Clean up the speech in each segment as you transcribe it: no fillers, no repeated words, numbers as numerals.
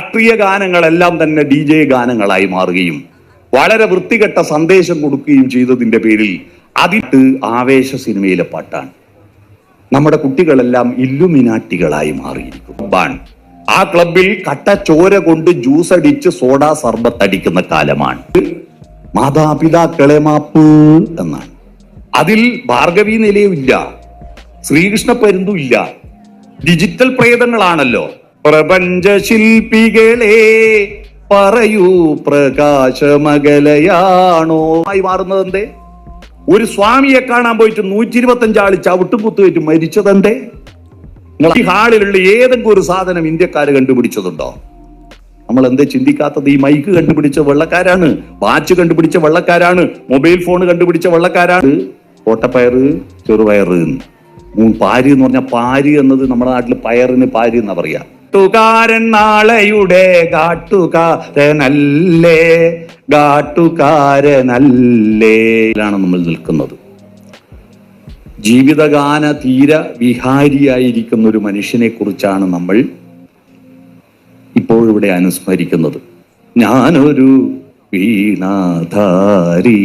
രാഷ്ട്രീയ ഗാനങ്ങളെല്ലാം തന്നെ DJ ഗാനങ്ങളായി മാറുകയും വളരെ വൃത്തികെട്ട സന്ദേശം കൊടുക്കുകയും ചെയ്തതിന്റെ പേരിൽ അതിട്ട് ആവേശ സിനിമയിലെ പാട്ടാണ്. നമ്മുടെ കുട്ടികളെല്ലാം ഇല്ലുമിനാട്ടികളായി മാറിയിരിക്കും. ആ ക്ലബിൽ കട്ട ചോര കൊണ്ട് ജ്യൂസ് അടിച്ച് സോഡാ സർബത്ത് അടിക്കുന്ന കാലമാണ്. മാതാപിതാക്കളെ മാപ്പ് എന്നാണ്. അതിൽ ഭാർഗവി നിലയും ഇല്ല, ശ്രീകൃഷ്ണ പരുന്തും ഇല്ല. ഡിജിറ്റൽ പ്രേതങ്ങളാണല്ലോ. പ്രപഞ്ച ശില്പികളെ പറയൂ പ്രകാശമകലയാണോ ആയി മാറുന്നത് എന്തേ? ഒരു സ്വാമിയെ കാണാൻ പോയിട്ട് 125 ആള് ചവിട്ടുകുത്തുമായിട്ട് മരിച്ചതെന്തേ? ഈ ഹാളിലുള്ള ഏതെങ്കിലും ഒരു സാധനം ഇന്ത്യക്കാര് കണ്ടുപിടിച്ചതുണ്ടോ? നമ്മൾ എന്തേ ചിന്തിക്കാത്തത്? ഈ മൈക്ക് കണ്ടുപിടിച്ച വെള്ളക്കാരാണ്, വാച്ച് കണ്ടുപിടിച്ച വെള്ളക്കാരാണ്, മൊബൈൽ ഫോൺ കണ്ടുപിടിച്ച വെള്ളക്കാരാണ്. കോട്ടപ്പയറ്, ചെറുപയറ്, പാരി എന്ന് പറഞ്ഞാൽ പാരി എന്നത് നമ്മുടെ നാട്ടിൽ പയറിന് പാരി എന്നാ പറയാ. ുകാരൻ നാളെയുടെ കാട്ടുകാരനല്ലേ, കാട്ടുകാരനല്ലേ ാണ് നമ്മൾ നിൽക്കുന്നത്. ജീവിതഗാന തീര വിഹാരിയായിരിക്കുന്ന ഒരു മനുഷ്യനെ കുറിച്ചാണ് നമ്മൾ ഇപ്പോഴിവിടെ അനുസ്മരിക്കുന്നത്. ഞാനൊരു വീണാധാരി.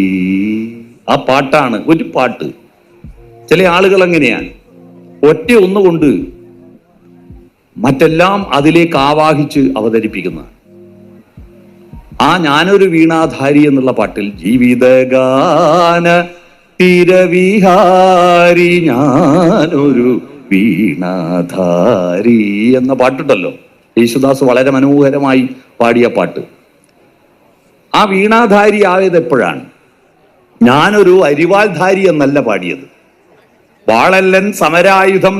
ആ പാട്ടാണ് ഒരു പാട്ട്. ചില ആളുകൾ അങ്ങനെയാണ്, ഒറ്റ ഒന്നുകൊണ്ട് മറ്റെല്ലാം അതിലേക്ക് ആവാഹിച്ച് അവതരിപ്പിക്കുന്നത്. ആ ഞാനൊരു വീണാധാരി എന്നുള്ള പാട്ടിൽ ജീവിതഗാന തിരവിഹാരി ഞാനൊരു വീണാധാരി എന്ന പാട്ടുണ്ടല്ലോ, യേശുദാസ് വളരെ മനോഹരമായി പാടിയ പാട്ട്. ആ വീണാധാരി ആയത് എപ്പോഴാണ്? ഞാനൊരു അരിവാൾധാരി എന്നല്ല പാടിയത്. വാളല്ലൻ സമരായുധം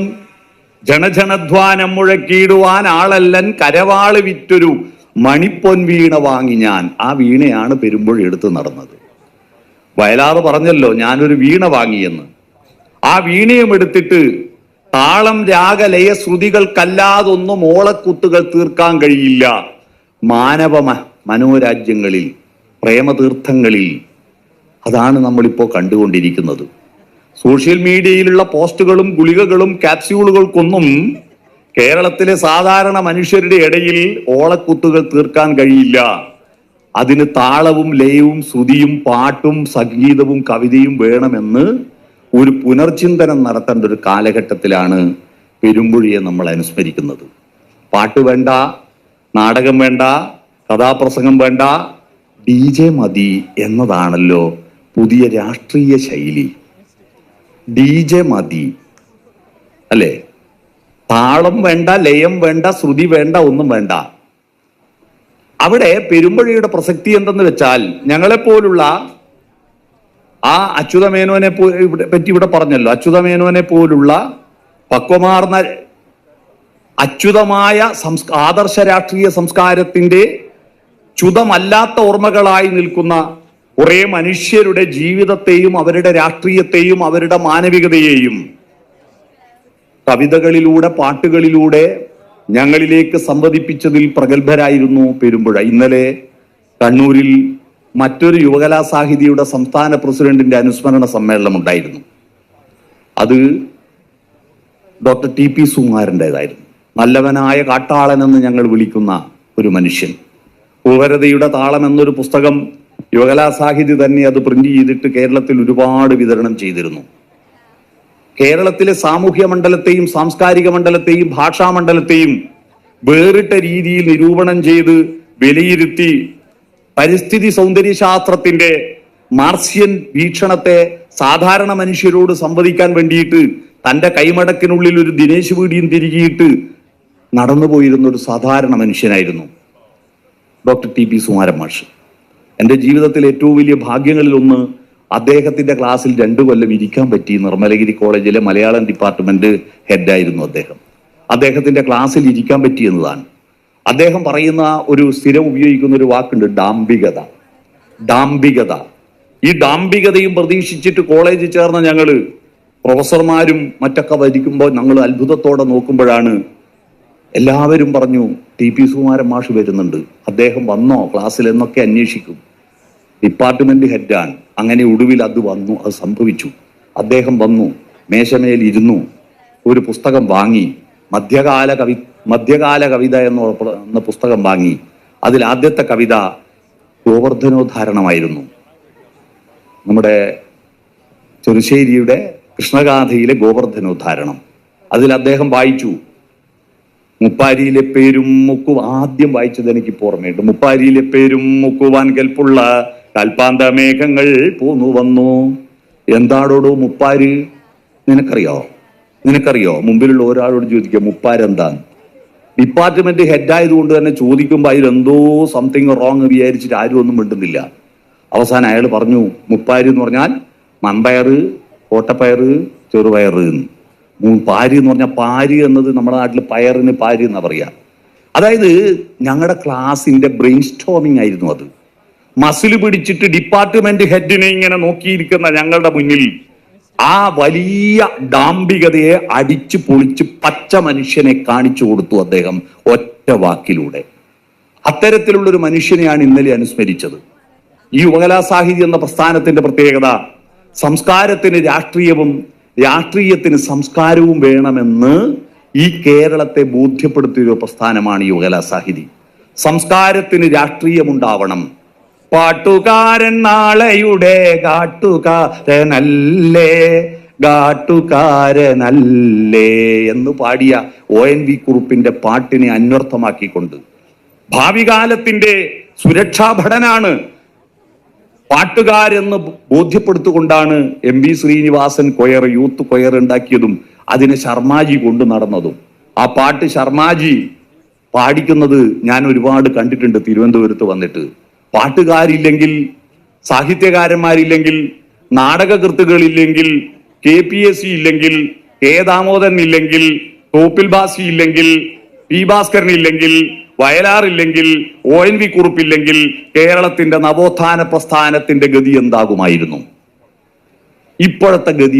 ജനജനധ്വാനം മുഴക്കിയിടുവാൻ ആളല്ലൻ കരവാള് വിറ്റൊരു മണിപ്പൊൻ വീണ വാങ്ങി ഞാൻ. ആ വീണയാണ് പെരുമ്പുഴ എടുത്ത് നടന്നത്. വയലാർ പറഞ്ഞല്ലോ ഞാനൊരു വീണ വാങ്ങിയെന്ന്. ആ വീണയും എടുത്തിട്ട് താളം രാഗലയ ശ്രുതികൾക്കല്ലാതൊന്നും ഓളക്കുത്തുകൾ തീർക്കാൻ കഴിയില്ല. മാനവ മനോരാജ്യങ്ങളിൽ, പ്രേമതീർത്ഥങ്ങളിൽ അതാണ് നമ്മളിപ്പോ കണ്ടുകൊണ്ടിരിക്കുന്നത്. സോഷ്യൽ മീഡിയയിലുള്ള പോസ്റ്റുകളും ഗുളികകളും ക്യാപ്സ്യൂളുകൾക്കൊന്നും കേരളത്തിലെ സാധാരണ മനുഷ്യരുടെ ഇടയിൽ ഓളക്കുത്തുകൾ തീർക്കാൻ കഴിയില്ല. അതിന് താളവും ലയവും ശ്രുതിയും പാട്ടും സംഗീതവും കവിതയും വേണമെന്ന് ഒരു പുനർചിന്തനം നടത്തേണ്ട ഒരു കാലഘട്ടത്തിലാണ് പെരുമ്പുഴയെ നമ്മൾ അനുസ്മരിക്കുന്നത്. പാട്ട് വേണ്ട, നാടകം വേണ്ട, കഥാപ്രസംഗം വേണ്ട, DJ മതി എന്നതാണല്ലോ പുതിയ രാഷ്ട്രീയ ശൈലി. DJ മതി അല്ലേ? താളം വേണ്ട, ലയം വേണ്ട, ശ്രുതി വേണ്ട, ഒന്നും വേണ്ട. അവിടെ പെരുമ്പുഴയുടെ പ്രസക്തി എന്തെന്ന് വെച്ചാൽ, ഞങ്ങളെപ്പോലുള്ള ആ അച്യുതമേനോനെ പറ്റി ഇവിടെ പറഞ്ഞല്ലോ, അച്യുതമേനോനെ പോലുള്ള പക്വമാർന്ന അച്യുതമായ ആദർശ രാഷ്ട്രീയ സംസ്കാരത്തിന്റെ ച്യുതമല്ലാത്ത ഓർമ്മകളായി നിൽക്കുന്ന കുറെ മനുഷ്യരുടെ ജീവിതത്തെയും അവരുടെ രാഷ്ട്രീയത്തെയും അവരുടെ മാനവികതയെയും കവിതകളിലൂടെ പാട്ടുകളിലൂടെ ഞങ്ങളിലേക്ക് സംവദിപ്പിച്ചതിൽ പ്രഗത്ഭരായിരുന്നു പെരുമ്പുഴ. ഇന്നലെ കണ്ണൂരിൽ മറ്റൊരു യുവകലാസാഹിതിയുടെ സംസ്ഥാന പ്രസിഡന്റിന്റെ അനുസ്മരണ സമ്മേളനം ഉണ്ടായിരുന്നു. അത് ഡോക്ടർ TP സുകുമാരൻ്റെതായിരുന്നു. നല്ലവനായ കാട്ടാളൻ എന്ന് ഞങ്ങൾ വിളിക്കുന്ന ഒരു മനുഷ്യൻ. പൂവരതയുടെ താളം എന്നൊരു പുസ്തകം യുവകലാസാഹിതി തന്നെ അത് പ്രിന്റ് ചെയ്തിട്ട് കേരളത്തിൽ ഒരുപാട് വിതരണം ചെയ്തിരുന്നു. കേരളത്തിലെ സാമൂഹ്യ മണ്ഡലത്തെയും സാംസ്കാരിക മണ്ഡലത്തെയും ഭാഷാ മണ്ഡലത്തെയും വേറിട്ട രീതിയിൽ നിരൂപണം ചെയ്ത് വിലയിരുത്തി പരിസ്ഥിതി സൗന്ദര്യശാസ്ത്രത്തിന്റെ മാർക്സിയൻ വീക്ഷണത്തെ സാധാരണ മനുഷ്യരോട് സംവദിക്കാൻ വേണ്ടിയിട്ട് തന്റെ കൈമടക്കിനുള്ളിൽ ഒരു ദിനേശ് വീടിയും തിരികിയിട്ട് നടന്നുപോയിരുന്ന ഒരു സാധാരണ മനുഷ്യനായിരുന്നു ഡോക്ടർ TP സുകുമാരൻ മാഷ്. എൻ്റെ ജീവിതത്തിലെ ഏറ്റവും വലിയ ഭാഗ്യങ്ങളിൽ ഒന്ന് അദ്ദേഹത്തിന്റെ ക്ലാസ്സിൽ 2 കൊല്ലം ഇരിക്കാൻ പറ്റി. നിർമ്മലഗിരി കോളേജിലെ മലയാളം ഡിപ്പാർട്ട്മെന്റ് ഹെഡായിരുന്നു അദ്ദേഹം. അദ്ദേഹത്തിന്റെ ക്ലാസ്സിൽ ഇരിക്കാൻ പറ്റി എന്നതാണ്. അദ്ദേഹം പറയുന്ന ഒരു സ്ഥിരം ഉപയോഗിക്കുന്ന ഒരു വാക്കുണ്ട്, ഡാംഭികത. ഡാംഭികത. ഈ ഡാംഭികതയും പ്രതീക്ഷിച്ചിട്ട് കോളേജിൽ ചേർന്ന ഞങ്ങള് പ്രൊഫസർമാരും മറ്റൊക്കെ വരിക്കുമ്പോൾ ഞങ്ങൾ അത്ഭുതത്തോടെ നോക്കുമ്പോഴാണ് എല്ലാവരും പറഞ്ഞു TP സുകുമാരൻ മാഷ് വരുന്നുണ്ട്, അദ്ദേഹം വന്നോ ക്ലാസ്സിൽ എന്നൊക്കെ അന്വേഷിക്കും. ഡിപ്പാർട്ട്മെന്റ് ഹെഡാണ്. അങ്ങനെ ഒടുവിൽ അത് വന്നു, അത് സംഭവിച്ചു. അദ്ദേഹം വന്നു, മേശമേൽ ഇരുന്നു, ഒരു പുസ്തകം വാങ്ങി, മധ്യകാല മധ്യകാല കവിത എന്ന പുസ്തകം വാങ്ങി. അതിൽ ആദ്യത്തെ കവിത ഗോവർദ്ധനോദ്ധാരണമായിരുന്നു. നമ്മുടെ ചെറുശ്ശേരിയുടെ കൃഷ്ണഗാഥയിലെ ഗോവർദ്ധനോദ്ധാരണം. അതിൽ അദ്ദേഹം വായിച്ചു, മുപ്പാരിയിലെ പേരും ആദ്യം വായിച്ചത് എനിക്കിപ്പോൾ ഓർമ്മയുണ്ട്. മുപ്പാരിയിലെ പേരും മുക്കുവാൻ കെൽപ്പുള്ള കൽപ്പാന്ത മേഘങ്ങൾ പോന്നു വന്നു. എന്താടോടോ മുപ്പാര്? നിനക്കറിയോ? മുമ്പിലുള്ള ഒരാളോട് ചോദിക്കുക മുപ്പാരെന്താന്ന്. ഡിപ്പാർട്ട്മെന്റ് ഹെഡായതുകൊണ്ട് തന്നെ ചോദിക്കുമ്പോൾ അതിലെന്തോ സംതിങ് റോങ് വിചാരിച്ചിട്ട് ആരും ഒന്നും മിണ്ടുന്നില്ല. അവസാനം അയാൾ പറഞ്ഞു, മുപ്പാര് എന്ന് പറഞ്ഞാൽ മൺപയറ്, കോട്ടപ്പയറ്, ചെറുപയറ്. പാരി എന്ന് പറഞ്ഞാൽ പാരി എന്നത് നമ്മുടെ നാട്ടിൽ പയറിന് പാരി എന്നാ പറയാ. അതായത് ഞങ്ങളുടെ ക്ലാസിന്റെ ബ്രെയിൻ സ്റ്റോമിങ് ആയിരുന്നു അത്. മസിൽ പിടിച്ചിട്ട് ഡിപ്പാർട്ട്മെന്റ് ഹെഡിനെ ഇങ്ങനെ നോക്കിയിരിക്കുന്ന ഞങ്ങളുടെ മുന്നിൽ ആ വലിയ ഡാംബികതയെ അടിച്ചു പൊളിച്ച് പച്ച മനുഷ്യനെ കാണിച്ചു കൊടുത്തു അദ്ദേഹം ഒറ്റ വാക്കിലൂടെ. അത്തരത്തിലുള്ളൊരു മനുഷ്യനെയാണ് ഇന്നലെ അനുസ്മരിച്ചത്. ഈ യുവകലാസാഹിത്യം എന്ന പ്രസ്ഥാനത്തിന്റെ പ്രത്യേകത സംസ്കാരത്തിന് രാഷ്ട്രീയവും രാഷ്ട്രീയത്തിന് സംസ്കാരവും വേണമെന്ന് ഈ കേരളത്തെ ബോധ്യപ്പെടുത്തിയൊരു പ്രസ്ഥാനമാണ് യുവകലാസാഹിതി. സംസ്കാരത്തിന് രാഷ്ട്രീയമുണ്ടാവണം. പാട്ടുകാരൻ നാളെയുടെ ഗാട്ടുകാരനല്ലേ എന്ന് പാടിയ ONV കുറുപ്പിന്റെ പാട്ടിനെ അന്വർത്ഥമാക്കിക്കൊണ്ട് ഭാവി കാലത്തിന്റെ സുരക്ഷാഭടനാണ് പാട്ടുകാരെന്ന് ബോധ്യപ്പെടുത്തുകൊണ്ടാണ് MV Sreenivasan choir, youth choir ഉണ്ടാക്കിയതും അതിനെ ശർമാജി കൊണ്ടു നടന്നതും. ആ പാട്ട് ശർമാജി പാടിക്കുന്നത് ഞാൻ ഒരുപാട് കണ്ടിട്ടുണ്ട് തിരുവനന്തപുരത്ത് വന്നിട്ട്. പാട്ടുകാരില്ലെങ്കിൽ, സാഹിത്യകാരന്മാരില്ലെങ്കിൽ, നാടകകൃത്തുകളില്ലെങ്കിൽ, KPSC ഇല്ലെങ്കിൽ, K ദാമോദരൻ ഇല്ലെങ്കിൽ, തോപ്പിൽ ബാസി ഇല്ലെങ്കിൽ, P ഭാസ്കരൻ ഇല്ലെങ്കിൽ, വയലാറില്ലെങ്കിൽ, ONV കുറുപ്പില്ലെങ്കിൽ കേരളത്തിന്റെ നവോത്ഥാന പ്രസ്ഥാനത്തിന്റെ ഗതി എന്താകുമായിരുന്നു? ഇപ്പോഴത്തെ ഗതി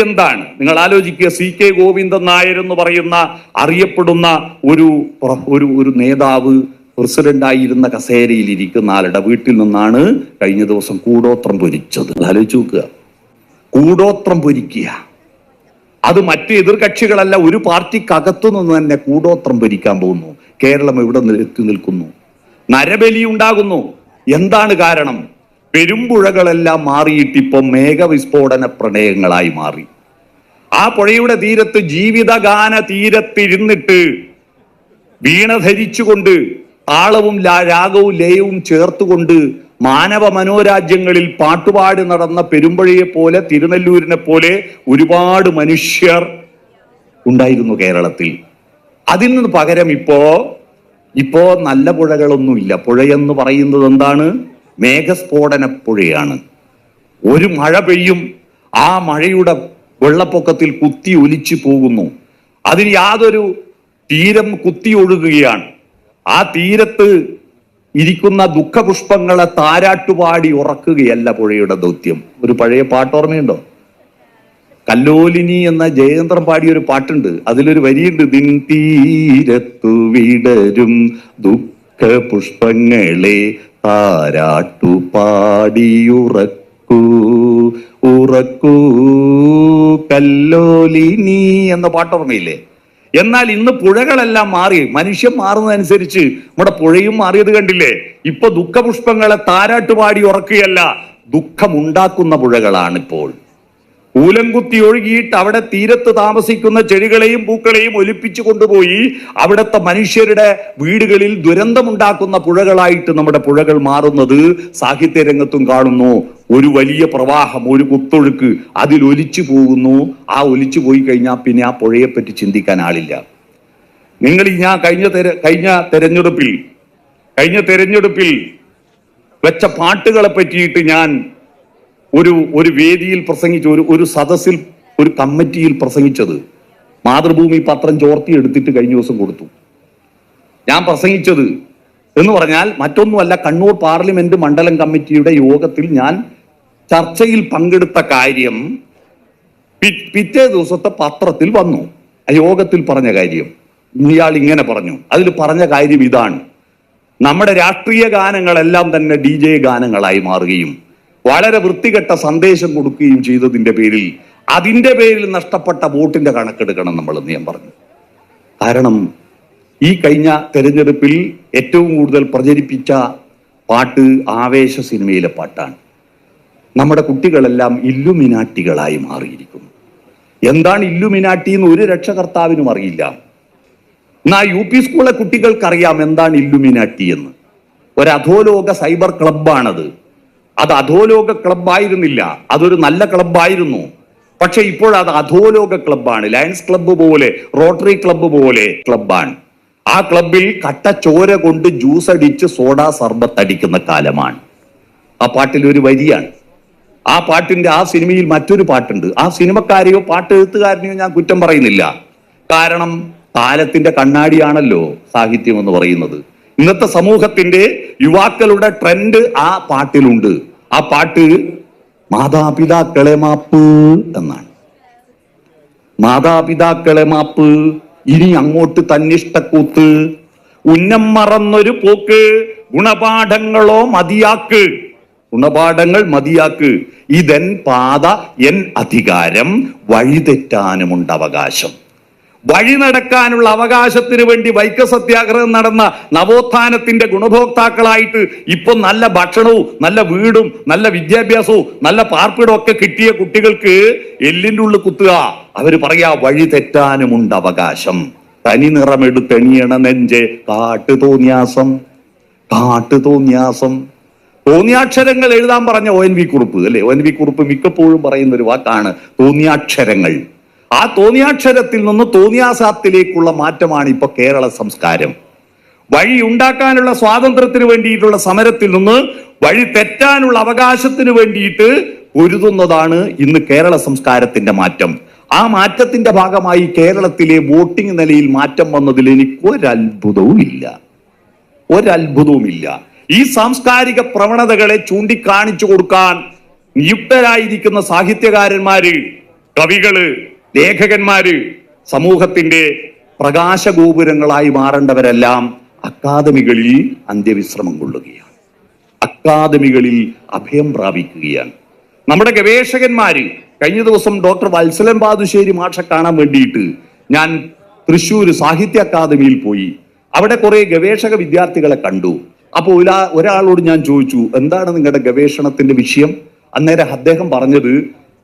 എന്താണ്? നിങ്ങൾ ആലോചിക്കുക. CK ഗോവിന്ദൻ നായർ എന്ന് പറയുന്ന അറിയപ്പെടുന്ന ഒരു നേതാവ് പ്രസിഡന്റായിരുന്ന കസേരയിൽ ഇരിക്കുന്ന ആളുടെ വീട്ടിൽ നിന്നാണ് കഴിഞ്ഞ ദിവസം കൂടോത്രം പൊരിച്ചത്. ആലോചിച്ച് നോക്കുക. കൂടോത്രം പൊരിക്കുക, അത് മറ്റ് എതിർകക്ഷികളല്ല, ഒരു പാർട്ടിക്കകത്തു നിന്ന് തന്നെ കൂടോത്രം ഭരിക്കാൻ പോകുന്നു. കേരളം എവിടെ എത്തി നിൽക്കുന്നു? നരബലി ഉണ്ടാകുന്നു. എന്താണ് കാരണം? പെരുമ്പുഴകളെല്ലാം മാറിയിട്ടിപ്പം മേഘവിസ്ഫോടന പ്രണയങ്ങളായി മാറി. ആ പുഴയുടെ തീരത്ത്, ജീവിതഗാന തീരത്തിരുന്നിട്ട് വീണ ധരിച്ചുകൊണ്ട് താളവും രാഗവും ലയവും ചേർത്തുകൊണ്ട് മാനവ മനോരാജ്യങ്ങളിൽ പാട്ടുപാടി നടന്ന പെരുമ്പഴയെ പോലെ, തിരുനെല്ലൂരിനെ പോലെ ഒരുപാട് മനുഷ്യർ ഉണ്ടായിരുന്നു കേരളത്തിൽ. അതിന് പകരം ഇപ്പോ നല്ല പുഴകളൊന്നുമില്ല. പുഴയെന്ന് പറയുന്നത് എന്താണ്? മേഘസ്ഫോടന പുഴയാണ്. ഒരു മഴ പെയ്യും, ആ മഴയുടെ വെള്ളപ്പൊക്കത്തിൽ കുത്തി ഒലിച്ചു പോകുന്നു. അതിന് യാതൊരു തീരം കുത്തി ഒഴുകുകയാണ്. ആ തീരത്ത് ഇരിക്കുന്ന ദുഃഖപുഷ്പങ്ങളെ താരാട്ടുപാടി ഉറക്കുകയല്ല പുഴയുടെ ദൗത്യം. ഒരു പഴയ പാട്ടോർമ്മയുണ്ടോ? കല്ലോലിനി എന്ന ജയേന്ദ്രൻ പാടിയ ഒരു പാട്ടുണ്ട്. അതിലൊരു വരിയുണ്ട്, ദിൻ തീരത്തു വിടരും ദുഃഖപുഷ്പങ്ങളെ താരാട്ടുപാടിയുറക്കൂ ഉറക്കൂ കല്ലോലിനി എന്ന പാട്ടോർമ്മയില്ലേ? എന്നാൽ ഇന്ന് പുഴകളെല്ലാം മാറി, മനുഷ്യൻ മാറുന്നതനുസരിച്ച് നമ്മുടെ പുഴയും മാറിയത് കണ്ടില്ലേ? ഇപ്പൊ ദുഃഖപുഷ്പങ്ങളെ താരാട്ടുപാടി ഉറക്കുകയല്ല, ദുഃഖമുണ്ടാക്കുന്ന പുഴകളാണ് ഇപ്പോൾ. കൂലംകുത്തി ഒഴുകിയിട്ട് അവിടെ തീരത്ത് താമസിക്കുന്ന ചെടികളെയും പൂക്കളെയും ഒലിപ്പിച്ചു കൊണ്ടുപോയി അവിടുത്തെ മനുഷ്യരുടെ വീടുകളിൽ ദുരന്തമുണ്ടാക്കുന്ന പുഴകളായിട്ട് നമ്മുടെ പുഴകൾ മാറുന്നത് സാഹിത്യ രംഗത്തും കാണുന്നു. ഒരു വലിയ പ്രവാഹം, ഒരു കുത്തൊഴുക്ക് അതിൽ ഒലിച്ചു പോകുന്നു. ആ ഒലിച്ചു പോയി കഴിഞ്ഞാൽ പിന്നെ ആ പുഴയെപ്പറ്റി ചിന്തിക്കാൻ ആളില്ല. നിങ്ങൾ കഴിഞ്ഞ തെരഞ്ഞെടുപ്പിൽ വെച്ച പാട്ടുകളെ പറ്റിയിട്ട് ഞാൻ ഒരു വേദിയിൽ പ്രസംഗിച്ച, ഒരു സദസ്സിൽ, ഒരു കമ്മിറ്റിയിൽ പ്രസംഗിച്ചത് മാതൃഭൂമി പത്രം ചോർത്തി എടുത്തിട്ട് കഴിഞ്ഞ ദിവസം കൊടുത്തു. ഞാൻ പ്രസംഗിച്ചത് എന്ന് പറഞ്ഞാൽ മറ്റൊന്നുമല്ല, കണ്ണൂർ പാർലമെന്റ് മണ്ഡലം കമ്മിറ്റിയുടെ യോഗത്തിൽ ഞാൻ ചർച്ചയിൽ പങ്കെടുത്ത കാര്യം പിറ്റേ ദിവസത്തെ പത്രത്തിൽ വന്നു. ആ യോഗത്തിൽ പറഞ്ഞ കാര്യം ഇയാൾ ഇങ്ങനെ പറഞ്ഞു. അതിൽ പറഞ്ഞ കാര്യം ഇതാണ്: നമ്മുടെ രാഷ്ട്രീയ ഗാനങ്ങളെല്ലാം തന്നെ DJ ഗാനങ്ങളായി മാറുകയും വളരെ വൃത്തികെട്ട സന്ദേശം കൊടുക്കുകയും ചെയ്തതിന്റെ പേരിൽ അതിന്റെ പേരിൽ നഷ്ടപ്പെട്ട വോട്ടിന്റെ കണക്കെടുക്കണം നമ്മളെന്ന് ഞാൻ പറഞ്ഞു. കാരണം ഈ കഴിഞ്ഞ തെരഞ്ഞെടുപ്പിൽ ഏറ്റവും കൂടുതൽ പ്രചരിപ്പിച്ച പാട്ട് ആവേശ സിനിമയിലെ പാട്ടാണ്. നമ്മുടെ കുട്ടികളെല്ലാം ഇല്ലുമിനാട്ടികളായി മാറിയിരിക്കുന്നു. എന്താണ് ഇല്ലുമിനാട്ടി എന്ന് ഒരു രക്ഷകർത്താവിനും അറിയില്ല. എന്നാ UP സ്കൂളിലെ കുട്ടികൾക്കറിയാം എന്താണ് ഇല്ലുമിനാട്ടി എന്ന്. ഒരു അധോലോക സൈബർ ക്ലബ്ബാണത്. അത് അധോലോക ക്ലബ്ബായിരുന്നില്ല, അതൊരു നല്ല ക്ലബ്ബായിരുന്നു. പക്ഷെ ഇപ്പോൾ അത് അധോലോക ക്ലബ്ബാണ്. ലയൺസ് ക്ലബ്ബ് പോലെ, റോട്ടറി ക്ലബ്ബ് പോലെ ക്ലബ്ബാണ്. ആ ക്ലബ്ബിൽ കട്ട ചോര കൊണ്ട് ജ്യൂസ് അടിച്ച് സോഡാ സർബത്ത് അടിക്കുന്ന കാലമാണ്. ആ പാട്ടിൽ ഒരു വരിയാണ്. ആ പാട്ടിന്റെ ആ സിനിമയിൽ മറ്റൊരു പാട്ടുണ്ട്. ആ സിനിമക്കാരെയോ പാട്ട് എഴുത്തുകാരനെയോ ഞാൻ കുറ്റം പറയുന്നില്ല. കാരണം കാലത്തിന്റെ കണ്ണാടിയാണല്ലോ സാഹിത്യം എന്ന് പറയുന്നത്. ഇന്നത്തെ സമൂഹത്തിന്റെ യുവാക്കളുടെ ട്രെൻഡ് ആ പാട്ടിലുണ്ട്. ആ പാട്ട് മാതാപിതാക്കളെ മാപ്പ് എന്നാണ്. മാതാപിതാക്കളെ മാപ്പ്, ഇനി അങ്ങോട്ട് തന്നിഷ്ടക്കൂത്ത്, ഉന്നം മറന്നൊരു പോക്ക്, ഗുണപാഠങ്ങളോ മതിയാക്ക്, ഗുണപാഠങ്ങൾ മതിയാക്ക്, ഇതെൻ പാത എൻ അധികാരം, വഴിതെറ്റാനുമുണ്ട് അവകാശം. വഴി നടക്കാനുള്ള അവകാശത്തിന് വേണ്ടി വൈക്കം സത്യാഗ്രഹം നടന്ന നവോത്ഥാനത്തിന്റെ ഗുണഭോക്താക്കളായിട്ട് ഇപ്പൊ നല്ല ഭക്ഷണവും നല്ല വീടും നല്ല വിദ്യാഭ്യാസവും നല്ല പാർപ്പിടവും ഒക്കെ കിട്ടിയ കുട്ടികൾക്ക് എല്ലിൻ്റെ ഉള്ളിൽ കുത്തുക. അവര് പറയാ വഴി തെറ്റാനുമുണ്ട് അവകാശം, തനി നിറമെടുത്തെണിയണ നെഞ്ചെ കാട്ടു തോന്യാസം, കാട്ടു തോന്യാസം. തോന്നിയാക്ഷരങ്ങൾ എഴുതാൻ പറഞ്ഞ ONV കുറുപ്പ് അല്ലെ. ONV കുറുപ്പ് മിക്കപ്പോഴും പറയുന്ന ഒരു വാക്കാണ് തോന്നിയാക്ഷരങ്ങൾ. ആ തോന്നിയാക്ഷരത്തിൽ നിന്ന് തോന്നിയാസത്തിലേക്കുള്ള മാറ്റമാണ് ഇപ്പൊ കേരള സംസ്കാരം. വഴി ഉണ്ടാക്കാനുള്ള സ്വാതന്ത്ര്യത്തിന് വേണ്ടിയിട്ടുള്ള സമരത്തിൽ നിന്ന് വഴി തെറ്റാനുള്ള അവകാശത്തിന് വേണ്ടിയിട്ട് പൊരുതുന്നതാണ് ഇന്ന് കേരള സംസ്കാരത്തിന്റെ മാറ്റം. ആ മാറ്റത്തിന്റെ ഭാഗമായി കേരളത്തിലെ വോട്ടിംഗ് നിലയിൽ മാറ്റം വന്നതിൽ എനിക്ക് ഒരത്ഭുതവുമില്ല. ഈ സാംസ്കാരിക പ്രവണതകളെ ചൂണ്ടിക്കാണിച്ചു കൊടുക്കാൻ നിയുക്തരായിരിക്കുന്ന സാഹിത്യകാരന്മാര്, കവികള്, ലേഖകന്മാര്, സമൂഹത്തിന്റെ പ്രകാശഗോപുരങ്ങളായി മാറേണ്ടവരെല്ലാം അക്കാദമികളിൽ അന്ത്യവിശ്രമം കൊള്ളുകയാണ്, അക്കാദമികളിൽ അഭയം പ്രാപിക്കുകയാണ്. നമ്മുടെ ഗവേഷകന്മാര്, കഴിഞ്ഞ ദിവസം ഡോക്ടർ വത്സലൻ ബാദുശ്ശേരി മാഷെ കാണാൻ വേണ്ടിയിട്ട് ഞാൻ തൃശ്ശൂർ സാഹിത്യ അക്കാദമിയിൽ പോയി. അവിടെ കുറെ ഗവേഷക വിദ്യാർത്ഥികളെ കണ്ടു. അപ്പോൾ ഒരാളോട് ഞാൻ ചോദിച്ചു, എന്താണ് നിങ്ങളുടെ ഗവേഷണത്തിന്റെ വിഷയം? അന്നേരം അദ്ദേഹം പറഞ്ഞത്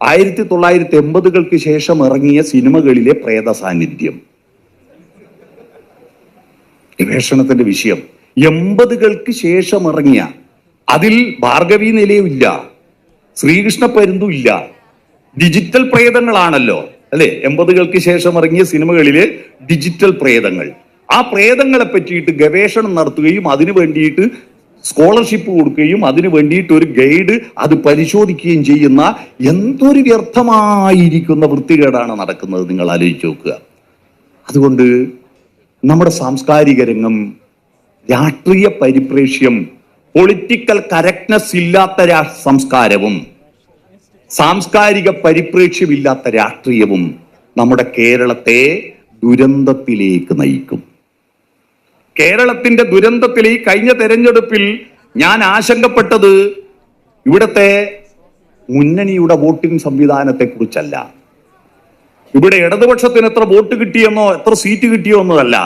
1980-കൾക്ക് ശേഷം ഇറങ്ങിയ സിനിമകളിലെ പ്രേത സാന്നിധ്യം. ഗവേഷണത്തിന്റെ വിഷയം 80-കൾക്ക് ശേഷം ഇറങ്ങിയ, അതിൽ ഭാർഗവി നിലയമില്ല, ശ്രീകൃഷ്ണ പരുന്തും ഇല്ല, ഡിജിറ്റൽ പ്രേതങ്ങളാണല്ലോ അല്ലെ. 80-കൾക്ക് ശേഷം ഇറങ്ങിയ സിനിമകളിലെ ഡിജിറ്റൽ പ്രേതങ്ങൾ. ആ പ്രേതങ്ങളെ പറ്റിയിട്ട് ഗവേഷണം നടത്തുകയും അതിനു വേണ്ടിയിട്ട് സ്കോളർഷിപ്പ് കൊടുക്കുകയും അതിനു വേണ്ടിയിട്ട് ഒരു ഗൈഡ് അത് പരിശോധിക്കുകയും ചെയ്യുന്ന എന്തൊരു വ്യർത്ഥമായിരിക്കുന്ന വൃത്തികേടാണ് നടക്കുന്നത്, നിങ്ങൾ ആലോചിച്ച് നോക്കുക. അതുകൊണ്ട് നമ്മുടെ സാംസ്കാരിക രംഗം, രാഷ്ട്രീയ പരിപ്രേക്ഷ്യം, പൊളിറ്റിക്കൽ കറക്റ്റ്നെസ് ഇല്ലാത്ത സംസ്കാരവും സാംസ്കാരിക പരിപ്രേക്ഷ്യമില്ലാത്ത രാഷ്ട്രീയവും നമ്മുടെ കേരളത്തെ ദുരന്തത്തിലേക്ക് നയിക്കും. കേരളത്തിന്റെ ദുരന്തത്തിൽ ഈ കഴിഞ്ഞ തെരഞ്ഞെടുപ്പിൽ ഞാൻ ആശങ്കപ്പെട്ടത് ഇവിടത്തെ മുന്നണിയുടെ വോട്ടിംഗ് സംവിധാനത്തെ കുറിച്ചല്ല, ഇവിടെ ഇടതുപക്ഷത്തിന് എത്ര വോട്ട് കിട്ടിയെന്നോ എത്ര സീറ്റ് കിട്ടിയോ എന്നതല്ല.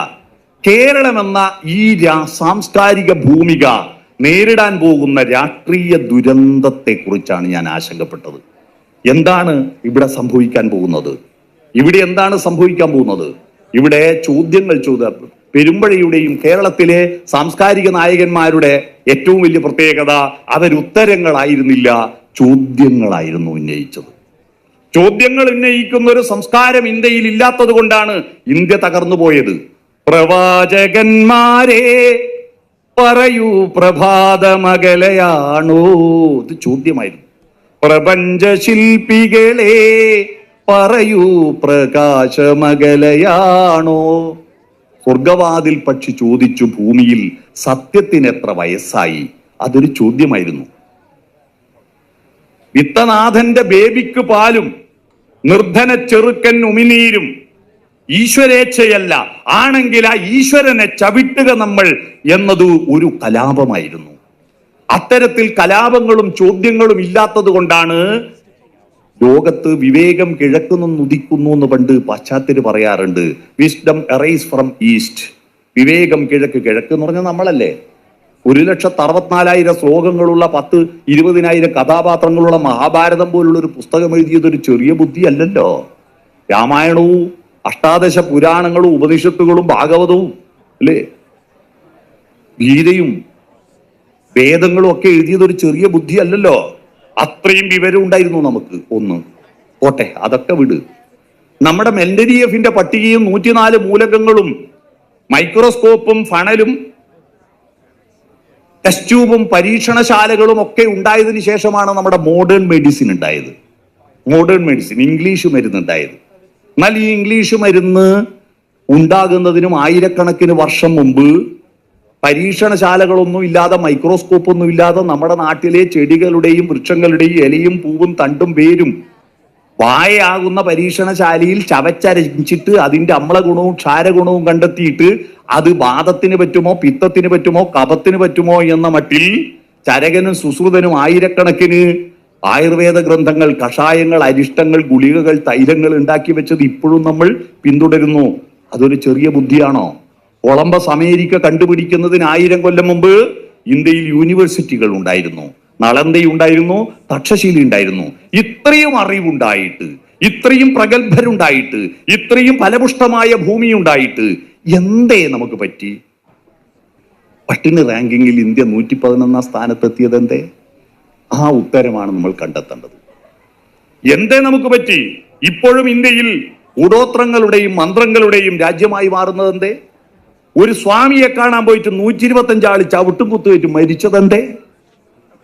കേരളം എന്ന ഈ സാംസ്കാരിക ഭൂമിക നേരിടാൻ പോകുന്ന രാഷ്ട്രീയ ദുരന്തത്തെ കുറിച്ചാണ് ഞാൻ ആശങ്കപ്പെട്ടത്. എന്താണ് ഇവിടെ സംഭവിക്കാൻ പോകുന്നത്? ഇവിടെ എന്താണ് സംഭവിക്കാൻ പോകുന്നത്? ഇവിടെ ചോദ്യങ്ങൾ പെരുമ്പഴയുടെയും കേരളത്തിലെ സാംസ്കാരിക നായകന്മാരുടെ ഏറ്റവും വലിയ പ്രത്യേകത അവരുത്തരങ്ങളായിരുന്നില്ല, ചോദ്യങ്ങളായിരുന്നു ഉന്നയിച്ചത്. ചോദ്യങ്ങൾ ഉന്നയിക്കുന്ന ഒരു സംസ്കാരം ഇന്ത്യയിൽ ഇല്ലാത്തത് കൊണ്ടാണ് ഇന്ത്യ തകർന്നു പോയത്. പ്രവാചകന്മാരെ പറയൂ പ്രഭാതമകലയാണോ, ഇത് ചോദ്യമായിരുന്നു. പ്രപഞ്ച ശില്പികളെ പറയൂ പ്രകാശമകലയാണോ. സ്വർഗവാതിൽ പക്ഷി ചോദിച്ചു ഭൂമിയിൽ സത്യത്തിന് എത്ര വയസ്സായി, അതൊരു ചോദ്യമായിരുന്നു. വിത്തനാഥന്റെ ബേബിക്ക് പാലും നിർധന ചെറുക്കൻ ഉമിനീരും ഈശ്വരേച്ഛയല്ല, ആണെങ്കിൽ ആ ഈശ്വരനെ ചവിട്ടുക നമ്മൾ എന്നത് ഒരു കലാപമായിരുന്നു. അത്തരത്തിൽ കലാപങ്ങളും ചോദ്യങ്ങളും ഇല്ലാത്തത് കൊണ്ടാണ് ലോകത്ത് വിവേകം കിഴക്ക് നിന്ന് ഉദിക്കുന്നു എന്ന് പണ്ട് പാശ്ചാത്യര് പറയാറുണ്ട്. Wisdom arise from east. വിവേകം കിഴക്ക്. കിഴക്ക് എന്ന് പറഞ്ഞാൽ നമ്മളല്ലേ. 1,64,000 ശ്ലോകങ്ങളുള്ള 10-20,000 കഥാപാത്രങ്ങളുള്ള മഹാഭാരതം പോലുള്ള ഒരു പുസ്തകം എഴുതിയത് ഒരു ചെറിയ ബുദ്ധിയല്ലല്ലോ. രാമായണവും 18 പുരാണങ്ങളും ഉപനിഷത്തുകളും ഭാഗവതവും അല്ലേ, ഗീതയും വേദങ്ങളും ഒക്കെ എഴുതിയത് ഒരു ചെറിയ ബുദ്ധിയല്ലല്ലോ. അത്രയും വിവരം ഉണ്ടായിരുന്നു നമുക്ക്. ഒന്ന് പോട്ടെ, അതൊക്കെ വിട്. നമ്മുടെ മെൻഡലിയേഫിന്റെ പട്ടികയും 104 മൂലകങ്ങളും മൈക്രോസ്കോപ്പും ഫണലും ടെസ്റ്റ് ട്യൂബും പരീക്ഷണശാലകളും ഒക്കെ ഉണ്ടായതിനു ശേഷമാണ് നമ്മുടെ മോഡേൺ മെഡിസിൻ ഉണ്ടായത്. മോഡേൺ മെഡിസിൻ, ഇംഗ്ലീഷ് മരുന്ന് ഉണ്ടായത്. എന്നാൽ ഈ ഇംഗ്ലീഷ് മരുന്ന് ഉണ്ടാകുന്നതിനും ആയിരക്കണക്കിന് വർഷം മുമ്പ് പരീക്ഷണശാലകളൊന്നും ഇല്ലാതെ, മൈക്രോസ്കോപ്പൊന്നും ഇല്ലാതെ നമ്മുടെ നാട്ടിലെ ചെടികളുടെയും വൃക്ഷങ്ങളുടെയും ഇലയും പൂവും തണ്ടും വേരും വായയാകുന്ന പരീക്ഷണശാലയിൽ ചവച്ചരച്ചിട്ട് അതിന്റെ അമ്ലഗുണവും ക്ഷാരഗുണവും കണ്ടെത്തിയിട്ട് അത് വാദത്തിന് പറ്റുമോ, പിത്തത്തിന് പറ്റുമോ, കഫത്തിന് പറ്റുമോ എന്ന മട്ടിൽ ചരകനും സുശ്രുതനും ആയിരക്കണക്കിന് ആയുർവേദ ഗ്രന്ഥങ്ങൾ, കഷായങ്ങൾ, അരിഷ്ടങ്ങൾ, ഗുളികകൾ, തൈലങ്ങൾ ഉണ്ടാക്കി വെച്ചത് ഇപ്പോഴും നമ്മൾ പിന്തുടരുന്നു. അതൊരു ചെറിയ ബുദ്ധിയാണോ? കൊളംബസ് അമേരിക്ക കണ്ടുപിടിക്കുന്നതിന് 1000 കൊല്ലം മുമ്പ് ഇന്ത്യയിൽ യൂണിവേഴ്സിറ്റികൾ ഉണ്ടായിരുന്നു, നളന്ദയുണ്ടായിരുന്നു, തക്ഷശീല ഉണ്ടായിരുന്നു. ഇത്രയും അറിവുണ്ടായിട്ട്, ഇത്രയും പ്രഗത്ഭരുണ്ടായിട്ട്, ഇത്രയും ഫലപുഷ്ടമായ ഭൂമി ഉണ്ടായിട്ട് എന്തേ നമുക്ക് പറ്റി? പട്ടിണി റാങ്കിങ്ങിൽ ഇന്ത്യ 111 സ്ഥാനത്തെത്തിയത് എന്തേ? ആ ഉത്തരമാണ് നമ്മൾ കണ്ടെത്തേണ്ടത്. എന്തേ നമുക്ക് പറ്റി? ഇപ്പോഴും ഇന്ത്യയിൽ കൂടോത്രങ്ങളുടെയും മന്ത്രങ്ങളുടെയും രാജ്യമായി മാറുന്നത് എന്തേ? ഒരു സ്വാമിയെ കാണാൻ പോയിട്ട് 125 ആള് ചവിട്ടും കുത്തുകയറ്റ് മരിച്ചതെന്തേ?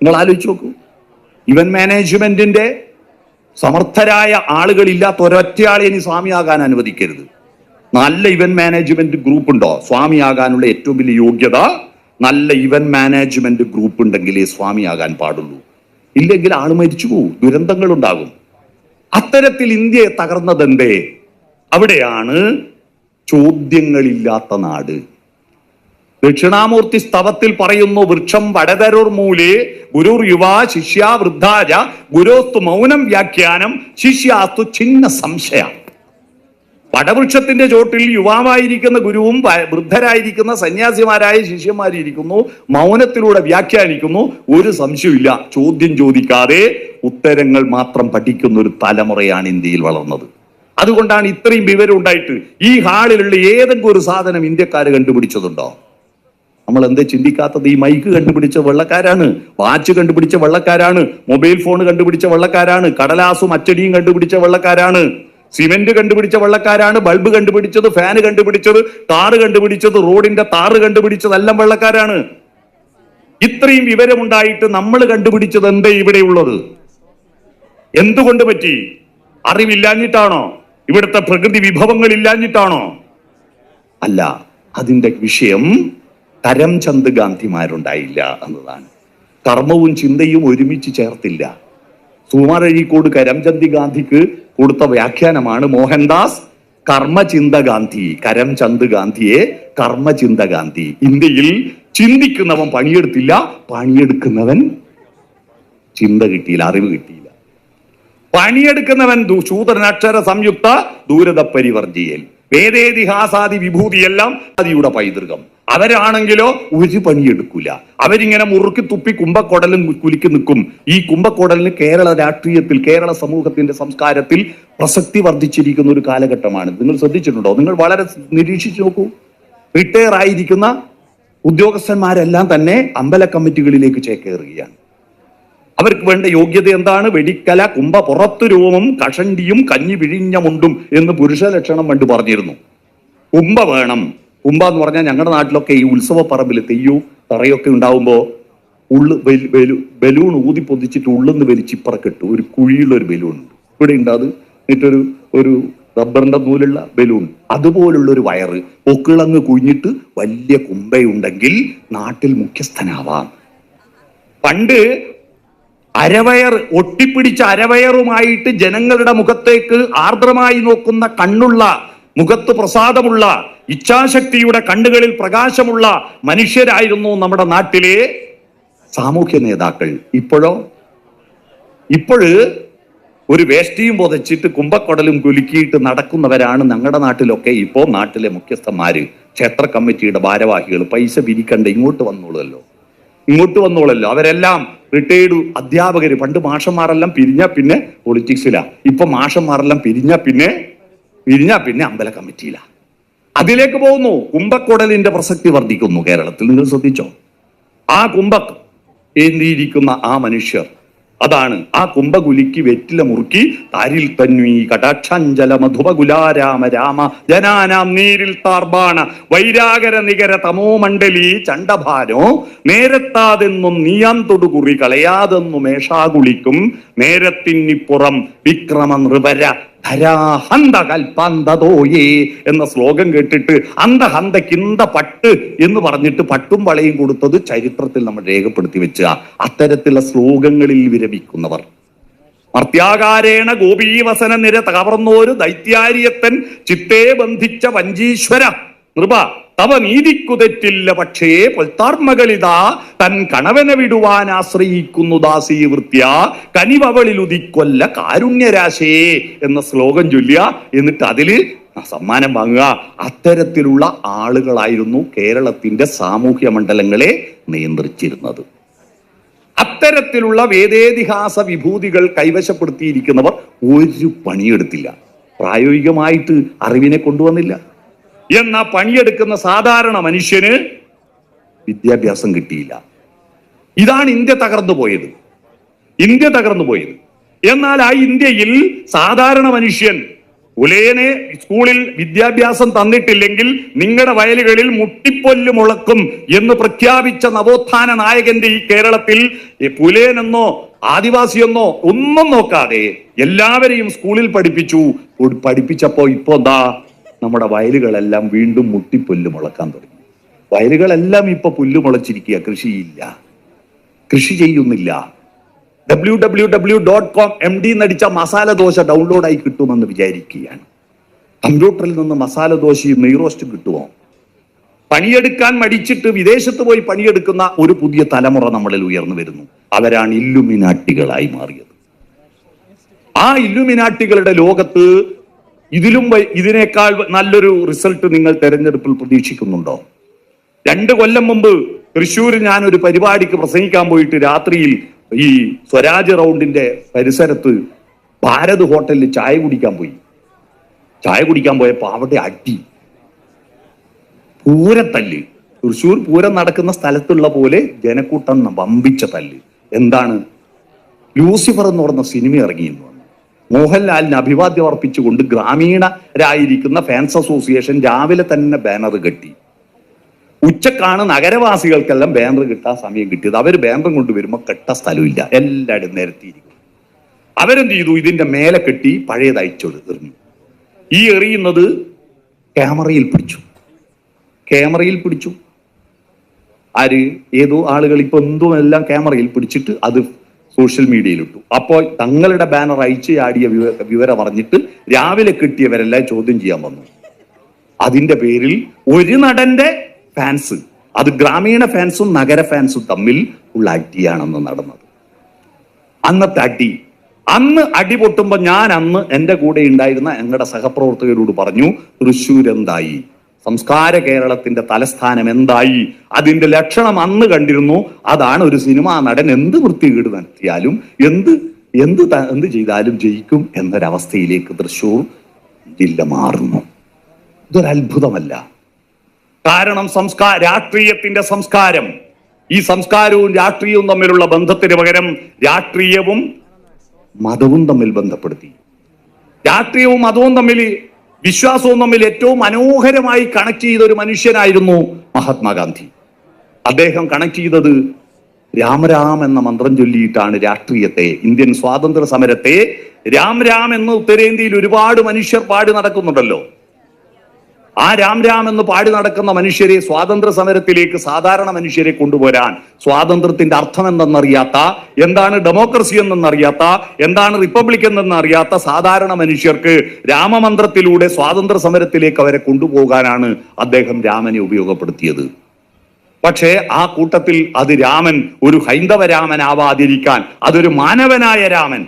നിങ്ങൾ ആലോചിച്ച് നോക്കൂ. ഇവന്റ് മാനേജ്മെന്റിന്റെ സമർത്ഥരായ ആളുകളില്ലാത്ത ഒരൊറ്റയാളെ ഇനി സ്വാമിയാകാൻ അനുവദിക്കരുത്. നല്ല ഇവന്റ് മാനേജ്മെന്റ് ഗ്രൂപ്പ് ഉണ്ടോ? സ്വാമിയാകാനുള്ള ഏറ്റവും വലിയ യോഗ്യത നല്ല ഇവന്റ് മാനേജ്മെന്റ് ഗ്രൂപ്പ് ഉണ്ടെങ്കിലേ സ്വാമിയാകാൻ പാടുള്ളൂ. ഇല്ലെങ്കിൽ ആള് മരിച്ചു പോകും, ദുരന്തങ്ങൾ ഉണ്ടാകും. അത്തരത്തിൽ ഇന്ത്യയെ തകർന്നതെന്തേ? അവിടെയാണ് ചോദ്യങ്ങളില്ലാത്ത നാട്. ദക്ഷിണാമൂർത്തി സ്തവത്തിൽ പറയുന്നു, വൃക്ഷം വടതരുർ മൂലേ ഗുരുർ യുവാ ശിഷ്യ വൃദ്ധാര ഗുരോസ്തു മൗനം വ്യാഖ്യാനം ശിഷ്യാസ്തു ചിന്ന സംശയ. വടവൃക്ഷത്തിന്റെ ചോട്ടിൽ യുവാവായിരിക്കുന്ന ഗുരുവും വൃദ്ധരായിരിക്കുന്ന സന്യാസിമാരായ ശിഷ്യന്മാരിയിരിക്കുന്നു, മൗനത്തിലൂടെ വ്യാഖ്യാനിക്കുന്നു. ഒരു സംശയമില്ല, ചോദ്യം ചോദിക്കാതെ ഉത്തരങ്ങൾ മാത്രം പഠിക്കുന്ന ഒരു തലമുറയാണ് ഇന്ത്യയിൽ വളർന്നത്. അതുകൊണ്ടാണ് ഇത്രയും വിവരം ഉണ്ടായിട്ട് ഈ ഹാളിലുള്ള ഏതെങ്കിലും ഒരു സാധനം ഇന്ത്യക്കാര് കണ്ടുപിടിച്ചതുണ്ടോ? നമ്മൾ എന്തേ ചിന്തിക്കാത്തത്? ഈ മൈക്ക് കണ്ടുപിടിച്ച വെള്ളക്കാരാണ്, വാച്ച് കണ്ടുപിടിച്ച വെള്ളക്കാരാണ്, മൊബൈൽ ഫോൺ കണ്ടുപിടിച്ച വെള്ളക്കാരാണ്, കടലാസും അച്ചടിയും കണ്ടുപിടിച്ച വെള്ളക്കാരാണ്, സിമെന്റ് കണ്ടുപിടിച്ച വെള്ളക്കാരാണ്, ബൾബ് കണ്ടുപിടിച്ചത്, ഫാന് കണ്ടുപിടിച്ചത്, കാറ് കണ്ടുപിടിച്ചത്, റോഡിന്റെ താറ് കണ്ടുപിടിച്ചതെല്ലാം വെള്ളക്കാരാണ്. ഇത്രയും വിവരമുണ്ടായിട്ട് നമ്മൾ കണ്ടുപിടിച്ചത് എന്തേ ഇവിടെയുള്ളത്? എന്തുകൊണ്ട് പറ്റി? അറിവില്ലാഞ്ഞിട്ടാണോ? ഇവിടുത്തെ പ്രകൃതി വിഭവങ്ങൾ ഇല്ലാഞ്ഞിട്ടാണോ? അല്ല, അതിന്റെ വിഷയം കരംചന്ദ് ഗാന്ധിമാരുണ്ടായില്ല എന്നതാണ്. കർമ്മവും ചിന്തയും ഒരുമിച്ച് ചേർത്തില്ല. സുകുമാർ അഴീക്കോട് കരംചന്ദ് ഗാന്ധിക്ക് കൊടുത്ത വ്യാഖ്യാനമാണ് മോഹൻദാസ് കർമ്മചിന്ത ഗാന്ധി. കരംചന്ദ് ഗാന്ധിയെ കർമ്മചിന്ത ഗാന്ധി. ഇന്ത്യയിൽ ചിന്തിക്കുന്നവൻ പണിയെടുത്തില്ല, പണിയെടുക്കുന്നവൻ ചിന്ത കിട്ടിയില്ല, അറിവ് കിട്ടിയില്ല. പണിയെടുക്കുന്നവൻ ശൂദ്രനക്ഷര സംയുക്ത ദൂരത പരിവർജിയൽ വേദേതിഹാസാദി വിഭൂതിയെല്ലാം അതിയുടെ പൈതൃകം. അവരാണെങ്കിലോ ഒരു പണിയെടുക്കൂല. അവരിങ്ങനെ മുറുക്കി തുപ്പി കുംഭക്കൊടലും കുലുക്കി നിൽക്കും. ഈ കുംഭക്കൊടലിന് കേരള രാഷ്ട്രീയത്തിൽ, കേരള സമൂഹത്തിന്റെ സംസ്കാരത്തിൽ പ്രസക്തി വർദ്ധിച്ചിരിക്കുന്ന ഒരു കാലഘട്ടമാണ്. നിങ്ങൾ ശ്രദ്ധിച്ചിട്ടുണ്ടോ? നിങ്ങൾ വളരെ നിരീക്ഷിച്ചു നോക്കൂ. റിട്ടയർ ആയിരിക്കുന്ന ഉദ്യോഗസ്ഥന്മാരെല്ലാം തന്നെ അമ്പല കമ്മിറ്റികളിലേക്ക് ചേക്കേറുകയാണ്. അവർക്ക് വേണ്ട യോഗ്യത എന്താണ്? വെടിക്കല, കുംഭ പുറത്തു രൂപവും കഷണ്ടിയും കഞ്ഞി വിഴിഞ്ഞ മുണ്ടും എന്ന് പുരുഷ ലക്ഷണം പണ്ട് പറഞ്ഞിരുന്നു. കുംഭ വേണം. കുംഭ എന്ന് പറഞ്ഞാൽ ഞങ്ങളുടെ നാട്ടിലൊക്കെ ഈ ഉത്സവ പറമ്പിൽ തെയ്യവും തറയൊക്കെ ഉണ്ടാവുമ്പോ ബലൂൺ ഊതി പൊതിച്ചിട്ട് ഉള്ളിന്ന് വലിച്ചിപ്പറക്കിട്ടു ഒരു കുഴിയുള്ള ഒരു ബലൂൺ ഉണ്ട്. ഇവിടെ ഉണ്ട്. അത് എന്നിട്ടൊരു ഒരു റബ്ബറിന്റെ നൂലുള്ള ബലൂൺ, അതുപോലുള്ള ഒരു വയറ് പൊക്കിളങ്ങ് കുഴിഞ്ഞിട്ട് വലിയ കുംഭയുണ്ടെങ്കിൽ നാട്ടിൽ മുഖ്യസ്ഥനാവാം. പണ്ട് അരവയർ, ഒട്ടിപ്പിടിച്ച അരവയറുമായിട്ട് ജനങ്ങളുടെ മുഖത്തേക്ക് ആർദ്രമായി നോക്കുന്ന കണ്ണുള്ള, മുഖത്ത് പ്രസാദമുള്ള, ഇച്ഛാശക്തിയുടെ കണ്ണുകളിൽ പ്രകാശമുള്ള മനുഷ്യരായിരുന്നു നമ്മുടെ നാട്ടിലെ സാമൂഹ്യ നേതാക്കൾ. ഇപ്പോഴോ? ഒരു വേഷ്ടിയും പൊതച്ചിട്ട് കുമ്പക്കൊടലും കുലുക്കിയിട്ട് നടക്കുന്നവരാണ് ഞങ്ങളുടെ നാട്ടിലൊക്കെ. ഇപ്പോൾ നാട്ടിലെ മുഖ്യസ്ഥന്മാര്, ക്ഷേത്ര കമ്മിറ്റിയുടെ ഭാരവാഹികൾ പൈസ പിരിക്കണ്ട ഇങ്ങോട്ട് വന്നോളല്ലോ. അവരെല്ലാം റിട്ടയർഡ് അധ്യാപകര്. പണ്ട് മാഷന്മാരെല്ലാം പിരിഞ്ഞ പിന്നെ പൊളിറ്റിക്സിലാ, ഇപ്പൊ മാഷന്മാരെല്ലാം പിരിഞ്ഞ പിന്നെ അമ്പല കമ്മിറ്റിയിലാ. അതിലേക്ക് പോകുന്നു. കുംഭക്കൊടലിന്റെ പ്രസക്തി വർദ്ധിക്കുന്നു കേരളത്തിൽ. നിങ്ങൾ ശ്രദ്ധിച്ചോ? ആ ഏന്തിയിരിക്കുന്ന ആ മനുഷ്യർ, അതാണ് ആ കുംഭകുലിക്ക് വെറ്റില മുറുക്കി താരിൽ തന്വീ കടാക്ഷാഞ്ചല മധുപകുലാരാമ രാമ ജനാനാം നീരിൽ താർബാണ വൈരാഗര നികര തമോമണ്ഡലി ചണ്ടഭാനോ നേരത്താതെന്നും നീയാൻ തൊടുകുറി കളയാതെന്നു മേഷാകുളിക്കും നേരത്തിന്നിപ്പുറം വിക്രമ നൃപര ധരാഹന്ത കൽപ്പാന്തതോയേ എന്ന ശ്ലോകം കേട്ടിട്ട് അന്തഹന്തക്കിന്ത പട്ട് എന്ന് പറഞ്ഞിട്ട് പട്ടും വളയും കൊടുത്തത് ചരിത്രത്തിൽ നമ്മൾ രേഖപ്പെടുത്തി വെച്ച അത്തരത്തിലുള്ള ശ്ലോകങ്ങളിൽ വിരമിക്കുന്നവർ. മർത്യാകാരേണ ഗോപീവസന നിര കവർന്നോരു ദൈത്യാര്യത്തൻ ചിത്തേ ബന്ധിച്ച വഞ്ചീശ്വര നൃപ തവ നീതിക്കുതെറ്റില്ല, പക്ഷേ പൊൽത്താർമകളിതാ തൻ കണവനെ വിടുവാൻ ആശ്രയിക്കുന്നു ദാസീ വൃത്യ കനിവവളിൽ ഉദിക്കൊല്ല കാരുണ്യരാശേ എന്ന ശ്ലോകം ചൊല്ലുക. എന്നിട്ട് അതില് സമ്മാനം വാങ്ങുക. അത്തരത്തിലുള്ള ആളുകളായിരുന്നു കേരളത്തിന്റെ സാമൂഹ്യ മണ്ഡലങ്ങളെ നിയന്ത്രിച്ചിരുന്നത്. അത്തരത്തിലുള്ള വേദേതിഹാസ വിഭൂതികൾ കൈവശപ്പെടുത്തിയിരിക്കുന്നവർ ഒരു പണിയെടുത്തില്ല, പ്രായോഗികമായിട്ട് അറിവിനെ കൊണ്ടുവന്നില്ല. എന്നാ പണിയെടുക്കുന്ന സാധാരണ മനുഷ്യന് വിദ്യാഭ്യാസം കിട്ടിയില്ല. ഇതാണ് ഇന്ത്യ തകർന്നു പോയത്. എന്നാൽ ആ ഇന്ത്യയിൽ സാധാരണ മനുഷ്യൻ ഉലയനെ സ്കൂളിൽ വിദ്യാഭ്യാസം തന്നിട്ടില്ലെങ്കിൽ നിങ്ങളുടെ വയലുകളിൽ മുട്ടിപ്പൊല്ല് മുളക്കും എന്ന് പ്രഖ്യാപിച്ച നവോത്ഥാന നായകന്റെ ഈ കേരളത്തിൽ പുലയനെന്നോ ആദിവാസിയെന്നോ ഒന്നും നോക്കാതെ എല്ലാവരെയും സ്കൂളിൽ പഠിപ്പിച്ചപ്പോ ഇപ്പൊ എന്താ, നമ്മുടെ വയലുകളെല്ലാം വീണ്ടും മുട്ടിപ്പൊല്ല് മുളക്കാൻ തുടങ്ങി. വയലുകളെല്ലാം ഇപ്പൊ പുല്ല് മുളച്ചിരിക്കുക, കൃഷി ചെയ്യുന്നില്ല. www.com MD നടിച്ച മസാല ദോശ ഡൗൺലോഡായി കിട്ടുമെന്ന് വിചാരിക്കുകയാണ്. കമ്പ്യൂട്ടറിൽ നിന്ന് മസാല ദോശയും നെയ്റോസ്റ്റും കിട്ടുമോ? പണിയെടുക്കാൻ മടിച്ചിട്ട് വിദേശത്ത് പോയി പണിയെടുക്കുന്ന ഒരു പുതിയ തലമുറ നമ്മളിൽ ഉയർന്നു വരുന്നു. അവരാണ് ഇല്ലുമിനാട്ടികളായി മാറിയത്. ആ ഇല്ലുമിനാട്ടികളുടെ ലോകത്ത് ഇതിനേക്കാൾ നല്ലൊരു റിസൾട്ട് നിങ്ങൾ തെരഞ്ഞെടുപ്പിൽ പ്രതീക്ഷിക്കുന്നുണ്ടോ? 2 കൊല്ലം മുമ്പ് തൃശ്ശൂരിൽ ഞാൻ ഒരു പരിപാടിക്ക് പ്രസംഗിക്കാൻ പോയിട്ട് രാത്രിയിൽ ഈ സ്വരാജ് റൗണ്ടിന്റെ പരിസരത്ത് ഭാരത് ഹോട്ടലിൽ ചായ കുടിക്കാൻ പോയപ്പോ അവിടെ പൂരത്തല്ല്. തൃശ്ശൂർ പൂരം നടക്കുന്ന സ്ഥലത്തുള്ള പോലെ ജനക്കൂട്ടം വമ്പിച്ച തല്ല്. എന്താണ്? ലൂസിഫർ എന്ന് പറഞ്ഞ സിനിമ ഇറങ്ങിയിരുന്നു. മോഹൻലാലിന് അഭിവാദ്യം അർപ്പിച്ചുകൊണ്ട് ഗ്രാമീണരായിരിക്കുന്ന ഫാൻസ് അസോസിയേഷൻ രാവിലെ തന്നെ ബാനർ കെട്ടി. ഉച്ചക്കാണ് നഗരവാസികൾക്കെല്ലാം ബാനർ കിട്ടാൻ സമയം കിട്ടിയത്. അവർ ബാനർ കൊണ്ടുവരുമ്പോൾ കെട്ട സ്ഥലമില്ല, എല്ലാവരും നിരത്തിയിരിക്കും. അവരെന്ത് ചെയ്തു? ഇതിന്റെ മേലെ കെട്ടി പഴയതായി എറിഞ്ഞു. ഈ എറിയുന്നത് ക്യാമറയിൽ പിടിച്ചു. ആര്? ഏതോ ആളുകൾ ഇപ്പൊ എന്തും എല്ലാം ക്യാമറയിൽ പിടിച്ചിട്ട് അത് സോഷ്യൽ മീഡിയയിൽ ഇട്ടു. അപ്പോൾ തങ്ങളുടെ ബാനർ അയച്ചു ചാടിയ വിവരം അറിഞ്ഞിട്ട് രാവിലെ കിട്ടിയവരെല്ലാം ചോദ്യം ചെയ്യാൻ വന്നു. അതിന്റെ പേരിൽ ഒരു നടന്റെ ഫാൻസ്, അത് ഗ്രാമീണ ഫാൻസും നഗര ഫാൻസും തമ്മിൽ ഉള്ള അടിയാണെന്ന് നടന്നത്. അന്നത്തെ അടി പൊട്ടുമ്പോ ഞാൻ അന്ന് എന്റെ കൂടെ ഉണ്ടായിരുന്ന ഞങ്ങളുടെ സഹപ്രവർത്തകരോട് പറഞ്ഞു, തൃശ്ശൂർ എന്തായി, സംസ്കാര കേരളത്തിന്റെ തലസ്ഥാനം എന്തായി? അതിന്റെ ലക്ഷണം അന്ന് കണ്ടിരുന്നു. അതാണ് ഒരു സിനിമാ നടൻ എന്ത് വൃത്തികേട് നടത്തിയാലും എന്ത് ചെയ്താലും ജയിക്കും എന്നൊരവസ്ഥയിലേക്ക് തൃശ്ശൂർ ജില്ല മാറുന്നു. ഇതൊരത്ഭുതമല്ല. കാരണം രാഷ്ട്രീയത്തിന്റെ സംസ്കാരം, ഈ സംസ്കാരവും രാഷ്ട്രീയവും തമ്മിലുള്ള ബന്ധത്തിന് പകരം രാഷ്ട്രീയവും മതവും തമ്മിൽ ബന്ധപ്പെടുത്തി. രാഷ്ട്രീയവും മതവും തമ്മിൽ, വിശ്വാസവും തമ്മിൽ ഏറ്റവും മനോഹരമായി കണക്ട് ചെയ്ത ഒരു മനുഷ്യനായിരുന്നു മഹാത്മാഗാന്ധി. അദ്ദേഹം കണക്ട് ചെയ്തത് രാം എന്ന മന്ത്രം ചൊല്ലിയിട്ടാണ് രാഷ്ട്രീയത്തെ, ഇന്ത്യൻ സ്വാതന്ത്ര്യ സമരത്തെ. രാം എന്ന് ഉത്തരേന്ത്യയിൽ ഒരുപാട് മനുഷ്യർ പാടി നടക്കുന്നുണ്ടല്ലോ. ആ രാം എന്ന് പാടി നടക്കുന്ന മനുഷ്യരെ സ്വാതന്ത്ര്യ സമരത്തിലേക്ക് സാധാരണ മനുഷ്യരെ കൊണ്ടുവരാൻ, സ്വാതന്ത്ര്യത്തിന്റെ അർത്ഥം എന്തെന്നറിയാത്ത, എന്താണ് ഡെമോക്രസി എന്നറിയാത്ത, എന്താണ് റിപ്പബ്ലിക് എന്നറിയാത്ത സാധാരണ മനുഷ്യർക്ക് രാമമന്ത്രത്തിലൂടെ സ്വാതന്ത്ര്യ സമരത്തിലേക്ക് അവരെ കൊണ്ടുപോകാനാണ് അദ്ദേഹം രാമനെ ഉപയോഗപ്പെടുത്തിയത്. പക്ഷേ ആ കൂട്ടത്തിൽ അത് രാമൻ ഒരു ഹൈന്ദവ രാമനാവാതിരിക്കാൻ, അതൊരു മാനവനായ രാമൻ,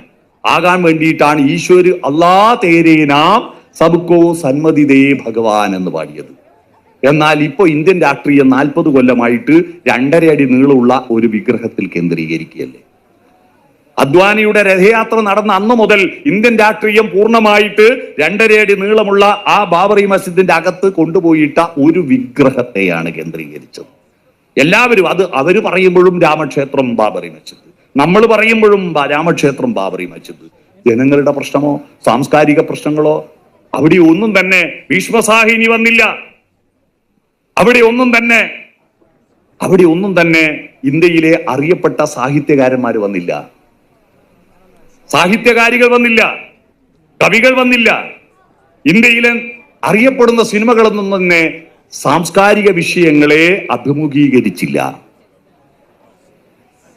ആകാൻ വേണ്ടിയിട്ടാണ് ഈശ്വര് അല്ലാ തേരേ നാം സബ്കോ സന്മതി ദേ ഭഗവാൻ എന്ന് പാടിയത്. എന്നാൽ ഇപ്പൊ ഇന്ത്യൻ രാഷ്ട്രീയം 40 കൊല്ലമായിട്ട് 2.5 അടി നീളമുള്ള ഒരു വിഗ്രഹത്തിൽ കേന്ദ്രീകരിക്കുകയല്ലേ. അദ്വാനിയുടെ രഥയാത്ര നടന്ന അന്ന് മുതൽ ഇന്ത്യൻ രാഷ്ട്രീയം പൂർണ്ണമായിട്ട് 2.5 അടി നീളമുള്ള ആ ബാബറി മസ്ജിദിന്റെ അകത്ത് കൊണ്ടുപോയിട്ട ഒരു വിഗ്രഹത്തെയാണ് കേന്ദ്രീകരിച്ചത്. എല്ലാവരും അവര് പറയുമ്പോഴും രാമക്ഷേത്രം ബാബറി മസ്ജിദ്, നമ്മൾ പറയുമ്പോഴും രാമക്ഷേത്രം ബാബറി മസ്ജിദ്. ജനങ്ങളുടെ പ്രശ്നമോ സാംസ്കാരിക പ്രശ്നങ്ങളോ അവിടെ ഒന്നും തന്നെ ഭീഷ്മസാഹിനി വന്നില്ല. അവിടെ ഒന്നും തന്നെ ഇന്ത്യയിലെ അറിയപ്പെട്ട സാഹിത്യകാരന്മാർ വന്നില്ല, സാഹിത്യകാരികൾ വന്നില്ല, കവികൾ വന്നില്ല. ഇന്ത്യയിലെ അറിയപ്പെടുന്ന സിനിമകളൊന്നും തന്നെ സാംസ്കാരിക വിഷയങ്ങളെ അഭിമുഖീകരിച്ചില്ല.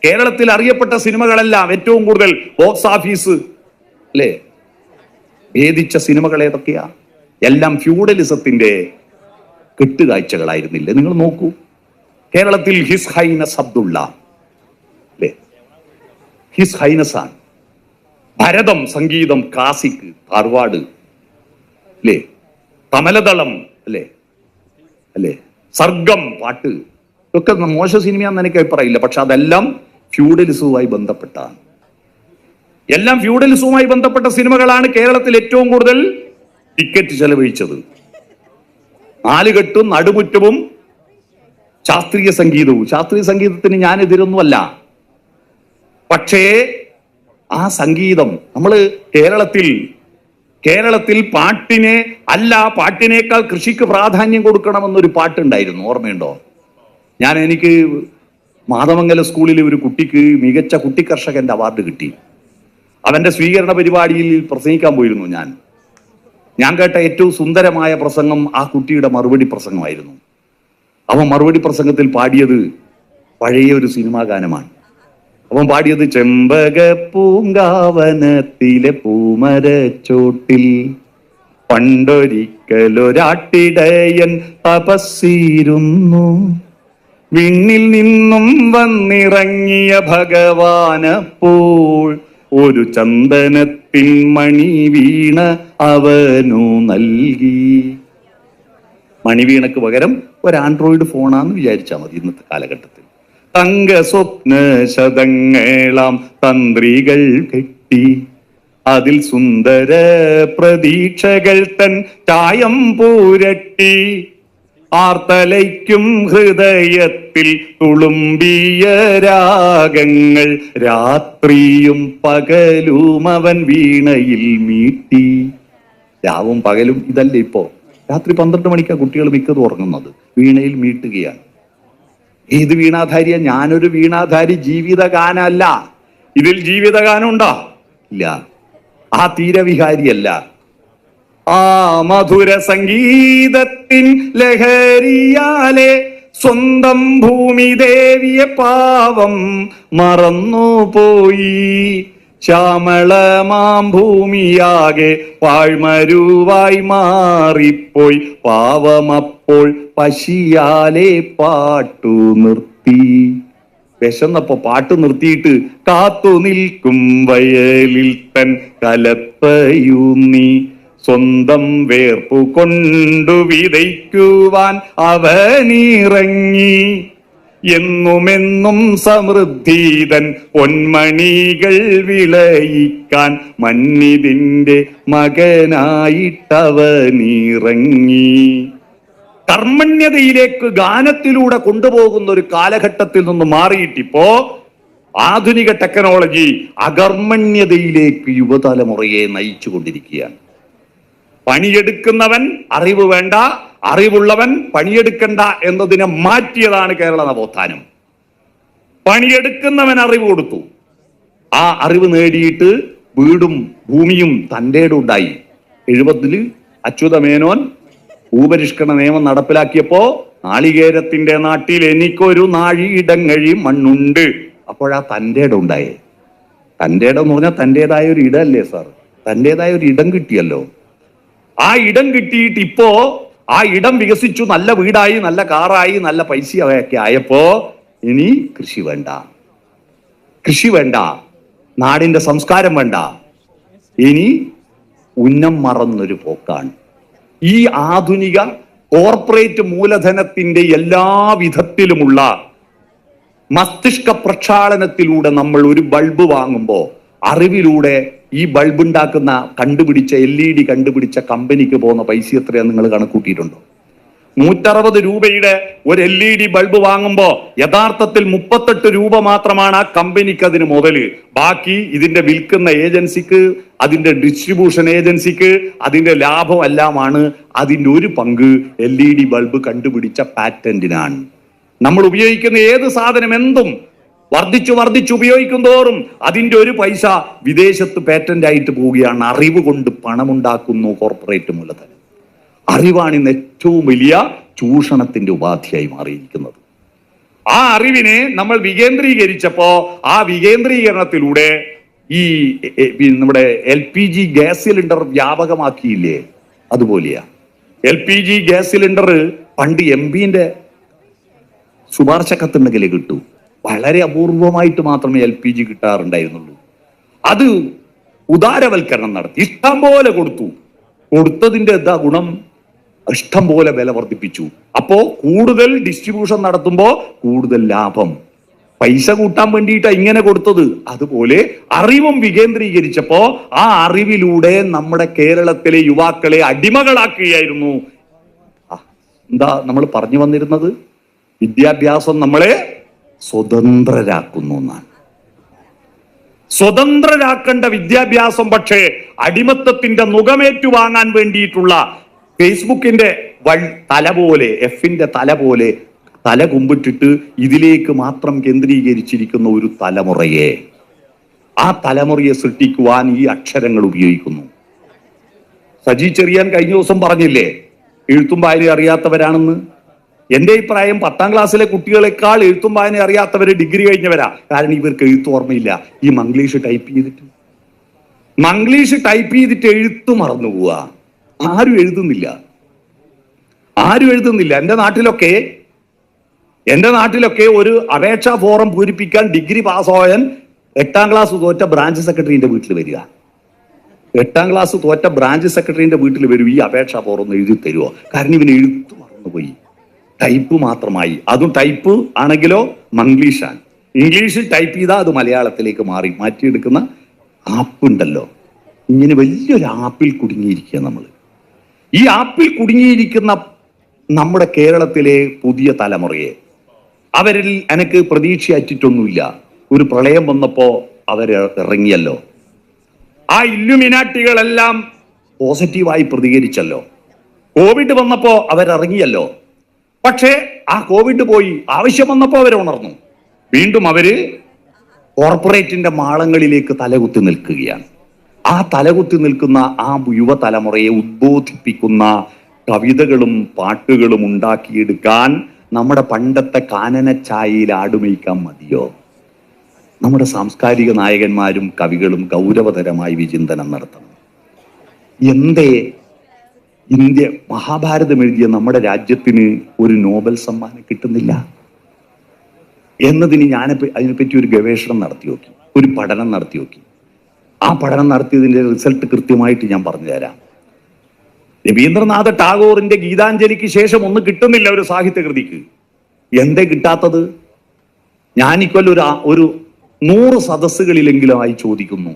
കേരളത്തിൽ അറിയപ്പെട്ട സിനിമകളെല്ലാം ഏറ്റവും കൂടുതൽ ബോക്സ് ഓഫീസ് അല്ലേ ഭേദിച്ച സിനിമകൾ ഏതൊക്കെയാ? എല്ലാം ഫ്യൂഡലിസത്തിന്റെ കെട്ടുകാഴ്ചകളായിരുന്നില്ലേ? നിങ്ങൾ നോക്കൂ, കേരളത്തിൽ ഹിസ് ഹൈനസ് അബ്ദുള്ള അല്ലേ, ഹിസ് ഹൈനസ് ആണ്. ഭരതം സംഗീതം ക്ലാസിക് ധാർവാഡ് അല്ലേ, കമലദളം അല്ലേ, സർഗം പാട്ട് ഇതൊക്കെ മോശ സിനിമയാണെന്ന് എനിക്ക് അഭിപ്രായമില്ല. പക്ഷെ അതെല്ലാം ഫ്യൂഡലിസവുമായി ബന്ധപ്പെട്ടാണ്. എല്ലാം ഫ്യൂഡലിസവുമായി ബന്ധപ്പെട്ട സിനിമകളാണ് കേരളത്തിൽ ഏറ്റവും കൂടുതൽ ടിക്കറ്റ് ചെലവഴിച്ചത്. നാലുകെട്ടും നടുമുറ്റവും ശാസ്ത്രീയ സംഗീതവും. ശാസ്ത്രീയ സംഗീതത്തിന് ഞാൻ എതിരൊന്നുമല്ല. പക്ഷേ ആ സംഗീതം നമ്മൾ കേരളത്തിൽ പാട്ടിനെ അല്ല, പാട്ടിനേക്കാൾ കൃഷിക്ക് പ്രാധാന്യം കൊടുക്കണമെന്നൊരു പാട്ടുണ്ടായിരുന്നു, ഓർമ്മയുണ്ടോ? എനിക്ക് മാതമംഗല സ്കൂളിൽ ഒരു കുട്ടിക്ക് മികച്ച കുട്ടി കർഷകന്റെ അവാർഡ് കിട്ടി. അവന്റെ സ്വീകരണ പരിപാടിയിൽ പ്രസംഗിക്കാൻ പോയിരുന്നു. ഞാൻ കേട്ട ഏറ്റവും സുന്ദരമായ പ്രസംഗം ആ കുട്ടിയുടെ മറുപടി പ്രസംഗമായിരുന്നു. അവൻ മറുപടി പ്രസംഗത്തിൽ പാടിയത് പഴയ ഒരു സിനിമാ ഗാനമാണ്. അവൻ പാടിയത് ചെമ്പക പൂങ്കാവനത്തിലെ പൂമരച്ചോട്ടിൽ പണ്ടൊരിക്കലൊരാട്ടിടയൻ തപസ്സിരുന്നു, വിണ്ണിൽ നിന്നും വന്നിറങ്ങിയ ഭഗവാനപ്പോൾ ഒരു ചന്ദനത്തിൻ മണി വീണ അവനു നൽകി. മണിവീണക്ക് പകരം ഒരു ആൻഡ്രോയിഡ് ഫോണാന്ന് വിചാരിച്ചാൽ മതി ഇന്നത്തെ കാലഘട്ടത്തിൽ. തങ്ക സ്വപ്ന ശതങ്ങളാം തന്ത്രികൾ കെട്ടി അതിൽ സുന്ദര പ്രതീക്ഷകൾ തൻ ചായം പൂരട്ടി, ആർത്തലയ്ക്കും ഹൃദയത്തിൽ തുളുമ്പിയ രാഗങ്ങൾ രാത്രിയും പകലും അവൻ വീണയിൽ മീട്ടി. രാവും പകലും ഇതല്ലേ ഇപ്പോ? രാത്രി 12 മണിക്കാണ് കുട്ടികൾ മിക്കതും ഉറങ്ങുന്നത്, വീണയിൽ മീട്ടുകയാണ്. ഏത് വീണാധാരിയ? ഞാനൊരു വീണാധാരി. ജീവിതഗാനമല്ല. ഇതിൽ ജീവിതഗാനം ഉണ്ടോ? ഇല്ല. ആ തീരവിഹാരിയല്ല. ആ മധുര സംഗീതത്തിൻ ലഹരിയാലെ സ്വന്തം ഭൂമി ദേവിയെ പാവം മറന്നുപോയി. ശ്യാമളമാം ഭൂമിയാകെ പാഴ്മരുവായി മാറിപ്പോയി. പാവമപ്പോൾ പശിയാലെ പാട്ടു നിർത്തി. വിശന്നപ്പോ പാട്ട് നിർത്തിയിട്ട് കാത്തു നിൽക്കും വയലിൽ തൻ കലപ്പയൂന്നി, സ്വന്തം വേർപ്പു കൊണ്ടു വിതയ്ക്കുവാൻ അവനിറങ്ങി. എന്നുമെന്നും സമൃദ്ധിതൻ പൊന്മണികൾ വിളയിക്കാൻ മന്നിതിന്റെ മകനായിട്ടവനിറങ്ങി. കർമ്മണ്യതയിലേക്ക് ഗാനത്തിലൂടെ കൊണ്ടുപോകുന്ന ഒരു കാലഘട്ടത്തിൽ നിന്ന് മാറിയിട്ടിപ്പോ ആധുനിക ടെക്നോളജി അകർമ്മണ്യതയിലേക്ക് യുവതലമുറയെ നയിച്ചുകൊണ്ടിരിക്കുകയാണ്. പണിയെടുക്കുന്നവൻ അറിവ് വേണ്ട, അറിവുള്ളവൻ പണിയെടുക്കണ്ട എന്നതിനെ മാറ്റിയതാണ് കേരള നവോത്ഥാനം. പണിയെടുക്കുന്നവൻ അറിവ് കൊടുത്തു. ആ അറിവ് നേടിയിട്ട് വീടും ഭൂമിയും തൻ്റെ ഉണ്ടായി. 70-ൽ അച്യുതമേനോൻ ഭൂപരിഷ്കരണ നിയമം നടപ്പിലാക്കിയപ്പോ നാളികേരത്തിന്റെ നാട്ടിൽ എനിക്കൊരു നാഴിയിടങ്ങഴി മണ്ണുണ്ട്. അപ്പോഴാ തൻ്റെ ഉണ്ടായേ. തൻ്റെ ഇടം എന്ന് പറഞ്ഞാൽ തൻ്റെതായ ഒരു ഇടമല്ലേ സാർ? തൻ്റെതായ ഒരു ഇടം കിട്ടിയല്ലോ. ആ ഇടം കിട്ടിയിട്ട് ഇപ്പോ ആ ഇടം വികസിച്ചു, നല്ല വീടായി, നല്ല കാറായി, നല്ല പൈസയൊക്കെ ആയപ്പോ ഇനി കൃഷി വേണ്ട, നാടിന്റെ സംസ്കാരം വേണ്ട. ഇനി ഉന്നം മറന്നൊരു പോക്കാണ്. ഈ ആധുനിക കോർപ്പറേറ്റ് മൂലധനത്തിന്റെ എല്ലാ വിധത്തിലുമുള്ള മസ്തിഷ്ക പ്രക്ഷാളനത്തിലൂടെ നമ്മൾ ഒരു ബൾബ് വാങ്ങുമ്പോൾ അറിവിലൂടെ ഈ ബൾബ് ഉണ്ടാക്കുന്ന കണ്ടുപിടിച്ച LED കണ്ടുപിടിച്ച കമ്പനിക്ക് പോകുന്ന പൈസ എത്രയാ നിങ്ങൾ കണക്കൂട്ടിയിട്ടുണ്ടോ? 160 രൂപയുടെ ഒരു LED ബൾബ് വാങ്ങുമ്പോൾ യഥാർത്ഥത്തിൽ 38 രൂപ മാത്രമാണ് ആ കമ്പനിക്ക് അതിന് മുതല്. ബാക്കി ഇതിന്റെ വിൽക്കുന്ന ഏജൻസിക്ക്, അതിന്റെ ഡിസ്ട്രിബ്യൂഷൻ ഏജൻസിക്ക് അതിന്റെ ലാഭം എല്ലാമാണ്. അതിന്റെ ഒരു പങ്ക് LED ബൾബ് കണ്ടുപിടിച്ച പാറ്റന്റിനാണ്. നമ്മൾ ഉപയോഗിക്കുന്ന ഏത് സാധനം എന്തും വർദ്ധിച്ചു ഉപയോഗിക്കും തോറും അതിന്റെ ഒരു പൈസ വിദേശത്ത് പേറ്റന്റ് ആയിട്ട് പോവുകയാണ്. അറിവ് കൊണ്ട് പണമുണ്ടാക്കുന്നു കോർപ്പറേറ്റ് മൂലധനം. അറിവാണ് ഇന്ന് ഏറ്റവും വലിയ ചൂഷണത്തിന്റെ ഉപാധിയായി മാറിയിരിക്കുന്നത്. ആ അറിവിനെ നമ്മൾ വികേന്ദ്രീകരിച്ചപ്പോ ആ വികേന്ദ്രീകരണത്തിലൂടെ ഈ നമ്മുടെ LPG ഗ്യാസ് സിലിണ്ടർ വ്യാപകമാക്കിയില്ലേ, അതുപോലെയാ. LPG ഗ്യാസ് സിലിണ്ടർ പണ്ട് MP-ന്റെ ശുപാർശ കത്തുണ്ടെങ്കിലേ കിട്ടൂ. വളരെ അപൂർവമായിട്ട് മാത്രമേ LPG കിട്ടാറുണ്ടായിരുന്നുള്ളൂ. അത് ഉദാരവൽക്കരണം നടത്തി ഇഷ്ടം പോലെ കൊടുത്തതിന്റെ എന്താ ഗുണം? ഇഷ്ടം പോലെ വില വർദ്ധിപ്പിച്ചു. അപ്പോ കൂടുതൽ ഡിസ്ട്രിബ്യൂഷൻ നടത്തുമ്പോ കൂടുതൽ ലാഭം. പൈസ കൂട്ടാൻ വേണ്ടിയിട്ടാ ഇങ്ങനെ കൊടുത്തത്. അതുപോലെ അറിവും വികേന്ദ്രീകരിച്ചപ്പോ ആ അറിവിലൂടെ നമ്മുടെ കേരളത്തിലെ യുവാക്കളെ അടിമകളാക്കുകയായിരുന്നു. എന്താ നമ്മൾ പറഞ്ഞു വന്നിരുന്നത്? വിദ്യാഭ്യാസം നമ്മളെ സ്വതന്ത്രരാക്കുന്നു എന്നാണ്. സ്വതന്ത്രരാക്കേണ്ട വിദ്യാഭ്യാസം പക്ഷേ അടിമത്തത്തിന്റെ നുകമേറ്റു വാങ്ങാൻ വേണ്ടിയിട്ടുള്ള ഫേസ്ബുക്കിന്റെ തല പോലെ, F-ന്റെ തല പോലെ തല കുമ്പിട്ടിട്ട് ഇതിലേക്ക് മാത്രം കേന്ദ്രീകരിച്ചിരിക്കുന്ന ഒരു തലമുറയെ, ആ തലമുറയെ സൃഷ്ടിക്കുവാൻ ഈ അക്ഷരങ്ങൾ ഉപയോഗിക്കുന്നു. സജി ചെറിയാൻ കഴിഞ്ഞ ദിവസം പറഞ്ഞില്ലേ എഴുത്തും വായന അറിയാത്തവരാണെന്ന്. എന്റെ അഭിപ്രായം 10ാം ക്ലാസ്സിലെ കുട്ടികളെക്കാൾ എഴുത്തും വായന അറിയാത്തവര് ഡിഗ്രി കഴിഞ്ഞവരാ. കാരണം ഇവർക്ക് എഴുത്ത് ഓർമ്മയില്ല. ഈ മംഗ്ലീഷ് ടൈപ്പ് ചെയ്തിട്ട് എഴുത്ത് മറന്നു പോവുക. ആരും എഴുതുന്നില്ല. എന്റെ നാട്ടിലൊക്കെ ഒരു അപേക്ഷാ ഫോറം പൂരിപ്പിക്കാൻ ഡിഗ്രി പാസ്സായൻ 8ാം ക്ലാസ് തോറ്റ ബ്രാഞ്ച് സെക്രട്ടറിന്റെ വീട്ടിൽ വരിക. 8ാം ക്ലാസ് തോറ്റ ബ്രാഞ്ച് സെക്രട്ടറിന്റെ വീട്ടിൽ വരും. ഈ അപേക്ഷാ ഫോറം ഒന്ന് എഴുതി തരുമോ? കാരണം ഇവന് എഴുത്ത് മറന്നുപോയി. ടൈപ്പ് മാത്രമായി. അതും ടൈപ്പ് ആണെങ്കിലോ മംഗ്ലീഷാണ്. ഇംഗ്ലീഷിൽ ടൈപ്പ് ചെയ്താൽ അത് മലയാളത്തിലേക്ക് മാറ്റിയെടുക്കുന്ന ആപ്പ് ഉണ്ടല്ലോ. ഇങ്ങനെ വലിയൊരു ആപ്പിൽ കുടുങ്ങിയിരിക്കുക നമ്മൾ. ഈ ആപ്പിൽ കുടുങ്ങിയിരിക്കുന്ന നമ്മുടെ കേരളത്തിലെ പുതിയ തലമുറയെ അവരിൽ എനിക്ക് പ്രതീക്ഷയറ്റിട്ടൊന്നുമില്ല. ഒരു പ്രളയം വന്നപ്പോ ഇറങ്ങിയല്ലോ. ആ ഇല്ലുമിനാട്ടികളെല്ലാം പോസിറ്റീവായി പ്രതികരിച്ചല്ലോ. കോവിഡ് വന്നപ്പോ അവരിറങ്ങിയല്ലോ. പക്ഷേ ആ കോവിഡ് പോയി, ആവശ്യം വന്നപ്പോ ഉണർന്നു. വീണ്ടും അവര് കോർപ്പറേറ്റിന്റെ മാളങ്ങളിലേക്ക് തലകുത്തി നിൽക്കുകയാണ്. ആ തലകുത്തി നിൽക്കുന്ന ആ യുവതലമുറയെ ഉദ്ബോധിപ്പിക്കുന്ന കവിതകളും പാട്ടുകളും ഉണ്ടാക്കിയെടുക്കാൻ നമ്മുടെ പണ്ടത്തെ കാനനച്ചായയിൽ ആടുമേയ്ക്കാൻ മതിയോ? നമ്മുടെ സാംസ്കാരിക നായകന്മാരും കവികളും ഗൗരവതരമായി വിചിന്തനം നടത്തണം. എന്തേ ഇന്ത്യ മഹാഭാരതം എഴുതിയ നമ്മുടെ രാജ്യത്തിന് ഒരു നോബൽ സമ്മാനം കിട്ടുന്നില്ല എന്നതിന് അതിനെപ്പറ്റി ഒരു ഗവേഷണം നടത്തി നോക്കി, ഒരു പഠനം നടത്തി നോക്കി. ആ പഠനം നടത്തിയതിന്റെ റിസൾട്ട് കൃത്യമായിട്ട് ഞാൻ പറഞ്ഞുതരാം. രവീന്ദ്രനാഥ ടാഗോറിന്റെ ഗീതാഞ്ജലിക്ക് ശേഷം ഒന്നും കിട്ടുന്നില്ല ഒരു സാഹിത്യകൃതിക്ക്. എന്തേ കിട്ടാത്തത്? ഞാനിക്കൊല്ലം ഒരു 100 സദസ്സുകളിലെങ്കിലുമായി ചോദിക്കുന്നു.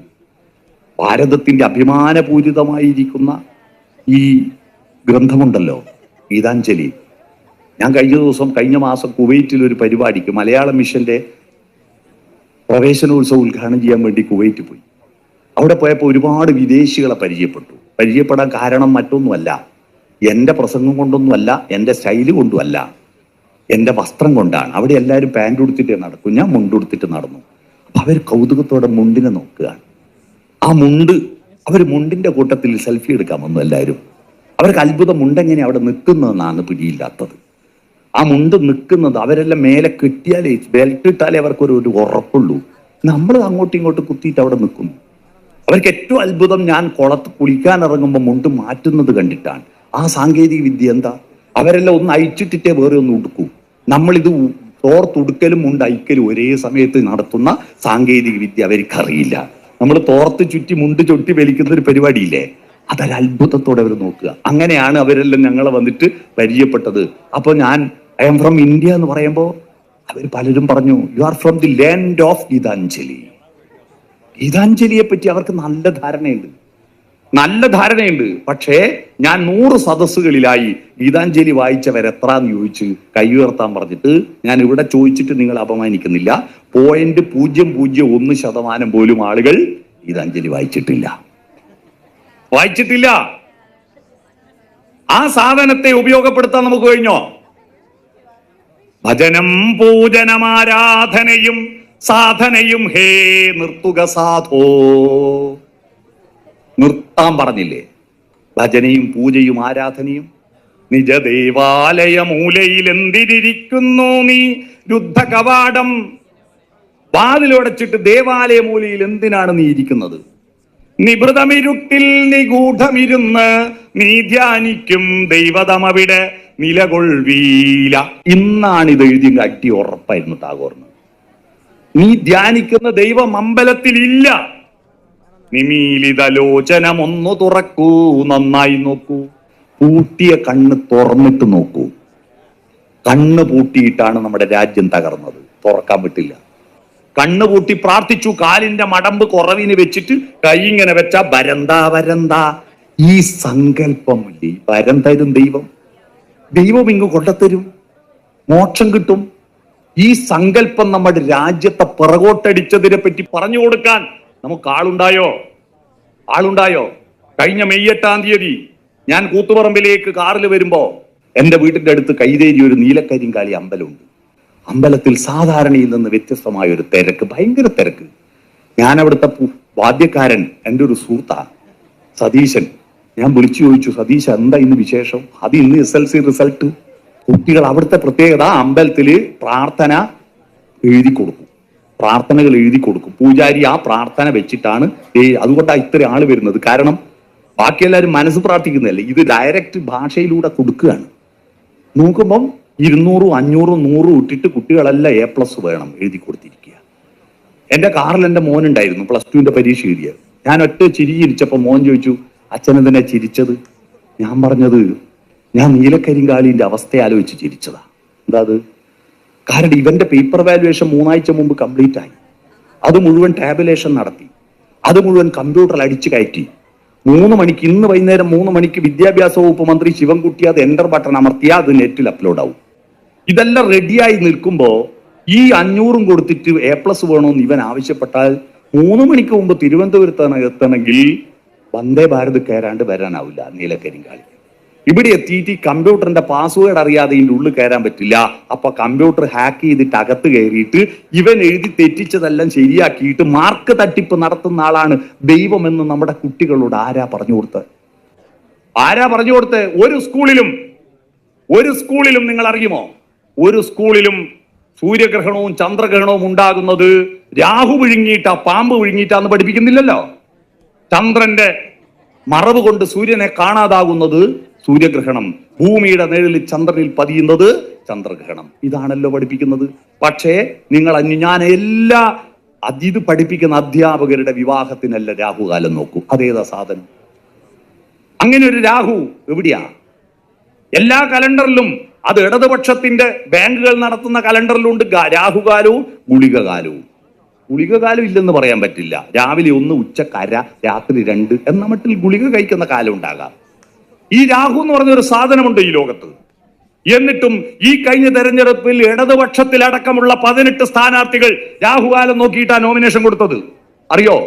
ഭാരതത്തിന്റെ അഭിമാനപൂരിതമായിരിക്കുന്ന ഈ ഗ്രന്ഥമുണ്ടല്ലോ ഗീതാഞ്ജലി. ഞാൻ കഴിഞ്ഞ മാസം കുവൈറ്റിൽ ഒരു പരിപാടിക്ക് മലയാളം മിഷന്റെ പ്രവേശനോത്സവം ഉദ്ഘാടനം ചെയ്യാൻ വേണ്ടി കുവൈറ്റ് പോയി. അവിടെ പോയപ്പോൾ ഒരുപാട് വിദേശികളെ പരിചയപ്പെടാൻ കാരണം മറ്റൊന്നുമല്ല, എൻ്റെ പ്രസംഗം കൊണ്ടൊന്നുമല്ല, എൻ്റെ സ്റ്റൈല് കൊണ്ടുമല്ല, എൻ്റെ വസ്ത്രം കൊണ്ടാണ്. അവിടെ എല്ലാവരും പാൻറ് ഉടുത്തിട്ടേ നടക്കും, ഞാൻ മുണ്ടുടുത്തിട്ട് നടന്നു. അപ്പൊ അവർ കൗതുകത്തോടെ മുണ്ടിനെ നോക്കുകയാണ്. ആ അവർ മുണ്ടിന്റെ കൂട്ടത്തിൽ സെൽഫി എടുക്കാൻ വന്നു എല്ലാവരും. അവർക്ക് അത്ഭുതം, മുണ്ടെങ്ങനെ അവിടെ നിൽക്കുന്നതെന്നാണ് പിടിയില്ലാത്തത്. ആ മുണ്ട് നിൽക്കുന്നത് അവരെല്ലാം മേലെ കെട്ടിയാലേ, ബെൽറ്റ് ഇട്ടാലേ അവർക്കൊരു ഉറപ്പുള്ളൂ. നമ്മൾ അങ്ങോട്ടും ഇങ്ങോട്ടും കുത്തിയിട്ട് അവിടെ നിൽക്കുന്നു. അവർക്ക് ഏറ്റവും അത്ഭുതം ഞാൻ കുളത്ത് കുളിക്കാൻ ഇറങ്ങുമ്പോൾ മുണ്ട് മാറ്റുന്നത് കണ്ടിട്ടാണ്. ആ സാങ്കേതിക വിദ്യ എന്താ? അവരെല്ലാം ഒന്ന് അയച്ചിട്ടിട്ടേ വേറെ ഒന്ന് ഉടുക്കൂ. നമ്മളിത് തോർത്തുടുക്കലും മുണ്ട് അയക്കലും ഒരേ സമയത്ത് നടത്തുന്ന സാങ്കേതിക വിദ്യ അവർക്കറിയില്ല. നമ്മൾ തോർത്ത് ചുറ്റി മുണ്ട് ചുറ്റി വലിക്കുന്ന ഒരു പരിപാടിയില്ലേ, അതൊരു അത്ഭുതത്തോടെ അവർ നോക്കുക. അങ്ങനെയാണ് അവരെല്ലാം ഞങ്ങളെ വന്നിട്ട് പരിചയപ്പെട്ടത്. അപ്പൊ ഞാൻ ഐ എം ഫ്രം ഇന്ത്യ എന്ന് പറയുമ്പോൾ അവർ പലരും പറഞ്ഞു you are from the land of Gitanjali. ഗീതാഞ്ജലിയെ പറ്റി അവർക്ക് നല്ല ധാരണയുണ്ട്. പക്ഷേ ഞാൻ 100 സദസ്സുകളിലായി ഗീതാഞ്ജലി വായിച്ചവരെത്രാന്ന് ചോദിച്ച് കൈ ഉയർത്താൻ പറഞ്ഞിട്ട് ഞാൻ ഇവിടെ ചോദിച്ചിട്ട് നിങ്ങൾ അപമാനിക്കുന്നില്ല, 0.001% പോലും ആളുകൾ ഗീതാഞ്ജലി വായിച്ചിട്ടില്ല. ആ സാധനത്തെ ഉപയോഗപ്പെടുത്താൻ നമുക്ക് കഴിഞ്ഞോ? ഭജനം പൂജനം ആരാധനയും സാധനയും ഹേ നിർത്തുക സാധോ. നിർത്താൻ പറഞ്ഞില്ലേ? ഭജനയും പൂജയും ആരാധനയും. നിജ ദേവാലയ മൂലയിൽ എന്തിരിക്കുന്നു നീ രുദ്ധ കവാടം. വാതിലടച്ചിട്ട് ദേവാലയ മൂലയിൽ എന്തിനാണ് നീ ഇരിക്കുന്നത്? നിഭൃതമിരുട്ടിൽ നിഗൂഢമിരുന്ന് നീ ധ്യാനിക്കും ദൈവതമവിടെ നിലകൊൾവീല. ഇന്നാണ് ഇത് എഴുതിയ അടി ഉറപ്പായിരുന്നു ടാഗോറിന്. നീ ധ്യാനിക്കുന്ന ദൈവം അമ്പലത്തിൽ ഇല്ല. നിമീലിതലോചനമൊന്നു തുറക്കൂ, നന്നായി നോക്കൂ. പൂട്ടിയ കണ്ണ് തുറന്നിട്ട് നോക്കൂ. കണ്ണ് പൂട്ടിയിട്ടാണ് നമ്മുടെ രാജ്യം തകർന്നത്. തുറക്കാൻ പറ്റില്ല. കണ്ണ് പൂട്ടി പ്രാർത്ഥിച്ചു. കാലിന്റെ മടമ്പ് കുറവിന് വെച്ചിട്ട് കൈ ഇങ്ങനെ വെച്ച വരന്ത. ഈ സങ്കല്പമില്ലേ, വരം തരും ദൈവം ഇങ്ങ് കൊണ്ടത്തരും, മോക്ഷം കിട്ടും. ഈ സങ്കല്പം നമ്മുടെ രാജ്യത്തെ പിറകോട്ടടിച്ചതിനെ പറ്റി പറഞ്ഞു കൊടുക്കാൻ നമുക്ക് ആളുണ്ടായോ? കഴിഞ്ഞ മെയ് 8-ാം തീയതി ഞാൻ കൂത്തുപറമ്പിലേക്ക് കാറിൽ വരുമ്പോ എന്റെ വീട്ടിന്റെ അടുത്ത് കൈതേരി ഒരു നീലക്കരിങ്കാളി അമ്പലമുണ്ട്. അമ്പലത്തിൽ സാധാരണയിൽ നിന്ന് വ്യത്യസ്തമായ ഒരു തിരക്ക്, ഭയങ്കര തിരക്ക്. ഞാൻ അവിടുത്തെ വാദ്യക്കാരൻ എൻ്റെ ഒരു സുഹൃത്താ സതീശൻ. ഞാൻ വിളിച്ചു ചോദിച്ചു, സതീശ എന്താ ഇന്ന് വിശേഷം? അത് ഇന്ന് SLC റിസൾട്ട്. കുട്ടികൾ അവിടുത്തെ പ്രത്യേകത, അമ്പലത്തില് പ്രാർത്ഥനകൾ എഴുതി കൊടുക്കും. പൂജാരി ആ പ്രാർത്ഥന വെച്ചിട്ടാണ് അതുകൊണ്ടാണ് ഇത്ര ആള് വരുന്നത്. കാരണം ബാക്കിയെല്ലാവരും മനസ്സ് പ്രാർത്ഥിക്കുന്നതല്ലേ, ഇത് ഡയറക്റ്റ് ഭാഷയിലൂടെ കൊടുക്കുകയാണ്. നോക്കുമ്പം 200, 500, 100 ഇട്ടിട്ട് കുട്ടികളെല്ലാം A+ വേണം എഴുതി കൊടുത്തിരിക്കുക. എന്റെ കാറിൽ എന്റെ മോനുണ്ടായിരുന്നു, +2 പരീക്ഷ എഴുതിയത്. ഞാൻ ഒറ്റ ചിരിച്ചപ്പോ മോൻ ചോദിച്ചു, അച്ഛനെന്തിനാ ചിരിച്ചത്? ഞാൻ പറഞ്ഞത് ഞാൻ നീലക്കരിങ്കാളിന്റെ അവസ്ഥ ആലോചിച്ച് ചിരിച്ചതാ. എന്താ അത്? കാരണം ഇവന്റെ പേപ്പർ വാല്യുവേഷൻ 3 ആഴ്ച മുമ്പ് കംപ്ലീറ്റ് ആയി. അത് മുഴുവൻ ടാബുലേഷൻ നടത്തി, അത് മുഴുവൻ കമ്പ്യൂട്ടറിൽ അടിച്ചു കയറ്റി. 3 മണിക്ക്, ഇന്ന് വൈകുന്നേരം 3 മണിക്ക് വിദ്യാഭ്യാസ വകുപ്പ് മന്ത്രി ശിവൻകുട്ടി അത് എന്റർ ബട്ടൺ അമർത്തിയാൽ അത് നെറ്റിൽ അപ്ലോഡ് ആവും. ഇതെല്ലാം റെഡിയായി നിൽക്കുമ്പോ ഈ 500 കൊടുത്തിട്ട് A+ വേണമെന്ന് ഇവൻ ആവശ്യപ്പെട്ടാൽ 3 മണിക്ക് മുമ്പ് തിരുവനന്തപുരത്ത് എത്തണമെങ്കിൽ വന്ദേ ഭാരത് കയറാണ്ട് വരാനാവില്ല നീലക്കരിങ്കാളി. ഇവിടെ എത്തിയിട്ട് കമ്പ്യൂട്ടറിന്റെ പാസ്വേഡ് അറിയാതെ ഇതിൻ്റെ ഉള്ളിൽ കയറാൻ പറ്റില്ല. അപ്പൊ കമ്പ്യൂട്ടർ ഹാക്ക് ചെയ്തിട്ട് അകത്ത് കയറിയിട്ട് ഇവൻ എഴുതി തെറ്റിച്ചതെല്ലാം ശരിയാക്കിയിട്ട് മാർക്ക് തട്ടിപ്പ് നടത്തുന്ന ആളാണ് ദൈവമെന്ന് നമ്മുടെ കുട്ടികളോട് ആരാ പറഞ്ഞു കൊടുത്ത്? ഒരു സ്കൂളിലും നിങ്ങൾ അറിയുമോ? ഒരു സ്കൂളിലും സൂര്യഗ്രഹണവും ചന്ദ്രഗ്രഹണവും ഉണ്ടാകുന്നത് രാഹു വിഴുങ്ങിയിട്ടാ, പാമ്പ് വിഴുങ്ങിയിട്ടാന്ന് പഠിപ്പിക്കുന്നില്ലല്ലോ. ചന്ദ്രന്റെ മറവ് കൊണ്ട് സൂര്യനെ കാണാതാകുന്നത് സൂര്യഗ്രഹണം, ഭൂമിയുടെ നിഴലിൽ ചന്ദ്രനിൽ പതിയുന്നത് ചന്ദ്രഗ്രഹണം. ഇതാണല്ലോ പഠിപ്പിക്കുന്നത്. പക്ഷേ ഞാൻ ഇത് പഠിപ്പിക്കുന്ന അധ്യാപകരുടെ വിവാഹത്തിനല്ല രാഹുകാലം നോക്കൂ. അതേതാ സാധനം? അങ്ങനെ ഒരു രാഹു എവിടെയാ? എല്ലാ കലണ്ടറിലും, അത് ഇടതുപക്ഷത്തിന്റെ ബാങ്കുകൾ നടത്തുന്ന കലണ്ടറിലുണ്ട് രാഹുകാലവും ഗുളികകാലവും. ഗുളികകാലം ഇല്ലെന്ന് പറയാൻ പറ്റില്ല. രാവിലെ 1, ഉച്ചക്കര, രാത്രി 2 എന്ന മട്ടിൽ ഗുളിക കഴിക്കുന്ന കാലം ഉണ്ടാകാം. ഈ രാഹു എന്ന് പറഞ്ഞ ഒരു സാധനമുണ്ട് ഈ ലോകത്ത്. എന്നിട്ടും ഈ കഴിഞ്ഞ തെരഞ്ഞെടുപ്പിൽ ഇടതുപക്ഷത്തിലടക്കമുള്ള 18 സ്ഥാനാർത്ഥികൾ രാഹുകാലം നോക്കിയിട്ടാ നോമിനേഷൻ കൊടുത്തത്. അറിയോ?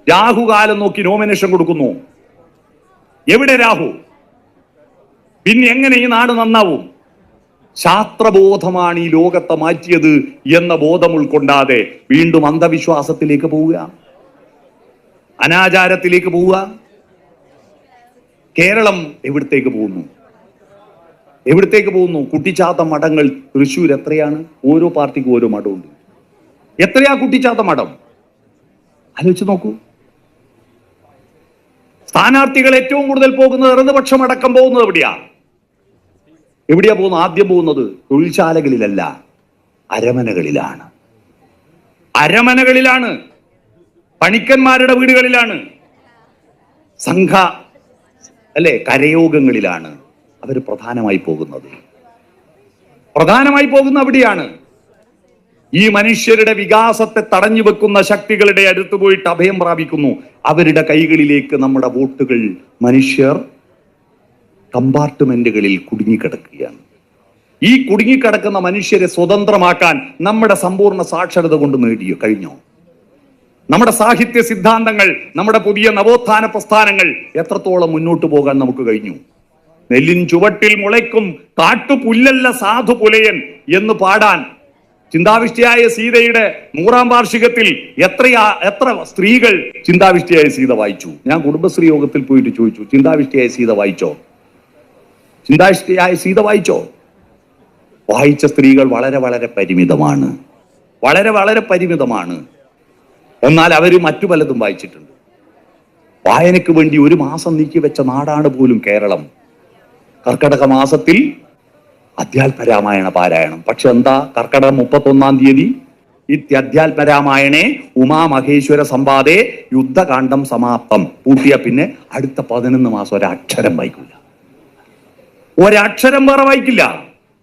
രാഹുകാലം നോക്കി നോമിനേഷൻ കൊടുക്കുന്നു. എവിടെ രാഹു? പിന്നെ എങ്ങനെ ഈ നാട് നന്നാവും? ശാസ്ത്രബോധമാണ് ഈ ലോകത്തെ മാറ്റിയത് എന്ന ബോധം ഉൾക്കൊണ്ടാതെ വീണ്ടും അന്ധവിശ്വാസത്തിലേക്ക് പോവുക, അനാചാരത്തിലേക്ക് പോവുക. കേരളം എവിടത്തേക്ക് പോകുന്നു? കുട്ടിച്ചാത്ത മഠങ്ങൾ തൃശ്ശൂർ എത്രയാണ്? ഓരോ പാർട്ടിക്കും ഓരോ മഠമുണ്ട്. എത്രയാ കുട്ടിച്ചാത്ത മഠം? ആലോചിച്ച് നോക്കൂ. സ്ഥാനാർത്ഥികൾ ഏറ്റവും കൂടുതൽ പോകുന്നത്, ഇടതുപക്ഷം അടക്കം പോകുന്നത് എവിടെയാ പോകുന്നത്? ആദ്യം പോകുന്നത് തൊഴിൽശാലകളിലല്ല, അരമനകളിലാണ്. പണിക്കന്മാരുടെ വീടുകളിലാണ്, സംഘ കരയോഗങ്ങളിലാണ് അവർ പ്രധാനമായി പോകുന്നത്. അവിടെയാണ്. ഈ മനുഷ്യരുടെ വികാസത്തെ തടഞ്ഞു വെക്കുന്ന ശക്തികളുടെ അടുത്ത് പോയിട്ട് അഭയം പ്രാപിക്കുന്നു. അവരുടെ കൈകളിലേക്ക് നമ്മുടെ വോട്ടുകൾ മനുഷ്യർ കമ്പാർട്ട്മെന്റുകളിൽ കുടുങ്ങിക്കിടക്കുകയാണ്. ഈ കുടുങ്ങിക്കിടക്കുന്ന മനുഷ്യരെ സ്വതന്ത്രമാക്കാൻ നമ്മുടെ സമ്പൂർണ്ണ സാക്ഷരത കൊണ്ട് കഴിഞ്ഞോ? നമ്മുടെ സാഹിത്യ സിദ്ധാന്തങ്ങൾ, നമ്മുടെ പുതിയ നവോത്ഥാന പ്രസ്ഥാനങ്ങൾ എത്രത്തോളം മുന്നോട്ട് പോകാൻ നമുക്ക് കഴിഞ്ഞു? നെല്ലിൻ ചുവട്ടിൽ മുളയ്ക്കും കാട്ടുപുല്ലല്ല സാധു പുലയൻ എന്ന് പാടാൻ ചിന്താവിഷ്ടിയായ സീതയുടെ 100-ാം വാർഷികത്തിൽ എത്ര സ്ത്രീകൾ ചിന്താവിഷ്ടിയായ സീത വായിച്ചു? ഞാൻ കുടുംബശ്രീ യോഗത്തിൽ പോയിട്ട് ചോദിച്ചു, ചിന്താവിഷ്ടിയായ സീത വായിച്ചോ? വായിച്ച സ്ത്രീകൾ വളരെ വളരെ പരിമിതമാണ്. എന്നാൽ അവര് മറ്റു പലതും വായിച്ചിട്ടുണ്ട്. വായനയ്ക്ക് വേണ്ടി 1 മാസം നീക്കി വെച്ച നാടാണ് പോലും കേരളം. കർക്കടക മാസത്തിൽ അധ്യാത്മരാമായണ പാരായണം. പക്ഷെ എന്താ, കർക്കടകം 31-ാം തീയതി ഇത്യധ്യാത്മരാമായണേ ഉമാമഹേശ്വര സംവാദേ യുദ്ധകാന്ഡം സമാപ്തം പൂട്ടിയ പിന്നെ അടുത്ത 11 മാസം ഒരക്ഷരം വായിക്കില്ല. വേറെ വായിക്കില്ല.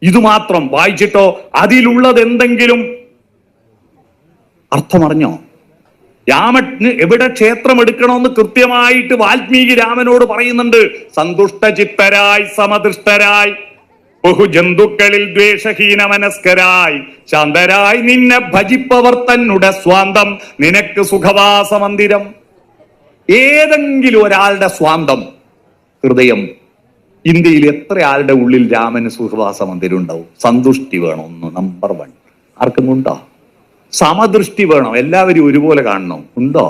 ഇത് മാത്രം വായിച്ചിട്ടോ അതിലുള്ളത് എന്തെങ്കിലും അർത്ഥമറിഞ്ഞോ? രാമന് എവിടെ ക്ഷേത്രം എടുക്കണമെന്ന് കൃത്യമായിട്ട് വാൽമീകി രാമനോട് പറയുന്നുണ്ട്. സന്തുഷ്ടചിത്തരായി സമദൃഷ്ടരായി ബഹുജന്തുക്കളിൽ ദ്വേഷഹീന മനസ്കരായി ശാന്തരായി നിന്നെ ഭജിപ്പവർ തന്നുടെ സ്വാന്തം നിനക്ക് സുഖവാസ മന്ദിരം. ഏതെങ്കിലും ഒരാളുടെ സ്വാന്തം ഹൃദയം ഇന്ത്യയിൽ എത്ര ആളുടെ ഉള്ളിൽ രാമന് സുഖവാസ മന്ദിരം ഉണ്ടാവും? സന്തുഷ്ടി വേണം, ഒന്ന് നമ്പർ 1. ആർക്കും ഉണ്ടോ? സമദൃഷ്ടി വേണം, എല്ലാവരും ഒരുപോലെ കാണണം, ഉണ്ടോ?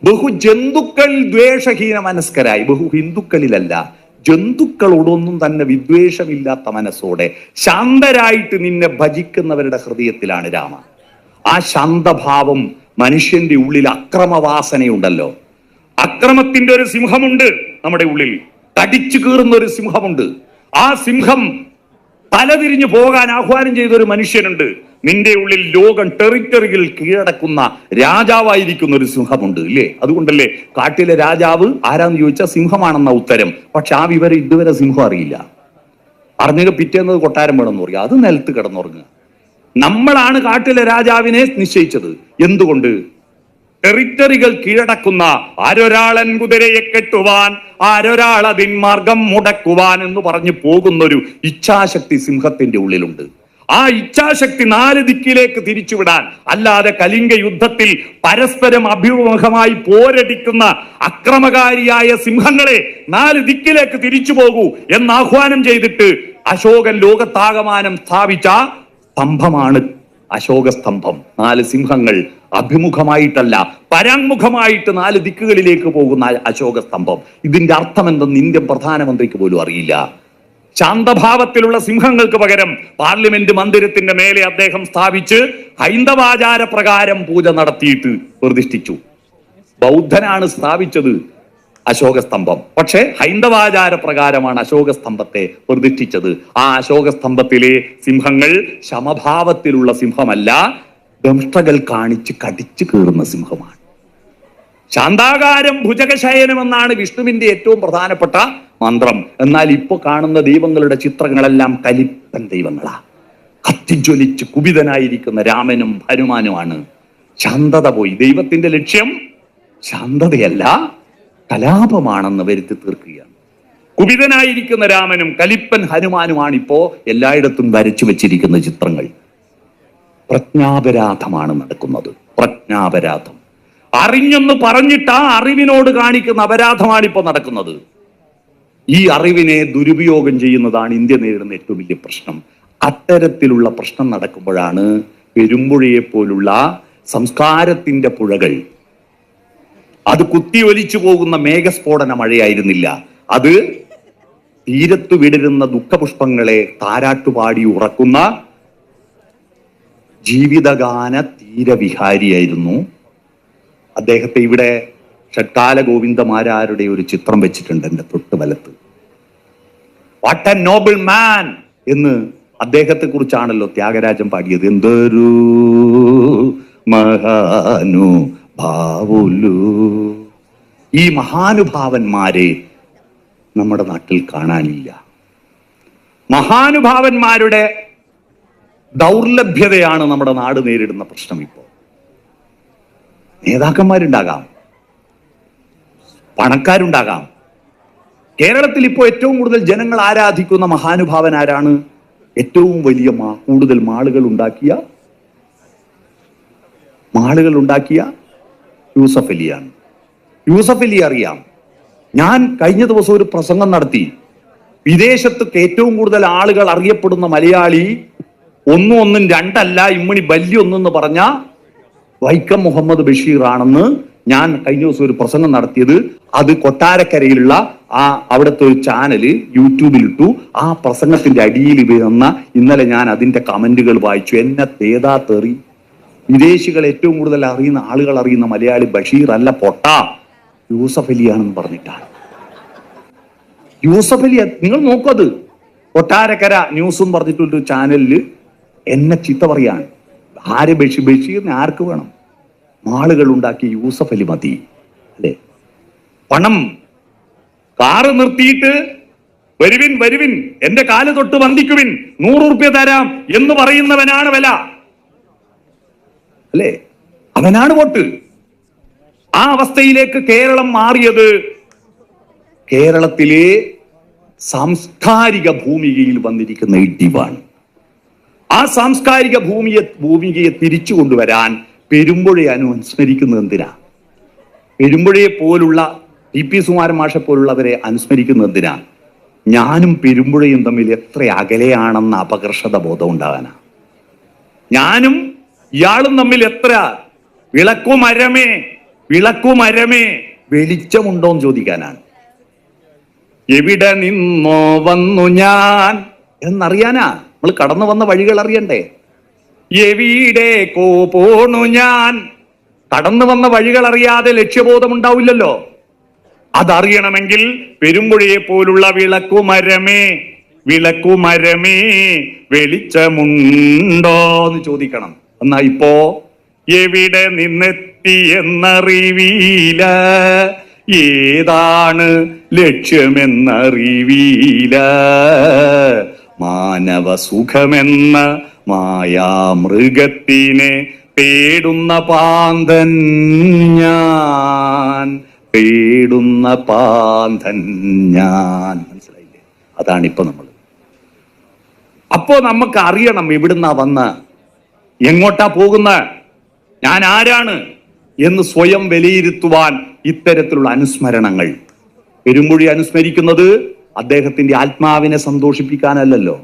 ബഹുജന്തുക്കളിൽ ദ്വേഷഹീന മനസ്കരായി, ഹിന്ദുക്കളിലല്ല, ജന്തുക്കളോടൊന്നും തന്നെ വിദ്വേഷമില്ലാത്ത മനസ്സോടെ ശാന്തരായിട്ട് നിന്നെ ഭജിക്കുന്നവരുടെ ഹൃദയത്തിലാണ് രാമ. ആ ശാന്തഭാവം മനുഷ്യന്റെ ഉള്ളിൽ അക്രമവാസനയുണ്ടല്ലോ. അക്രമത്തിന്റെ ഒരു സിംഹമുണ്ട് നമ്മുടെ ഉള്ളിൽ, കടിച്ചു കീറുന്ന ഒരു സിംഹമുണ്ട്. ആ സിംഹം തലതിരിഞ്ഞു പോകാൻ ആഹ്വാനം ചെയ്ത ഒരു മനുഷ്യനുണ്ട്. നിന്റെ ഉള്ളിൽ ലോകം ടെറിറ്ററികൾ കീഴടക്കുന്ന രാജാവായിരിക്കുന്ന ഒരു സിംഹമുണ്ട്, ഇല്ലേ? അതുകൊണ്ടല്ലേ കാട്ടിലെ രാജാവ് ആരാന്ന് ചോദിച്ചാൽ സിംഹമാണെന്ന ഉത്തരം. പക്ഷെ ആ വിവരം ഇതുവരെ സിംഹം അറിയില്ല. അറിഞ്ഞത് പിറ്റേന്നത് കൊട്ടാരം വേണമെന്ന് പറയുക, അത് നിലത്ത് കിടന്നുറങ്ങുക. നമ്മളാണ് കാട്ടിലെ രാജാവിനെ നിശ്ചയിച്ചത്. എന്തുകൊണ്ട്? ടെറിറ്ററികൾ കീഴടക്കുന്ന ആരൊരാളൻ കുതിരയെ കെട്ടുവാൻ ആരൊരാൾ അതിൻ മാർഗം മുടക്കുവാൻ എന്ന് പറഞ്ഞു പോകുന്നൊരു ഇച്ഛാശക്തി സിംഹത്തിന്റെ ഉള്ളിലുണ്ട്. ആ ഇച്ഛാശക്തി 4 ദിക്കിലേക്ക് തിരിച്ചുവിടാൻ, അല്ലാതെ കലിംഗ യുദ്ധത്തിൽ പരസ്പരം അഭിമുഖമായി പോരടിക്കുന്ന അക്രമകാരിയായ സിംഹങ്ങളെ 4 ദിക്കിലേക്ക് തിരിച്ചു പോകൂ എന്ന് ആഹ്വാനം ചെയ്തിട്ട് അശോകൻ ലോകത്താകമാനം സ്ഥാപിച്ച സ്തംഭമാണ് അശോക സ്തംഭം. 4 സിംഹങ്ങൾ അഭിമുഖമായിട്ടല്ല പരാങ്മുഖമായിട്ട് 4 ദിക്കുകളിലേക്ക് പോകുന്ന അശോക സ്തംഭം. ഇതിന്റെ അർത്ഥം എന്തെന്ന് ഇന്ത്യൻ പ്രധാനമന്ത്രിക്ക് പോലും അറിയില്ല. ശാന്തഭാവത്തിലുള്ള സിംഹങ്ങൾക്ക് പകരം പാർലമെന്റ് മന്ദിരത്തിന്റെ മേലെ അദ്ദേഹം സ്ഥാപിച്ച് ഹൈന്ദവാചാര പ്രകാരം പൂജ നടത്തിയിട്ട് പ്രതിഷ്ഠിച്ചു. ബൗദ്ധനാണ് സ്ഥാപിച്ചത് അശോക സ്തംഭം, പക്ഷെ ഹൈന്ദവാചാര പ്രകാരമാണ് അശോക സ്തംഭത്തെ പ്രതിഷ്ഠിച്ചത്. ആ അശോക സ്തംഭത്തിലെ സിംഹങ്ങൾ സമഭാവത്തിലുള്ള സിംഹമല്ല, ദംഷ്ടകൾ കാണിച്ച് കടിച്ചു കീറുന്ന സിംഹമാണ്. ശാന്താകാരം ഭുജഗശയനം എന്നാണ് വിഷ്ണുവിന്റെ ഏറ്റവും പ്രധാനപ്പെട്ട മന്ത്രം. എന്നാൽ ഇപ്പൊ കാണുന്ന ദൈവങ്ങളുടെ ചിത്രങ്ങളെല്ലാം കലിപ്പൻ ദൈവങ്ങളാ. കത്തിജ്വലിച്ച് കുപിതനായിരിക്കുന്ന രാമനും ഹനുമാനുമാണ്. ശാന്തത പോയി. ദൈവത്തിന്റെ ലക്ഷ്യം ശാന്തതയല്ല, കലാപമാണെന്ന് വരുത്തി തീർക്കുകയാണ്. കുപിതനായിരിക്കുന്ന രാമനും കലിപ്പൻ ഹനുമാനുമാണ് ഇപ്പോ എല്ലായിടത്തും വരച്ചു വെച്ചിരിക്കുന്ന ചിത്രങ്ങൾ. പ്രജ്ഞാപരാധമാണ് നടക്കുന്നത്. പ്രജ്ഞാപരാധം അറിഞ്ഞെന്ന് പറഞ്ഞിട്ട് ആ അറിവിനോട് കാണിക്കുന്ന അപരാധമാണ് ഇപ്പോൾ നടക്കുന്നത്. ഈ അറിവിനെ ദുരുപയോഗം ചെയ്യുന്നതാണ് ഇന്ത്യ നേരിടുന്ന ഏറ്റവും വലിയ പ്രശ്നം. അത്തരത്തിലുള്ള പ്രശ്നം നടക്കുമ്പോഴാണ് പെരുമ്പുഴയെ പോലുള്ള സംസ്കാരത്തിന്റെ പുഴകൾ, അത് കുത്തിയൊലിച്ചു പോകുന്ന മേഘസ്ഫോടന മഴയായിരുന്നില്ല, അത് തീരത്തു വിടരുന്ന ദുഃഖപുഷ്പങ്ങളെ താരാട്ടുപാടി ഉറക്കുന്ന ജീവിതഗാന തീരവിഹാരിയായിരുന്നു. അദ്ദേഹത്തെ ഇവിടെ ഷഡ്കാല ഗോവിന്ദമാരാരുടെ ഒരു ചിത്രം വെച്ചിട്ടുണ്ട് എന്റെ തൊട്ട് വലത്ത്. വാട്ട് എ നോബിൾ മാൻ എന്ന് അദ്ദേഹത്തെ കുറിച്ചാണല്ലോ ത്യാഗരാജൻ പാടിയത്. എന്തൊരു ഭാവുലു. ഈ മഹാനുഭാവന്മാരെ നമ്മുടെ നാട്ടിൽ കാണാനില്ല. മഹാനുഭാവന്മാരുടെ ദൗർലഭ്യതയാണ് നമ്മുടെ നാട് നേരിടുന്ന പ്രശ്നം. ഇപ്പോൾ നേതാക്കന്മാരുണ്ടാകാം, പണക്കാരുണ്ടാകാം. കേരളത്തിൽ ഇപ്പോൾ ഏറ്റവും കൂടുതൽ ജനങ്ങൾ ആരാധിക്കുന്ന മഹാനുഭാവൻ ആരാണ്? ഏറ്റവും വലിയ കൂടുതൽ മാളുകൾ ഉണ്ടാക്കിയ യൂസഫ് അലിയാണ്. യൂസഫ് അലി അറിയാം. ഞാൻ കഴിഞ്ഞ ദിവസം ഒരു പ്രസംഗം നടത്തി. വിദേശത്ത് ഏറ്റവും കൂടുതൽ ആളുകൾ അറിയപ്പെടുന്ന മലയാളി ഒന്നും രണ്ടല്ല, ഇമ്മണി വലിയൊന്നെന്ന് പറഞ്ഞ വൈക്കം മുഹമ്മദ് ബഷീർ ആണെന്ന് ഞാൻ കഴിഞ്ഞ ദിവസം ഒരു പ്രസംഗം നടത്തിയത്. അത് കൊട്ടാരക്കരയിലുള്ള അവിടുത്തെ ഒരു ചാനല് യൂട്യൂബിലിട്ടു. ആ പ്രസംഗത്തിന്റെ അടിയിൽ വന്ന ഇന്നലെ ഞാൻ അതിന്റെ കമന്റുകൾ വായിച്ചു. എന്നെ തേതാ തെറി. വിദേശികൾ ഏറ്റവും കൂടുതൽ ആളുകൾ അറിയുന്ന മലയാളി ബഷീർ അല്ല, പൊട്ട യൂസഫ് അലിയാണെന്ന് പറഞ്ഞിട്ടാണ്. യൂസഫ് അലി, നിങ്ങൾ നോക്കത്. കൊട്ടാരക്കര ന്യൂസും പറഞ്ഞിട്ടൊരു ചാനലില് എന്നെ ചീത്ത പറയാണ്. ആര് ബഷീറിനെ ആർക്ക് വേണം? മാളുകൾ ഉണ്ടാക്കി യൂസഫ് അലി മതി അല്ലെ? പണം കാറ് നിർത്തിയിട്ട് വരുവിൻ എന്റെ കാല് തൊട്ട് വന്ദിക്കുവിൻ, 100 റുപ്യ തരാം എന്ന് പറയുന്നവനാണ് വില അല്ലെ? അവനാണ് വോട്ട്. ആ അവസ്ഥയിലേക്ക് കേരളം മാറിയത് കേരളത്തിലെ സാംസ്കാരിക ഭൂമികയിൽ വന്നിരിക്കുന്ന ഇടിവാണ്. ആ സാംസ്കാരിക ഭൂമികയെ തിരിച്ചു കൊണ്ടുവരാൻ പെരുമ്പുഴയെ അനുസ്മരിക്കുന്നത് എന്തിനാ? പെരുമ്പുഴയെ പോലുള്ള ടി.പി. സുകുമാരൻ മാഷെ പോലുള്ളവരെ അനുസ്മരിക്കുന്നത് എന്തിനാ? ഞാനും പെരുമ്പുഴയും തമ്മിൽ എത്ര അകലെയാണെന്ന അപകർഷത ബോധം ഉണ്ടാകാനാ. ഞാനും ഇയാളും തമ്മിൽ എത്ര വിളക്കുമരമേ വെളിച്ചമുണ്ടോന്ന് ചോദിക്കാനാണ്. എവിടെ നിന്നോ വന്നു ഞാൻ എന്നറിയാനാ. നമ്മൾ കടന്നു വന്ന വഴികൾ അറിയണ്ടേ? എവിടേക്കോ പോണു ഞാൻ. കടന്നു വന്ന വഴികൾ അറിയാതെ ലക്ഷ്യബോധം ഉണ്ടാവില്ലല്ലോ. അതറിയണമെങ്കിൽ പെരുമ്പുഴയെ പോലുള്ള വിളക്കുമരമേ വെളിച്ചമുണ്ടോ എന്ന് ചോദിക്കണം. എന്നാ ഇപ്പോ എവിടെ നിന്നെത്തി എന്നറിവീല, ഏതാണ് ലക്ഷ്യമെന്നറിവീല, മാനവ സുഖമെന്ന മായാമൃഗത്തിനെ തേടുന്ന പാന്തൻ ഞാൻ. മനസ്സിലായില്ലേ? അതാണിപ്പോ നമ്മൾ. അപ്പോ നമുക്ക് അറിയണം എവിടുന്നാ വന്ന, എങ്ങോട്ടാ പോകുന്ന, ഞാൻ ആരാണ് എന്ന് സ്വയം വിലയിരുത്തുവാൻ ഇത്തരത്തിലുള്ള അനുസ്മരണങ്ങൾ. പെരുമ്പുഴി അനുസ്മരിക്കുന്നത് അദ്ദേഹത്തിന്റെ ആത്മാവിനെ സന്തോഷിപ്പിക്കാനല്ലല്ലോ,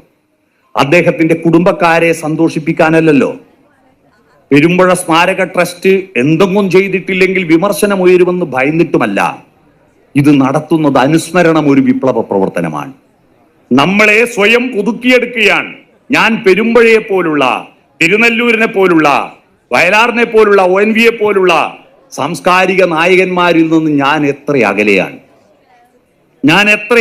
അദ്ദേഹത്തിന്റെ കുടുംബക്കാരെ സന്തോഷിപ്പിക്കാനല്ലല്ലോ. പെരുമ്പുഴ സ്മാരക ട്രസ്റ്റ് എന്തെങ്കിലും ചെയ്തിട്ടില്ലെങ്കിൽ വിമർശനം ഉയരുമെന്ന് ഭയന്നിട്ടുമല്ല. ഇത് നടത്തുന്നത് അനുസ്മരണം ഒരു വിപ്ലവ പ്രവർത്തനമാണ്. നമ്മളെ സ്വയം പുതുക്കിയെടുക്കുകയാണ്. ഞാൻ പെരുമ്പുഴയെ പോലുള്ള, തിരുനെല്ലൂരിനെ പോലുള്ള, വയലാറിനെ പോലുള്ള, ONV-യെ പോലുള്ള സാംസ്കാരിക നായകന്മാരിൽ നിന്ന് ഞാൻ എത്ര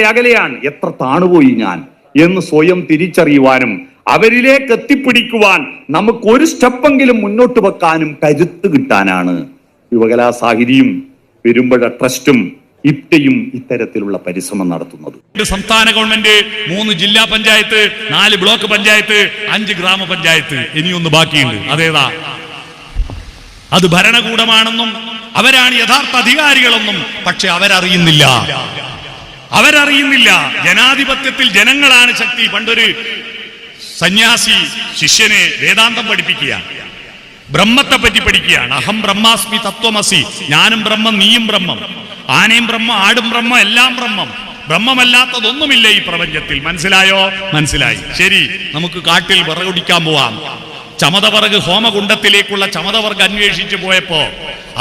അകലെയാണ്, എത്ര താണുപോയി ഞാൻ എന്ന് സ്വയം തിരിച്ചറിയുവാനും അവരിലേക്ക് എത്തിപ്പിടിക്കുവാൻ നമുക്ക് ഒരു സ്റ്റെപ്പെങ്കിലും മുന്നോട്ട് വെക്കാനും കരുത്ത് കിട്ടാനാണ് യുവകലാസാഹിതിയും പെരുമ്പുഴ ട്രസ്റ്റും ഇപ്റ്റയും ഇത്തരത്തിലുള്ള പരിശ്രമം നടത്തുന്നത്. സംസ്ഥാന ഗവൺമെന്റ് 3 ജില്ലാ പഞ്ചായത്ത്, 4 ബ്ലോക്ക് പഞ്ചായത്ത്, 5 ഗ്രാമപഞ്ചായത്ത്, ഇനിയൊന്ന് ബാക്കിയുണ്ട്. അതേതാ? അത് ഭരണകൂടമാണെന്നും അവരാണ് യഥാർത്ഥ അധികാരികളെന്നും പക്ഷെ അവരറിയുന്നില്ല. ജനാധിപത്യത്തിൽ ജനങ്ങളാണ് ശക്തി. പണ്ടൊരു സന്യാസി ശിഷ്യനെ വേദാന്തം പഠിപ്പിക്കുക, ബ്രഹ്മത്തെ പറ്റി പഠിക്കുകയാണ്. അഹം ബ്രഹ്മാസ്മി തത്വമസി, ഞാനും ബ്രഹ്മം നീയും ബ്രഹ്മം, ആനയും ബ്രഹ്മം ആടും ബ്രഹ്മം എല്ലാം ബ്രഹ്മം, ബ്രഹ്മമല്ലാത്തതൊന്നുമില്ല ഈ പ്രപഞ്ചത്തിൽ. മനസ്സിലായോ? മനസ്സിലായി. ശരി, നമുക്ക് കാട്ടിൽ വിറകൊടിക്കാൻ പോവാം. ചമതവർഗ് ഹോമകുണ്ടത്തിലേക്കുള്ള ചമതവർഗ് അന്വേഷിച്ചു പോയപ്പോ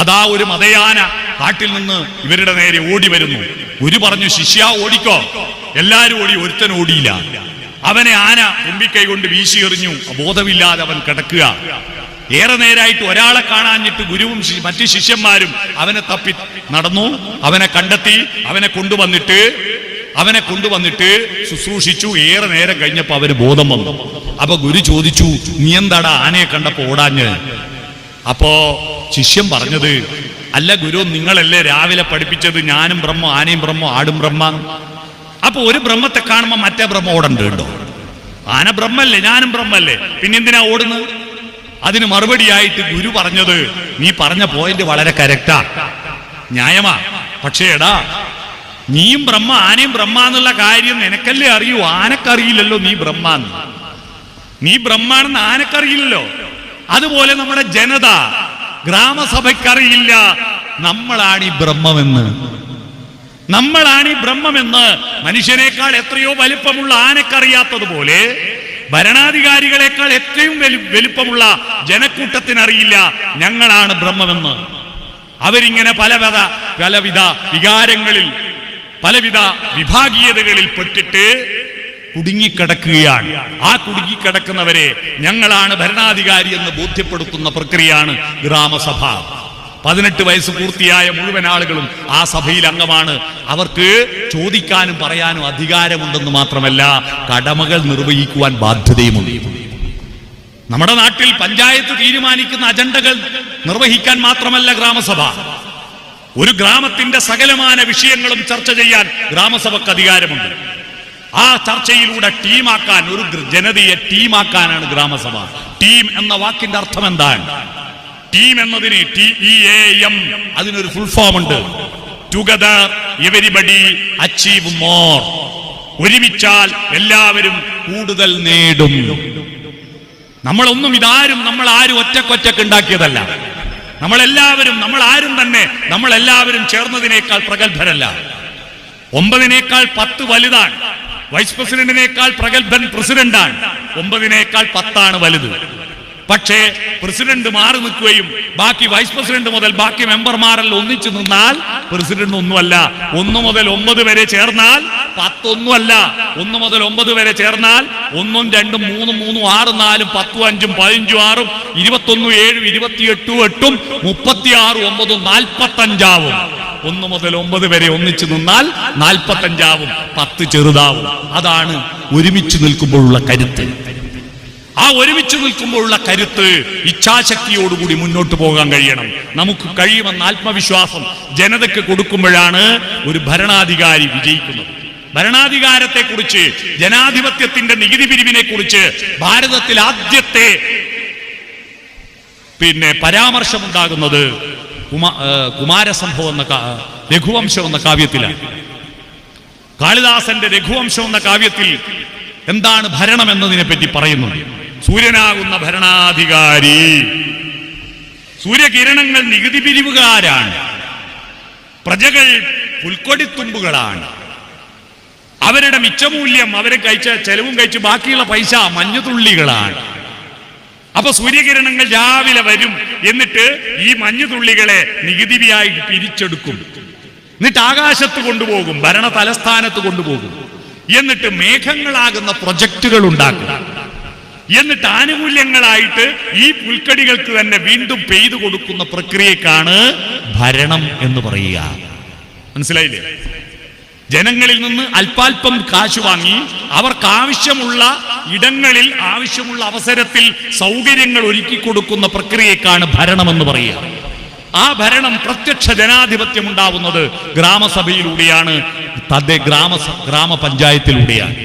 അതാ ഒരു മതയാന കാട്ടിൽ നിന്ന് ഇവരുടെ നേരെ ഓടി വരുന്നു. ഗുരു പറഞ്ഞു, ശിഷ്യ ഓടിക്കോ. എല്ലാരും ഓടി, ഒരുത്തൻ ഓടിയില്ല. അവനെ ആന തുമ്പിക്കൈ കൊണ്ട് വീശി എറിഞ്ഞു. ബോധമില്ലാതെ അവൻ കിടക്കുക. ഏറെ നേരായിട്ട് ഒരാളെ കാണാഞ്ഞിട്ട് ഗുരുവും മറ്റു ശിഷ്യന്മാരും അവനെ തപ്പി നടന്നു. അവനെ കണ്ടെത്തി, അവനെ കൊണ്ടുവന്നിട്ട് ശുശ്രൂഷിച്ചു. ഏറെ നേരം കഴിഞ്ഞപ്പോ അവന് ബോധം വന്നു. അപ്പൊ ഗുരു ചോദിച്ചു, നീ എന്താടാ ആനയെ കണ്ടപ്പോ ഓടാഞ്ഞ്? അപ്പോ ശിഷ്യൻ പറഞ്ഞത്, അല്ല ഗുരു, നിങ്ങളല്ലേ രാവിലെ പഠിപ്പിച്ചത് ഞാനും ബ്രഹ്മ, ആനയും ബ്രഹ്മ, ആടും ബ്രഹ്മ. അപ്പൊ ഒരു ബ്രഹ്മത്തെ കാണുമ്പോ മറ്റേ ബ്രഹ്മ ഓടണ്ട് കേട്ടോ. ആന ബ്രഹ്മല്ലേ, ഞാനും ബ്രഹ്മല്ലേ, പിന്നെന്തിനാ ഓടുന്നത്? അതിന് മറുപടിയായിട്ട് ഗുരു പറഞ്ഞത്, നീ പറഞ്ഞ പോയിന്റ് വളരെ കറക്റ്റാ, ന്യായമാ. പക്ഷേ എടാ, നീയും ബ്രഹ്മ ആനയും ബ്രഹ്മ എന്നുള്ള കാര്യം നിനക്കല്ലേ അറിയൂ, ആനക്കറിയില്ലല്ലോ നീ ബ്രഹ്മാന്ന്. നീ ബ്രഹ്മാണെന്ന് ആനക്കറിയില്ലല്ലോ. അതുപോലെ നമ്മുടെ ജനത, ഗ്രാമസഭയ്ക്കറിയില്ല നമ്മളാണ് ഈ ബ്രഹ്മമെന്ന്. നമ്മളാണ് ഈ ബ്രഹ്മമെന്ന് മനുഷ്യനേക്കാൾ എത്രയോ വലിപ്പമുള്ള ആനക്കറിയാത്തതുപോലെ ഭരണാധികാരികളെക്കാൾ ഏറ്റവും വലിപ്പമുള്ള ജനക്കൂട്ടത്തിനറിയില്ല ഞങ്ങളാണ് ബ്രഹ്മമെന്ന്. അവരിങ്ങനെ പലവിധ വികാരങ്ങളിൽ, പലവിധ വിഭാഗീയതകളിൽ പെട്ടിട്ട് കുടുങ്ങിക്കിടക്കുകയാണ്. ആ കുടുങ്ങിക്കിടക്കുന്നവരെ ഞങ്ങളാണ് ഭരണാധികാരി എന്ന് ബോധ്യപ്പെടുത്തുന്ന പ്രക്രിയയാണ് ഗ്രാമസഭ. 18 വയസ്സ് പൂർത്തിയായ മുഴുവൻ ആളുകളും ആ സഭയിൽ അംഗമാണ്. അവർക്ക് ചോദിക്കാനും പറയാനും അധികാരമുണ്ടെന്ന് മാത്രമല്ല, കടമകൾ നിർവഹിക്കുവാൻ ബാധ്യതയുമുണ്ട്. നമ്മുടെ നാട്ടിൽ പഞ്ചായത്ത് തീരുമാനിക്കുന്ന അജണ്ടകൾ നിർവഹിക്കാൻ മാത്രമല്ല ഗ്രാമസഭ, ഒരു ഗ്രാമത്തിന്റെ സകലമാന വിഷയങ്ങളും ചർച്ച ചെയ്യാൻ ഗ്രാമസഭയ്ക്ക് അധികാരമുണ്ട്. ആ ചർച്ചയിലൂടെ ടീമാക്കാൻ, ഒരു ജനതയെ ടീമാക്കാനാണ് ഗ്രാമസഭ. ടീം എന്ന വാക്കിന്റെ അർത്ഥം എന്താണ്? ടീം എന്നതിന് TEAM, അതിനൊരു ഫുൾ ഫോം ഉണ്ട്. Together everybody achieve more. ഒരുമിച്ചാൽ എല്ലാവരും കൂടുതൽ നേടും. നമ്മൾ ആരും ഒറ്റക്കൊറ്റക്ക് ഉണ്ടാക്കിയതല്ല. നമ്മളെല്ലാവരും ചേർന്നതിനേക്കാൾ പ്രഗത്ഭരല്ല. 9നേക്കാൾ 10 വലുതാണ്. വൈസ് പ്രസിഡന്റിനേക്കാൾ പ്രഗത്ഭൻ പ്രസിഡന്റാണ്. 9നേക്കാൾ 10 വലുത്. പക്ഷേ പ്രസിഡന്റ് മാറി നിൽക്കുകയും ബാക്കി വൈസ് പ്രസിഡന്റ് മുതൽ ബാക്കി മെമ്പർമാരെല്ലാം ഒന്നിച്ചു നിന്നാൽ പ്രസിഡന്റ് ഒന്നുമല്ല. 1 മുതൽ 9 വരെ ചേർന്നാൽ 10 ഒന്നുമല്ല. 1 മുതൽ 9 വരെ ചേർന്നാൽ 1 ഉം 2 ഉം 3 ഉം 3 ഉം 6 ഉം 4 ഉം 10 ഉം 5 ഉം 15 ഉം 6 ഉം 21 7 28 8 ഉം 36 9 ഉം 45 ആവും. 1 മുതൽ 9 വരെ ഒന്നിച്ചു നിന്നാൽ 45 ആവും. 10 ചെറുതാവും. അതാണ് ഒരുമിച്ച് നിൽക്കുമ്പോഴുള്ള കരുത്ത്. ആ ഒരുമിച്ച് നിൽക്കുമ്പോഴുള്ള കരുത്ത്, ഇച്ഛാശക്തിയോടുകൂടി മുന്നോട്ട് പോകാൻ കഴിയണം. നമുക്ക് കഴിയുമെന്ന ആത്മവിശ്വാസം ജനതയ്ക്ക് കൊടുക്കുമ്പോഴാണ് ഒരു ഭരണാധികാരി വിജയിക്കുന്നത്. ഭരണാധികാരത്തെക്കുറിച്ച്, ജനാധിപത്യത്തിന്റെ നികുതി പിരിവിനെ കുറിച്ച് ഭാരതത്തിൽ ആദ്യത്തെ പരാമർശമുണ്ടാകുന്നത് കുമാരസംഭവം എന്ന രഘുവംശം എന്ന കാവ്യത്തിലാണ്. കാളിദാസന്റെ രഘുവംശം എന്ന കാവ്യത്തിൽ എന്താണ് ഭരണം എന്നതിനെ പറ്റി പറയുന്നുണ്ട്. സൂര്യനാകുന്ന ഭരണാധികാരി, സൂര്യകിരണങ്ങൾ നികുതി പിരിവുകാരാണ്, പ്രജകൾ പുൽക്കൊടിത്തുമ്പുകളാണ്, അവരുടെ മിച്ചമൂല്യം, അവരെ ചെലവും കഴിച്ച് ബാക്കിയുള്ള പൈസ മഞ്ഞുതുള്ളികളാണ്. അപ്പൊ സൂര്യകിരണങ്ങൾ രാവിലെ വരും, എന്നിട്ട് ഈ മഞ്ഞുതുള്ളികളെ നികുതിയായി പിരിച്ചെടുക്കും, എന്നിട്ട് ആകാശത്ത് കൊണ്ടുപോകും, ഭരണ തലസ്ഥാനത്ത് കൊണ്ടുപോകും, എന്നിട്ട് മേഘങ്ങളാകുന്ന പ്രൊജക്ടുകൾ ഉണ്ടാക്കും, എന്നിട്ട് ആനുകൂല്യങ്ങളായിട്ട് ഈ പുൽക്കടികൾക്ക് തന്നെ വീണ്ടും പെയ്തു കൊടുക്കുന്ന പ്രക്രിയക്കാണ് ഭരണം എന്ന് പറയുക. മനസ്സിലായില്ലേ? ജനങ്ങളിൽ നിന്ന് അല്പാൽപ്പം കാശ് വാങ്ങി അവർക്ക് ആവശ്യമുള്ള ഇടങ്ങളിൽ, ആവശ്യമുള്ള അവസരത്തിൽ സൗകര്യങ്ങൾ ഒരുക്കി കൊടുക്കുന്ന പ്രക്രിയക്കാണ് ഭരണമെന്ന് പറയുക. ആ ഭരണം, പ്രത്യക്ഷ ജനാധിപത്യം ഉണ്ടാവുന്നത് ഗ്രാമസഭയിലൂടെയാണ്, ഗ്രാമപഞ്ചായത്തിലൂടെയാണ്.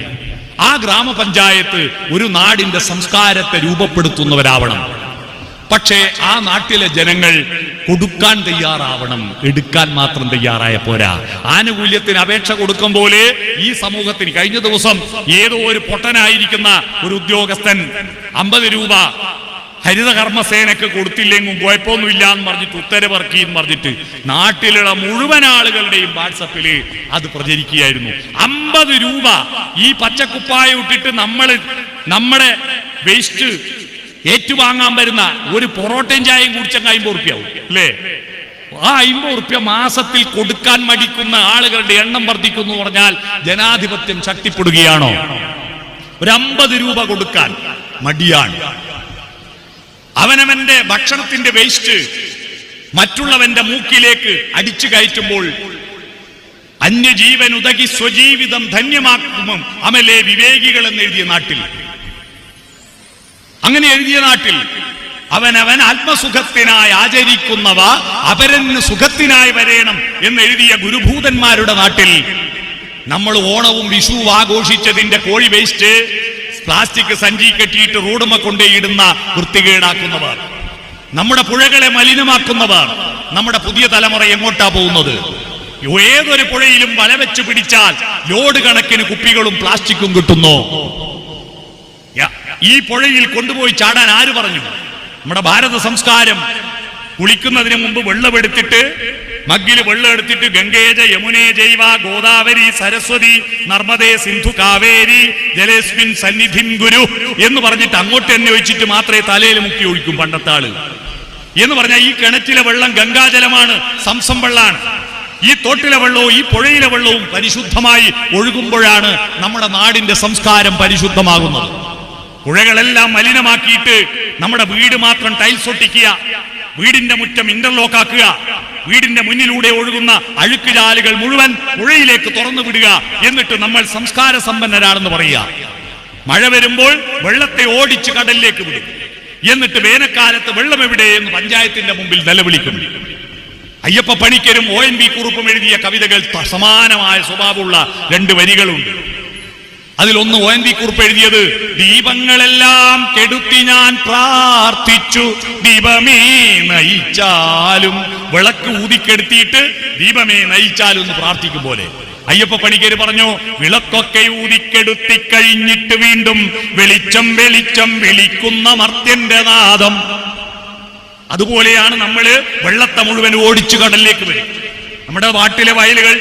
ആ ഗ്രാമപഞ്ചായത്ത് ഒരു നാടിന്റെ സംസ്കാരത്തെ രൂപപ്പെടുത്തുന്നവരാവണം. പക്ഷേ ആ നാട്ടിലെ ജനങ്ങൾ കൊടുക്കാൻ തയ്യാറാവണം, എടുക്കാൻ മാത്രം തയ്യാറായ പോരാ. ആനുകൂല്യത്തിന് അപേക്ഷ കൊടുക്കും പോലെ ഈ സമൂഹത്തിന്, കഴിഞ്ഞ ദിവസം ഏതോ ഒരു പൊട്ടനായിരിക്കുന്ന ഒരു ഉദ്യോഗസ്ഥൻ 50 രൂപ ഹരിതകർമ്മസേനക്ക് കൊടുത്തില്ലെങ്കിൽ കുഴപ്പമൊന്നുമില്ല എന്ന് പറഞ്ഞിട്ട് ഉത്തരവിറക്കി എന്ന് പറഞ്ഞിട്ട് നാട്ടിലുള്ള മുഴുവൻ ആളുകളുടെയും വാട്സപ്പിൽ അത് പ്രചരിക്കുകയായിരുന്നു. 50 രൂപ ഈ പച്ചക്കുപ്പായ ഇട്ടിട്ട് നമ്മുടെ വേസ്റ്റ് ഏറ്റുവാങ്ങാൻ വരുന്ന ഒരു പൊറോട്ടയും ചായയും കുടിച്ചങ്ങ് 50 റുപ്യാവും അല്ലേ? ആ 50 റുപ്യ മാസത്തിൽ കൊടുക്കാൻ മടിക്കുന്ന ആളുകളുടെ എണ്ണം വർദ്ധിക്കുന്നു പറഞ്ഞാൽ ജനാധിപത്യം ശക്തിപ്പെടുകയാണോ? ഒരു 50 രൂപ കൊടുക്കാൻ മടിയാണ്. അവനവന്റെ ഭക്ഷണത്തിന്റെ വേസ്റ്റ് മറ്റുള്ളവന്റെ മൂക്കിലേക്ക് അടിച്ചു കയറ്റുമ്പോൾ അന്യജീവൻ ഉതകി സ്വജീവിതം ധന്യമാക്കും അമലേ വിവേകികൾ എന്ന് എഴുതിയ നാട്ടിൽ, അങ്ങനെ എഴുതിയ നാട്ടിൽ അവനവൻ ആത്മസുഖത്തിനായി ആചരിക്കുന്നവ അപരന് സുഖത്തിനായി വരേണം എന്നെഴുതിയ ഗുരുഭൂതന്മാരുടെ നാട്ടിൽ നമ്മൾ ഓണവും വിഷുവും ആഘോഷിച്ചതിന്റെ കോഴി വേസ്റ്റ് പ്ലാസ്റ്റിക് സഞ്ചി കെട്ടിയിട്ട് റോഡുമ കൊണ്ടേയിടുന്ന വൃത്തികേടാക്കുന്നവർ, നമ്മുടെ പുഴകളെ മലിനമാക്കുന്നവർ, നമ്മുടെ പുതിയ തലമുറ എങ്ങോട്ടാ പോകുന്നത്? ഏതൊരു പുഴയിലും വല വെച്ച് പിടിച്ചാൽ ലോഡ് കണക്കിന് കുപ്പികളും പ്ലാസ്റ്റിക്കും കിട്ടുന്നു. ഈ പുഴയിൽ കൊണ്ടുപോയി ചാടാൻ ആര് പറഞ്ഞു? നമ്മുടെ ഭാരത സംസ്കാരം കുളിക്കുന്നതിന് മുമ്പ് വെള്ളമെടുത്തിട്ട്, മഗ്ഗില് വെള്ളം എടുത്തിട്ട് ഗംഗേജ യമുനേ ജൈവ ഗോദാവരി സരസ്വതി നർമ്മദേ സിന്ധു കാവേരി ജലേസ്മിൻ സന്നിധിൻ ഗുരു എന്ന് പറഞ്ഞിട്ട് അങ്ങോട്ട് തന്നെ ഒഴിച്ചിട്ട് മാത്രമേ തലയിൽ മുക്കി ഒഴിക്കും പണ്ടത്തെ ആള്. എന്ന് പറഞ്ഞാൽ ഈ കിണറ്റിലെ വെള്ളം ഗംഗാജലമാണ്, സംസം വെള്ളമാണ്. ഈ തോട്ടിലെ വെള്ളവും ഈ പുഴയിലെ വെള്ളവും പരിശുദ്ധമായി ഒഴുകുമ്പോഴാണ് നമ്മുടെ നാടിന്റെ സംസ്കാരം പരിശുദ്ധമാകുന്നത്. പുഴകളെല്ലാം മലിനമാക്കിയിട്ട് നമ്മുടെ വീട് മാത്രം ടൈൽസ് ഒട്ടിക്കുക, വീടിന്റെ മുറ്റം ഇന്റർലോക്ക് ആക്കുക, വീടിന്റെ മുന്നിലൂടെ ഒഴുകുന്ന അഴുക്ക് ചാലുകൾ മുഴുവൻ പുഴയിലേക്ക് തുറന്നു വിടുക, എന്നിട്ട് നമ്മൾ സംസ്കാര സമ്പന്നരാണെന്ന് പറയുക. മഴ വരുമ്പോൾ വെള്ളത്തെ ഓടിച്ച് കടലിലേക്ക് വിടും, എന്നിട്ട് വേനൽക്കാലത്ത് വെള്ളം എവിടെ എന്ന് പഞ്ചായത്തിന്റെ മുമ്പിൽ നിലവിളിക്കും. അയ്യപ്പ പണിക്കരും ONV കുറുപ്പും എഴുതിയ കവിതകൾ സമാനമായ സ്വഭാവമുള്ള 2 വരികളുണ്ട്. അതിലൊന്ന് ONV കുറുപ്പ് എഴുതിയത്, ദീപങ്ങളെല്ലാം കെടുത്തി ഞാൻ പ്രാർത്ഥിച്ചു ദീപമേ നയിച്ചാലും, വിളക്ക് ഊതിക്കെടുത്തിയിട്ട് ദീപമേ നയിച്ചാലും എന്ന് പ്രാർത്ഥിക്കും പോലെ. അയ്യപ്പ പണിക്കര് പറഞ്ഞു, വിളക്കൊക്കെ ഊതിക്കെടുത്തി കഴിഞ്ഞിട്ട് വീണ്ടും വെളിച്ചം വെളിച്ചം വിളിക്കുന്ന മർത്യന്റെ നാദം. അതുപോലെയാണ് നമ്മള് വെള്ളത്തെ മുഴുവൻ ഓടിച്ചു കടലിലേക്ക് വരും. നമ്മുടെ നാട്ടിലെ വയലുകൾ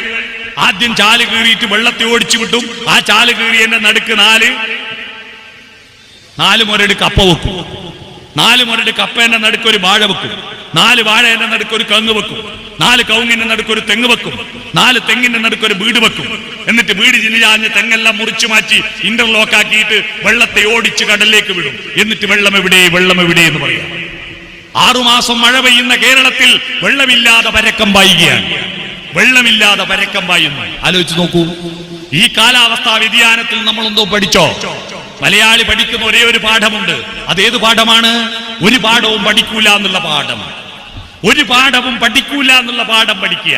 ആദ്യം ചാല് കീറിയിട്ട് വെള്ളത്തെ ഓടിച്ചു വിട്ടും, ആ ചാല് കീറിയതിന്റെ നടുക്ക് 4 മുരട് കപ്പ വെക്കും, 4 മുരട് കപ്പേന്റെ നടുക്ക് ഒരു വാഴ വെക്കും, 4 വാഴേന്റെ നടുക്ക് ഒരു കങ്ങ് വെക്കും, 4 കവുങ്ങിന്റെ നടുക്ക് ഒരു തെങ്ങ് വെക്കും, 4 തെങ്ങിന്റെ നടുക്ക് ഒരു വീട് വെക്കും. എന്നിട്ട് വീട് ജില്ലാഞ്ഞ് തെങ്ങെല്ലാം മുറിച്ചു മാറ്റി ഇന്റർലോക്ക് ആക്കിയിട്ട് വെള്ളത്തെ ഓടിച്ച് കടലിലേക്ക് വിടും. എന്നിട്ട് വെള്ളം എവിടെ വെള്ളം എവിടെ എന്ന് പറയാം. 6 മാസം മഴ പെയ്യുന്ന കേരളത്തിൽ വെള്ളമില്ലാതെ പരക്കം പായുകയാണ്. വെള്ളമില്ലാതെ പരക്കം പായുന്നു. ആലോചിച്ച് നോക്കൂ. ഈ കാലാവസ്ഥാ വ്യതിയാനത്തിൽ നമ്മൾ എന്തോ പഠിച്ചോ? മലയാളി പഠിക്കുന്ന ഒരേ ഒരു പാഠമുണ്ട്. അതേത് പാഠമാണ്? ഒരു പാഠവും പഠിക്കൂല എന്നുള്ള പാഠം. ഒരു പാഠവും പഠിക്കൂല എന്നുള്ള പാഠം പഠിക്കുക.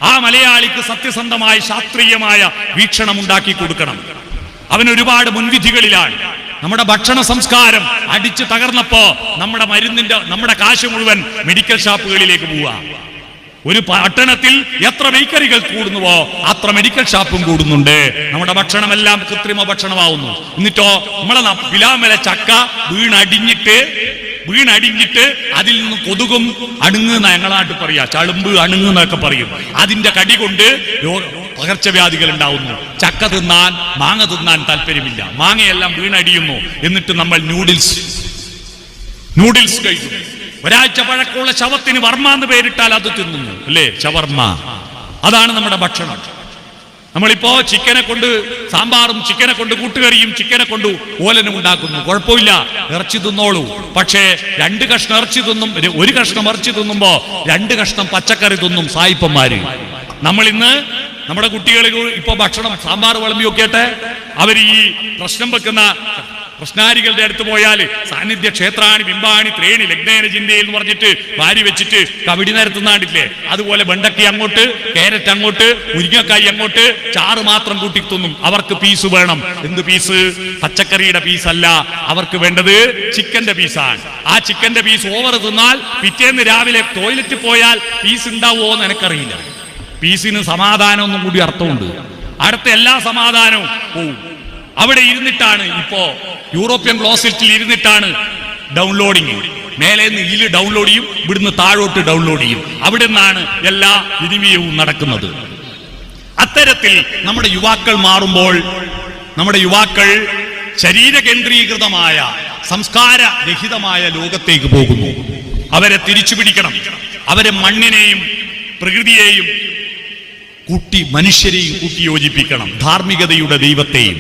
ആ മലയാളിക്ക് സത്യസന്ധമായ ശാസ്ത്രീയമായ വീക്ഷണം ഉണ്ടാക്കി കൊടുക്കണം. അവൻ ഒരുപാട് മുൻവിധികളിലാണ്. നമ്മുടെ ഭക്ഷണ സംസ്കാരം അടിച്ചു തകർന്നപ്പോ നമ്മുടെ കാശ് മുഴുവൻ മെഡിക്കൽ ഷാപ്പുകളിലേക്ക് പോവുക. ഒരു പട്ടണത്തിൽ എത്ര ബേക്കറികൾ കൂടുന്നുവോ അത്ര മെഡിക്കൽ ഷാപ്പും കൂടുന്നുണ്ട്. നമ്മുടെ ഭക്ഷണമെല്ലാം കൃത്രിമ ഭക്ഷണമാവുന്നു. എന്നിട്ടോ നമ്മളെ പിലാമല ചക്ക വീണടിഞ്ഞിട്ട് അതിൽ നിന്ന് കൊതുകും അണുങ്ങുന്ന ഞങ്ങളായിട്ട് പറയാ, ചളുമ്പ് അണുങ്ങുന്നൊക്കെ പറയും. അതിന്റെ കടി കൊണ്ട് പകർച്ചവ്യാധികൾ ഉണ്ടാവുന്നു. ചക്ക തിന്നാൻ മാങ്ങ തിന്നാൻ താല്പര്യമില്ല, മാങ്ങയെല്ലാം വീണടിയുന്നു. എന്നിട്ട് നമ്മൾ നൂഡിൽസ് കഴിക്കുന്നു. ഒരാഴ്ച പഴക്കമുള്ള ശവത്തിന് വർമ്മ എന്ന് പേരിട്ടാൽ അത് തിന്നുന്നു, അല്ലേ? ഷവർമ്മ. അതാണ് നമ്മുടെ ഭക്ഷണം. നമ്മളിപ്പോ ചിക്കനെ കൊണ്ട് സാമ്പാറും ചിക്കനെ കൊണ്ട് കൂട്ടുകറിയും ചിക്കനെ കൊണ്ട് ഓലനും ഉണ്ടാക്കുന്നു. കുഴപ്പമില്ല, ഇറച്ചി തിന്നോളൂ. പക്ഷേ 2 കഷ്ണം ഇറച്ചി തിന്നും, 1 കഷ്ണം ഇറച്ചി തിന്നുമ്പോ 2 കഷ്ണം പച്ചക്കറി തിന്നും സായിപ്പന്മാര്. നമ്മൾ ഇന്ന് നമ്മുടെ കുട്ടികൾ ഇപ്പൊ ഭക്ഷണം സാമ്പാർ വിളമ്പിയൊക്കെട്ടെ അവർ ഈ പ്രശ്നം വെക്കുന്ന പ്രശ്നാരികളുടെ അടുത്ത് പോയാൽ സാന്നിധ്യ ക്ഷേത്രാണി ബിംബാണി ത്രേണി ലഗ്നേന ചിന്തയിൽ എന്ന് പറഞ്ഞിട്ട് വാരി വെച്ചിട്ട് കബഡി നിരത്തുന്നാണ്ടില്ലേ, അതുപോലെ വെണ്ടക്കി അങ്ങോട്ട്, കാരറ്റ് അങ്ങോട്ട്, മുരിങ്ങക്കായി അങ്ങോട്ട്, ചാറ് മാത്രം കൂട്ടി തിന്നും. അവർക്ക് പീസ് വേണം. എന്ത് പീസ്? പച്ചക്കറിയുടെ പീസല്ല, അവർക്ക് വേണ്ടത് ചിക്കന്റെ പീസാണ്. ആ ചിക്കന്റെ പീസ് ഓവർ തിന്നാൽ പിറ്റേന്ന് രാവിലെ ടോയ്ലറ്റിൽ പോയാൽ പീസ് ഉണ്ടാവുമോ എന്ന് എനിക്കറിയില്ല. പീസിന് സമാധാനം ഒന്നും കൂടി അർത്ഥമുണ്ട്. അടുത്ത എല്ലാ സമാധാനവും പോവും. അവിടെ ഇരുന്നിട്ടാണ് ഇപ്പോ യൂറോപ്യൻ ക്ലോസറ്റിൽ ഇരുന്നിട്ടാണ് ഡൗൺലോഡിങ്. മേലെ നിന്ന് ഡൗൺലോഡ് ചെയ്യും, ഇവിടുന്ന് താഴോട്ട് ഡൗൺലോഡ് ചെയ്യും. അവിടെ നിന്നാണ് എല്ലാ വിനിമയവും നടക്കുന്നത്. അത്തരത്തിൽ നമ്മുടെ യുവാക്കൾ മാറുമ്പോൾ നമ്മുടെ യുവാക്കൾ ശരീര കേന്ദ്രീകൃതമായ സംസ്കാര രഹിതമായ ലോകത്തേക്ക് പോകുന്നു. അവരെ തിരിച്ചു പിടിക്കണം. അവരെ മണ്ണിനെയും പ്രകൃതിയെയും മനുഷ്യരെയും കൂട്ടി യോജിപ്പിക്കണം. ധാർമ്മികതയുടെ ദൈവത്തെയും.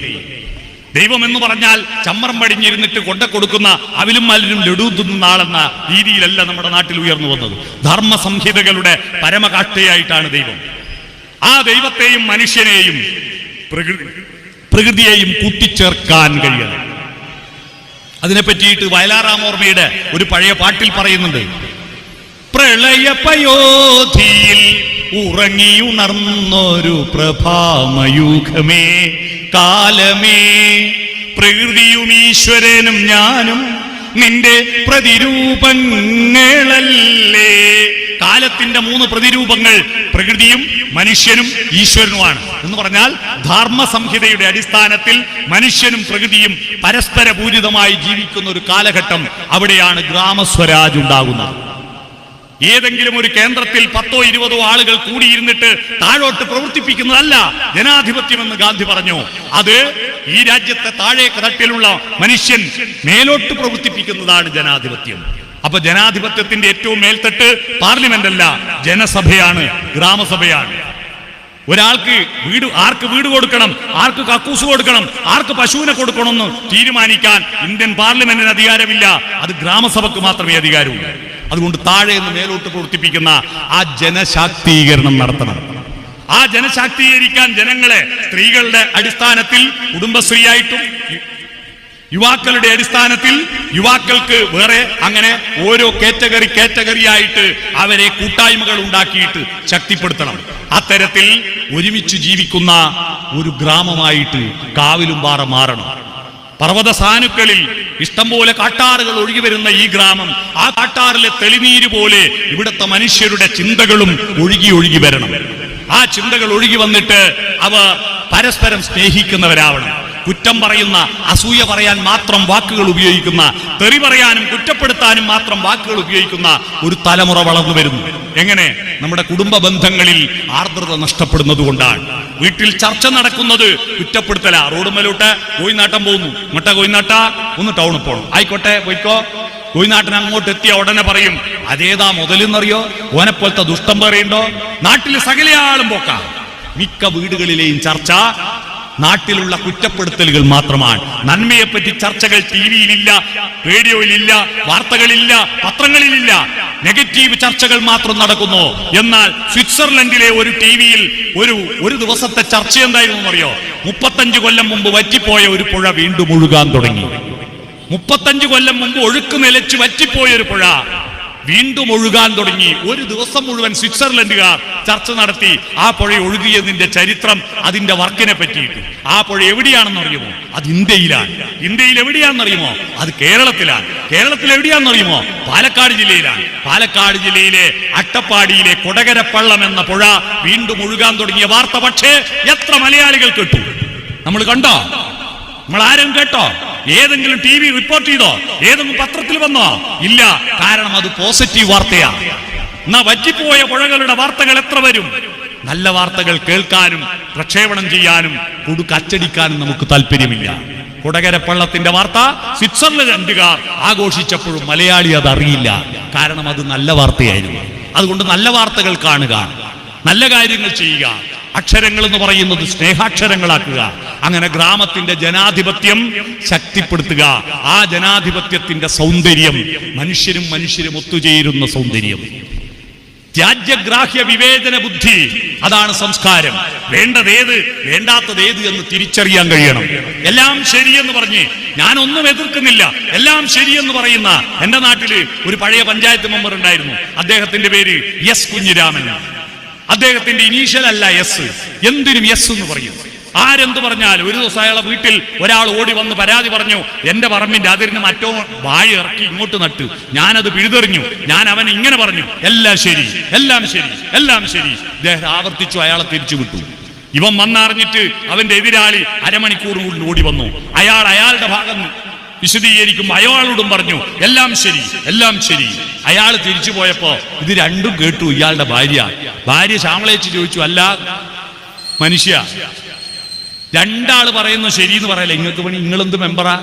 ദൈവം എന്ന് പറഞ്ഞാൽ ചമ്മറം പടിഞ്ഞിരുന്നിട്ട് കൊണ്ട കൊടുക്കുന്ന അവിലും മലരും ലഡു തിന്നുന്ന ആളെന്ന രീതിയിലല്ല നമ്മുടെ നാട്ടിൽ ഉയർന്നു വന്നത്. ധർമ്മ സംഹിതകളുടെ പരമകാഷ്ഠയായിട്ടാണ് ദൈവം. ആ ദൈവത്തെയും മനുഷ്യനെയും പ്രകൃതിയെയും കൂട്ടിച്ചേർക്കാൻ കഴിയണം. അതിനെ പറ്റിയിട്ട് വയലാറാമോർമ്മയുടെ ഒരു പഴയ പാട്ടിൽ പറയുന്നുണ്ട്. പ്രളയപയോധിയിൽ ഉറങ്ങിയുണർന്നൊരു പ്രഭാമയൂഖമേ കാലമേ, പ്രകൃതിയും ഈശ്വരനും ഞാനും നിന്റെ പ്രതിരൂപങ്ങളല്ലേ. കാലത്തിന്റെ 3 പ്രതിരൂപങ്ങൾ പ്രകൃതിയും മനുഷ്യനും ഈശ്വരനുമാണ് എന്ന് പറഞ്ഞാൽ ധർമ്മ സംഹിതയുടെ അടിസ്ഥാനത്തിൽ മനുഷ്യനും പ്രകൃതിയും പരസ്പര പൂരിതമായി ജീവിക്കുന്ന ഒരു കാലഘട്ടം. അവിടെയാണ് ഗ്രാമസ്വരാജ് ഉണ്ടാകുന്നത്. ഏതെങ്കിലും ഒരു കേന്ദ്രത്തിൽ 10ഓ 20ഓ ആളുകൾ കൂടിയിരുന്നിട്ട് താഴോട്ട് പ്രവർത്തിപ്പിക്കുന്നതല്ല ജനാധിപത്യമെന്ന് ഗാന്ധി പറഞ്ഞു. അത് ഈ രാജ്യത്തെ താഴെ തട്ടിലുള്ള മനുഷ്യൻ മേലോട്ട് പ്രവർത്തിപ്പിക്കുന്നതാണ് ജനാധിപത്യം. അപ്പൊ ജനാധിപത്യത്തിന്റെ ഏറ്റവും മേൽത്തട്ട് പാർലമെന്റ് അല്ല, ജനസഭയാണ്, ഗ്രാമസഭയാണ്. ഒരാൾക്ക് ആർക്ക് വീട് കൊടുക്കണം, ആർക്ക് കക്കൂസ് കൊടുക്കണം, ആർക്ക് പശുവിനെ കൊടുക്കണമെന്ന് തീരുമാനിക്കാൻ ഇന്ത്യൻ പാർലമെന്റിന് അധികാരമില്ല. അത് ഗ്രാമസഭയ്ക്ക് മാത്രമേ അധികാരമുള്ളൂ. അതുകൊണ്ട് താഴെ നിന്ന് മേലോട്ട് പ്രവർത്തിപ്പിക്കുന്ന ആ ജനശാക്തീകരണം നടത്തണം. ആ ജനശാക്തീകരിക്കാൻ ജനങ്ങളെ സ്ത്രീകളുടെ അടിസ്ഥാനത്തിൽ കുടുംബശ്രീയായിട്ടും യുവാക്കളുടെ അടിസ്ഥാനത്തിൽ യുവാക്കൾക്ക് വേറെ അങ്ങനെ ഓരോ കാറ്റഗറി ആയിട്ട് അവരെ കൂട്ടായ്മകൾ ഉണ്ടാക്കിയിട്ട് ശക്തിപ്പെടുത്തണം. അത്തരത്തിൽ ഒരുമിച്ച് ജീവിക്കുന്ന ഒരു ഗ്രാമമായിട്ട് കാവിലുംപാറ മാറണം. പർവ്വത സാനുക്കളിൽ ഇഷ്ടംപോലെ കാട്ടാറുകൾ ഒഴുകി വരുന്ന ഈ ഗ്രാമം ആ കാട്ടാറിലെ തെളിനീര് പോലെ ഇവിടുത്തെ മനുഷ്യരുടെ ചിന്തകളും ഒഴുകി വരണം. ആ ചിന്തകൾ ഒഴുകി വന്നിട്ട് അവ പരസ്പരം സ്നേഹിക്കുന്നവരാവണം. കുറ്റം പറയുന്ന, അസൂയ പറയാൻ മാത്രം വാക്കുകൾ ഉപയോഗിക്കുന്ന, തെറി പറയാനും കുറ്റപ്പെടുത്താനും മാത്രം വാക്കുകൾ ഉപയോഗിക്കുന്ന ഒരു തലമുറ വളർന്നു വരുന്നു. എങ്ങനെ? നമ്മുടെ കുടുംബ ബന്ധങ്ങളിൽ ആർദ്രത നഷ്ടപ്പെടുന്നത് കൊണ്ടാണ്. വീട്ടിൽ ചർച്ച നടക്കുന്നത് കുറ്റപ്പെടുത്തല. റോഡുമേലോട്ട് കോയിനാട്ടം പോകുന്നു, ഇങ്ങോട്ടാ കോയിനാട്ട, ഒന്ന് ടൗണിൽ പോകണം, ആയിക്കോട്ടെ പോയിക്കോ. കോയിനാട്ടിന് അങ്ങോട്ട് എത്തിയ ഉടനെ പറയും അതേതാ മുതലെന്നറിയോ, ഓനെപ്പോലത്തെ ദുഷ്ടം പറയുണ്ടോ. നാട്ടിൽ സകലയാളും പോക്കാം. മിക്ക വീടുകളിലെയും ചർച്ച നാട്ടിലുള്ള കുറ്റപ്പെടുത്തലുകൾ മാത്രമാണ്. നന്മയെപ്പറ്റി ചർച്ചകൾ ടിവിയിലില്ല, റേഡിയോയിലില്ല, വാർത്തകളില്ല, പത്രങ്ങളിലില്ല. നെഗറ്റീവ് ചർച്ചകൾ മാത്രം നടക്കുന്നു. എന്നാൽ സ്വിറ്റ്സർലൻഡിലെ ഒരു ടിവിയിൽ ഒരു ദിവസത്തെ ചർച്ച എന്തായിരുന്നു അറിയോ? 35 കൊല്ലം മുമ്പ് വറ്റിപ്പോയ ഒരു പുഴ വീണ്ടും ഒഴുകാൻ തുടങ്ങി. 35 കൊല്ലം മുമ്പ് ഒഴുക്ക് നിലച്ച് വറ്റിപ്പോയ ഒരു പുഴ വീണ്ടും ഒഴുകാൻ തുടങ്ങി. ഒരു ദിവസം മുഴുവൻ സ്വിറ്റ്സർലൻഡുകാർ ചർച്ച നടത്തി ആ പുഴ ഒഴുകിയതിന്റെ ചരിത്രം, അതിന്റെ വർക്കിനെ പറ്റിയിട്ട്. ആ പുഴ എവിടെയാണെന്ന് അറിയുമോ? അത് ഇന്ത്യയിലാണ്. ഇന്ത്യയിൽ എവിടെയാണെന്നറിയുമോ? അത് കേരളത്തിലാണ്. കേരളത്തിൽ എവിടെയാണെന്നറിയുമോ? പാലക്കാട് ജില്ലയിലാണ്. പാലക്കാട് ജില്ലയിലെ അട്ടപ്പാടിയിലെ കൊടകരപ്പള്ളം എന്ന പുഴ വീണ്ടും ഒഴുകാൻ തുടങ്ങിയ വാർത്ത പക്ഷേ എത്ര മലയാളികൾ കേട്ടു? നമ്മൾ കണ്ടോ? നമ്മൾ ആരും കേട്ടോ? ഏതെങ്കിലും ടി വി റിപ്പോർട്ട് ചെയ്തോ? ഏതെങ്കിലും പത്രത്തിൽ വന്നോ? ഇല്ല. കാരണം അത് പോസിറ്റീവ് വാർത്തയാണ്. എന്നാ വറ്റിപ്പോയ പുഴകളുടെ വാർത്തകൾ എത്ര വരും? നല്ല വാർത്തകൾ കേൾക്കാനും പ്രക്ഷേപണം ചെയ്യാനും അച്ചടിക്കാനും നമുക്ക് താല്പര്യമില്ല. കൊടകരപ്പള്ളത്തിന്റെ വാർത്ത സ്വിറ്റ്സർലൻഡുകാർ ആഘോഷിച്ചപ്പോഴും മലയാളി അത് അറിയില്ല. കാരണം അത് നല്ല വാർത്തയായിരുന്നു. അതുകൊണ്ട് നല്ല വാർത്തകൾ കാണുക, നല്ല കാര്യങ്ങൾ ചെയ്യുക. അക്ഷരങ്ങൾ എന്ന് പറയുന്നത് സ്നേഹാക്ഷരങ്ങളാക്കുക. അങ്ങനെ ഗ്രാമത്തിന്റെ ജനാധിപത്യം ശക്തിപ്പെടുത്തുക. ആ ജനാധിപത്യത്തിന്റെ സൗന്ദര്യം മനുഷ്യരും ഒത്തുചേരുന്ന സൗന്ദര്യം. ത്യാജ്യഗ്രാഹ്യ വിവേചന ബുദ്ധി, അതാണ് സംസ്കാരം. വേണ്ടതേത് വേണ്ടാത്തതേത് എന്ന് തിരിച്ചറിയാൻ കഴിയണം. എല്ലാം ശരിയെന്ന് പറഞ്ഞ് ഞാനൊന്നും എതിർക്കുന്നില്ല, എല്ലാം ശരിയെന്ന് പറയുന്ന എന്റെ നാട്ടില് ഒരു പഴയ പഞ്ചായത്ത് മെമ്പർ ഉണ്ടായിരുന്നു. അദ്ദേഹത്തിന്റെ പേര് എസ് കുഞ്ഞിരാമൻ. അദ്ദേഹത്തിന്റെ ഇനീഷ്യൽ അല്ല എസ്. എന്തിനും എസ് എന്ന് പറയും. ആരെന്ത് പറഞ്ഞാലും. ഒരു ദിവസം അയാളെ വീട്ടിൽ ഒരാൾ ഓടി വന്ന് പരാതി പറഞ്ഞു, എന്റെ പറമ്പിന്റെ അതിരിന് മറ്റോ വാഴ ഇറക്കി ഇങ്ങോട്ട് നട്ടു, ഞാനത് പിഴുതെറിഞ്ഞു, ഞാൻ അവൻ ഇങ്ങനെ പറഞ്ഞു. എല്ലാം ശരി, എല്ലാം ശരി, എല്ലാം ശരി. അദ്ദേഹം ആവർത്തിച്ചു, അയാളെ തിരിച്ചു വിട്ടു. ഇവൻ വന്നറിഞ്ഞിട്ട് അവന്റെ എതിരാളി അരമണിക്കൂറിനുള്ളിൽ ഓടി വന്നു. അയാളുടെ ഭാഗം വിശദീകരിക്കുമ്പോൾ അയാളോടും പറഞ്ഞു എല്ലാം ശരി, എല്ലാം ശരി. അയാൾ തിരിച്ചു പോയപ്പോ ഇത് രണ്ടും കേട്ടു ഇയാളുടെ ഭാര്യ ശ്യാമളേച്ചി ചോദിച്ചു, അല്ല മനുഷ്യ, രണ്ടാള് പറയുന്നു ശരിയെന്ന് പറയല്ലേ, നിങ്ങൾക്ക് പണി, നിങ്ങളെന്ത് മെമ്പറാ,